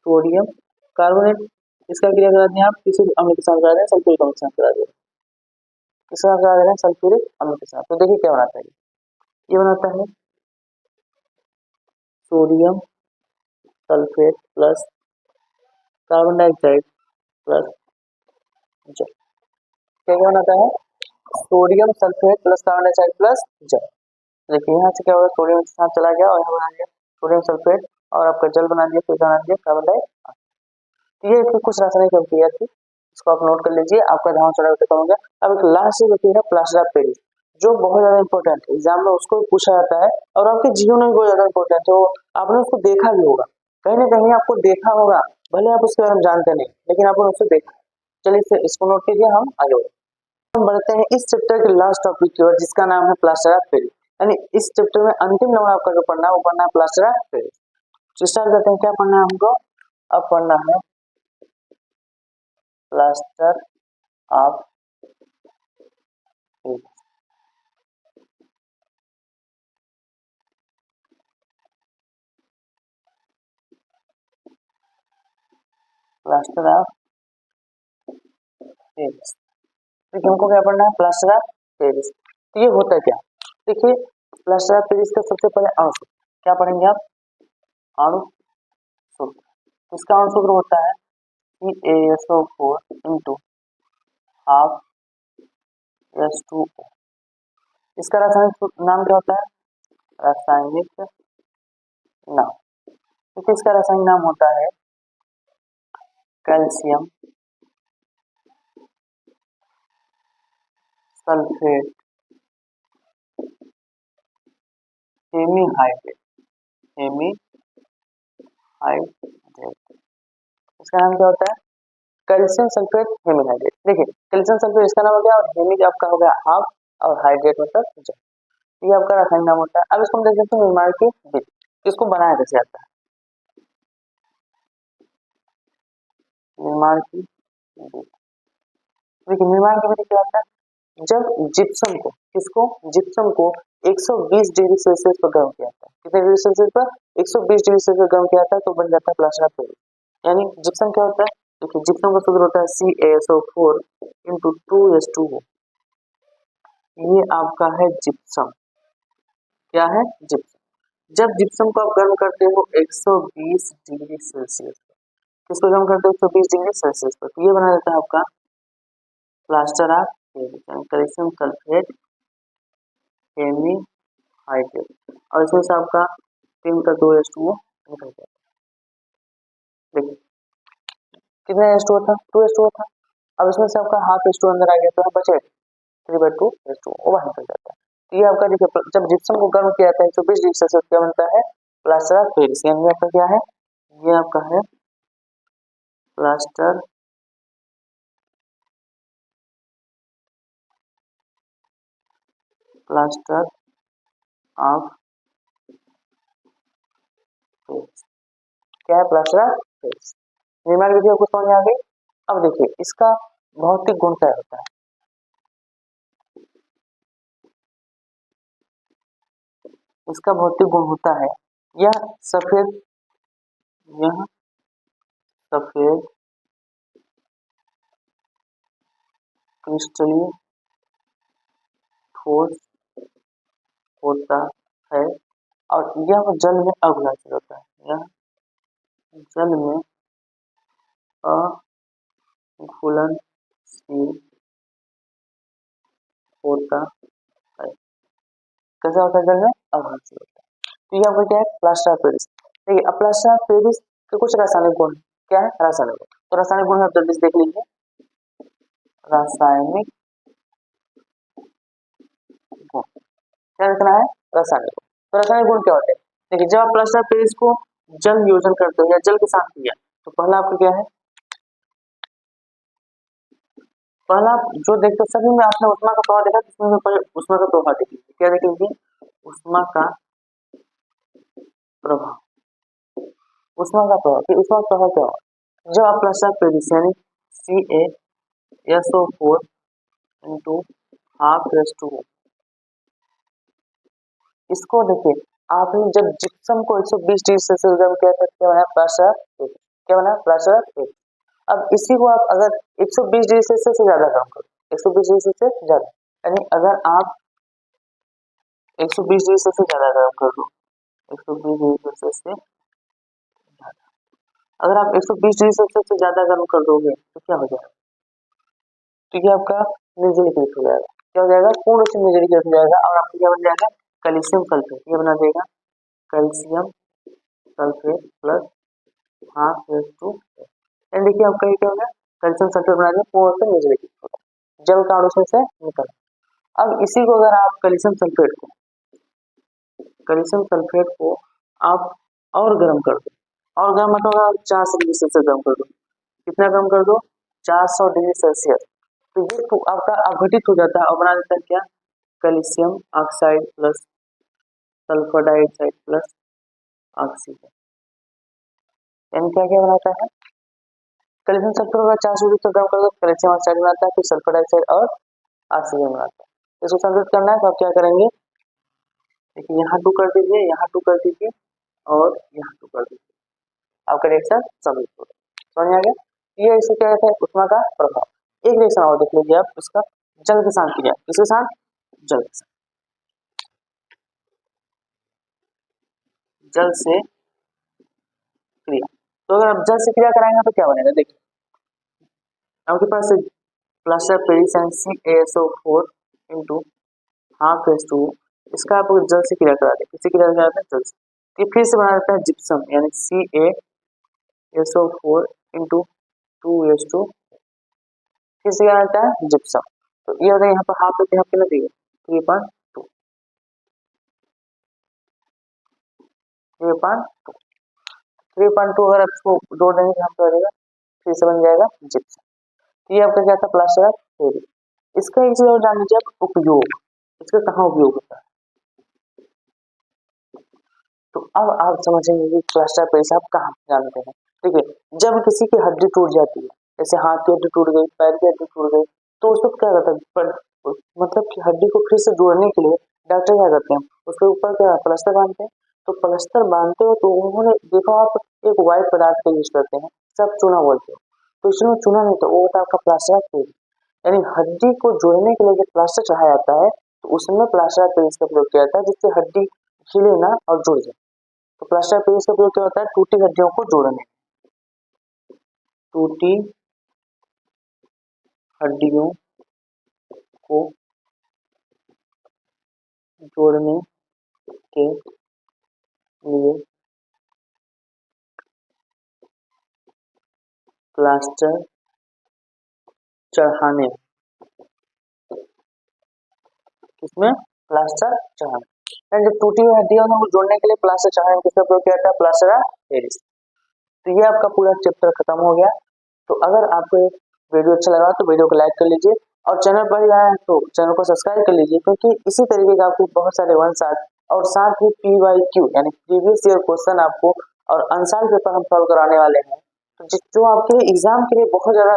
सोडियम कार्बोनेट, इसका क्रिया कराते हैं आप किसी अम्ल के साथ कराते हैं, सल्फ्यूरिक अम्ल के साथ कराते हैं, किसके साथ करा दे रहे हैं, सल्फ्यूरिक अम्ल के साथ। तो देखिए क्या बनाता है, ये बनाता है sodium sulphate plus carbon dioxide plus जल। क्या क्या बनाता है, sodium sulphate plus carbon dioxide plus जल। देखिए यहाँ से क्या होगा, सोडियम के साथ चला गया और यहाँ बना दिया सोडियम सल्फेट और आपका जल बना दिया, फिर बना दिया कार्बन डाइऑक्साइड। ये कुछ रासायनिक अभिक्रिया थी, इसको आप नोट कर लीजिए, आपका धावन सोडा खत्म हो गया। अब एक लास्ट चीज है प्लास्टर ऑफ पेरिस, जो बहुत ज्यादा इंपॉर्टेंट है, एग्जाम में उसको पूछा जाता है और आपके जीवन में बहुत ज्यादा इंपॉर्टेंट है। वो आपने उसको देखा भी होगा, कहीं ना कहीं आपको देखा होगा, भले आप उसके बारे में जानते नहीं, लेकिन आपने उसको देखा। चलिए इसको नोट कीजिए, हम आगे बढ़ते हैं। हम बढ़ते हैं इस चैप्टर के लास्ट टॉपिक की ओर, जिसका नाम है प्लास्टर ऑफ पेरिस। यानी इस चैप्टर में अंतिम नंबर आपका जो पढ़ना है वो पढ़ना है प्लास्टर ऑफ पेरिस। तो स्टार्ट करते हैं, क्या पढ़ना है हमको, अब पढ़ना है plaster of Paris. Plaster of Paris. देखिए हमको क्या पढ़ना है, प्लास्टर ऑफ पेरिस। तो ये होता है क्या, देखिए प्लास्टर ऑफ पेरिस का सबसे पहले अणु सूत्र क्या पढ़ेंगे आप, अणु सूत्र। इसका अणु सूत्र होता है CaSO4 इंटू हाफ H2O। इसका रासायनिक नाम क्या होता है, रासायनिक नाम, देखिए इसका रासायनिक नाम होता है कैल्शियम सल्फेट हेमीहाइड्रेट, हेमीहाइड्रेट। इसका नाम क्या होता है, कैल्शियम सल्फेट हेमीहाइड्रेट। देखिए कैल्शियम सल्फेट इसका नाम हो गया और हेमी आपका हो गया हाफ और हाइड्रेट मतलब जल, ये आपका रासायनिक नाम होता है। अब इसको हम देख लेते हैं निर्माण की विधि, इसको बनाया कैसे जाता है, निर्माण की विधि। देखिए निर्माण की विधि क्या होता है, जब जिप्सम को, किसको, जिप्सम को 120 डिग्री सेल्सियस पर गर्म किया जाता है, कितने डिग्री सेल्सियस पर, 120 डिग्री सेल्सियस पर गर्म किया जाता है तो बन जाता है प्लास्टर ऑफ पेरिस। यानी जिप्सम क्या होता है, देखिए जिप्सम का सूत्र होता है CaSO4 इंटू 2H2O। ये आपका है जिप्सम, क्या है जिप्सम। जब जिप्सम को आप गर्म करते हो 120 डिग्री सेल्सियस पर, किसको गर्म करते हो 120 डिग्री सेल्सियस पर, तो ये बना देता है आपका plaster of Paris, calcium sulphate hemihydrate, और इसमें से आपका 3 का 2H2O निकल जाता है। देखिए कितना H2O था, 2H2O था। अब इसमें से आपका हाफ H2O अंदर आ गया तो बचे 3/2 H2O, वो बाहर निकल जाता है। तो ये आपका देखिए जब जिप्सम को गर्म किया जाता है 120 डिग्री सेल्सियस क्या बनता है, प्लास्टर ऑफ पेरिस। यानी आपका क्या है, ये आपका है प्लास्टर प्लास्टर ऑफ पेरिस, क्या है प्लास्टर ऑफ पेरिस। निर्माण विधि आपको समझ में आ गई। अब देखिए इसका भौतिक गुण क्या होता है, इसका भौतिक गुण होता है यह सफेद, यह सफेद क्रिस्टलीय ठोस होता है और यह जल में अघुलनशील होता है, यह जल में अघुलनशील होता है। कैसा होता है, जल में अघुलनशील होता है। तो ये आपका क्या है प्लास्टर ऑफ पेरिस। देखिए अब प्लास्टर ऑफ पेरिस के कुछ रासायनिक गुण, क्या है रासायनिक गुण, तो रासायनिक गुण आप जल्दी से देख लीजिए। रासायनिक गुण क्या लिखना है, रासायनिक गुण। तो रासायनिक गुण क्या होते हैं, देखिए जब आप प्लास्टर ऑफ पेरिस को जल योजन करते हो या जल के साथ किया तो पहला आपका क्या है, पहला जो देखते हो सभी में आपने उष्मा का प्रभाव देखा, जिसमें में पहले उष्मा का प्रभाव देख लीजिए, क्या देख लीजिए, उष्मा का प्रभाव, उष्मा का प्रभाव, कि उष्मा का प्रभाव क्या होगा जब आप प्लास्टर ऑफ पेरिस यानी CaSO4 इंटू हाफ H2O, इसको देखिए आपने जब जिप्सम को 120 डिग्री सेल्सियस गर्म किया था क्या बना प्लास्टर ऑफ पेरिस, क्या बना प्लास्टर ऑफ पेरिस। अब इसी को आप अगर 120 डिग्री सेल्सियस से ज्यादा गर्म करो, 120 डिग्री सेल्सियस से ज्यादा, यानी अगर आप 120 डिग्री सेल्सियस से ज्यादा गर्म कर दो, 120 डिग्री सेल्सियस से ज्यादा, अगर आप 120 डिग्री सेल्सियस से ज्यादा गर्म कर दोगे तो क्या हो जाएगा, तो ये आपका निर्जलीकृत हो जाएगा, क्या हो जाएगा पूर्ण से निर्जलीकृत हो जाएगा और आपको क्या बन जाएगा कैल्शियम सल्फेट, ये बना देगा calcium sulphate plus half H2। देखिए आपका ये क्या हो गया कैल्शियम सल्फेट बना दिया, पूर्ण से निर्जलीकृत हो गया, जल का अणु से निकल। अब इसी को अगर आप कैल्शियम सल्फेट को आप और गर्म कर दो, और गर्म मतलब आप 400 डिग्री सेल्सियस गर्म कर दो, कितना गर्म कर दो 400 डिग्री सेल्सियस, तो ये तो आपका अपघटित हो जाता है और बना देता है क्या calcium oxide plus sulphur dioxide plus oxygen. यानी क्या क्या बनाता है, कैल्शियम सल्फर का 400 डिग्री गर्म कर दो कैल्शियम ऑक्साइड बनाता है, फिर सल्फर डाइऑक्साइड और ऑक्सीजन बनाता है। इसको संतुलित करना है तो आप क्या करेंगे, देखिए यहाँ 2 कर दीजिए, यहाँ 2 कर दीजिए और यहाँ 2 कर दीजिए, आपका रिएक्शन संतुलित होगा। समझ में आ गया। ये इसे क्या कहते हैं, उष्मा का प्रभाव। एक रिएक्शन और देख लीजिए आप, इसका जल के साथ क्रिया, किसके साथ, जल के साथ, जल से क्रिया। तो अगर आप जल से क्रिया कराएंगे तो क्या बनेगा, देखिए आपके पास plaster Paris and CaSO4 into half S two, इसका आप जल से क्रिया करा दें, किससे क्रिया कराते हैं, जल से। ये फिर से बना देता है जिप्सम, यानी CaSO4 इंटू 2S2, किससे क्या आता है, जिप्सम। तो ये होता है यहाँ पर हाफ पे, यहाँ पे ना दिए 3.2, 3.2, 3.2 अगर आपको जोड़ देंगे यहाँ पर रहेगा, फिर से बन जाएगा जिप्सम। तो ये आपका क्या था, प्लास्टर ऑफ पेरिस। इसका एक चीज और जान लीजिए आप, उपयोग, इसका कहाँ उपयोग होता है। तो अब आप समझेंगे कि प्लास्टर ऑफ पेरिस आप कहाँ जानते हैं। ठीक है, जब किसी की हड्डी टूट जाती है, जैसे हाथ की हड्डी टूट गई, पैर की हड्डी टूट गई, तो उसको क्या करता है, मतलब कि हड्डी को फिर से जोड़ने के लिए डॉक्टर क्या करते हैं, उसके ऊपर क्या प्लास्टर बांधते हैं। तो प्लास्टर बांधते हो तो उन्होंने देखो आप एक वाइट पदार्थ का यूज करते हैं, सब चूना बोलते हो, तो इसमें चूना नहीं, तो वो होता है आपका प्लास्टर ऑफ पेरिस। यानी हड्डी को जोड़ने के लिए जब प्लास्टर चढ़ाया जाता है तो उसमें प्लास्टर ऑफ पेरिस का प्रयोग किया जाता है, जिससे हड्डी हिले ना और जुड़ जाए। तो प्लास्टर ऑफ पेरिस का प्रयोग क्या होता है, टूटी हड्डियों को जोड़ने, टूटी हड्डियों को जोड़ने के लिए प्लास्टर चढ़ाने, किसमें, प्लास्टर चढ़ाने, जब टूटी हुई हड्डियों को जोड़ने के लिए प्लास्टर चढ़ाने किसका प्रयोग किया जाता है, प्लास्टर ऑफ पेरिस। तो ये आपका पूरा चैप्टर खत्म हो गया। तो अगर आपको वीडियो अच्छा लगा तो वीडियो को लाइक कर लीजिए, और चैनल पर ही आए हैं तो चैनल को सब्सक्राइब कर लीजिए, क्योंकि इसी तरीके का आपको बहुत सारे वन शॉट और साथ ही PYQ यानी प्रीवियस ईयर क्वेश्चन आपको और आंसर पेपर हम सॉल्व कराने वाले हैं, तो जो आपके एग्जाम के लिए बहुत ज्यादा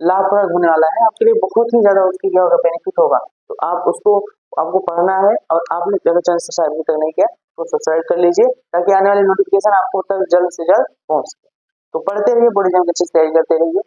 लाभप्रद होने वाला है, आपके लिए बहुत ही ज्यादा उसकी क्या होगा, बेनिफिट होगा। तो आप उसको, आपको पढ़ना है, और आपने अगर चैनल सब्सक्राइब नहीं करने किया तो सब्सक्राइब कर लीजिए, ताकि आने वाली नोटिफिकेशन आपको तक जल्द से जल्द पहुंच सके। तो पढ़ते रहिए, बड़ी जल्द अच्छी तैयारी करते रहिए।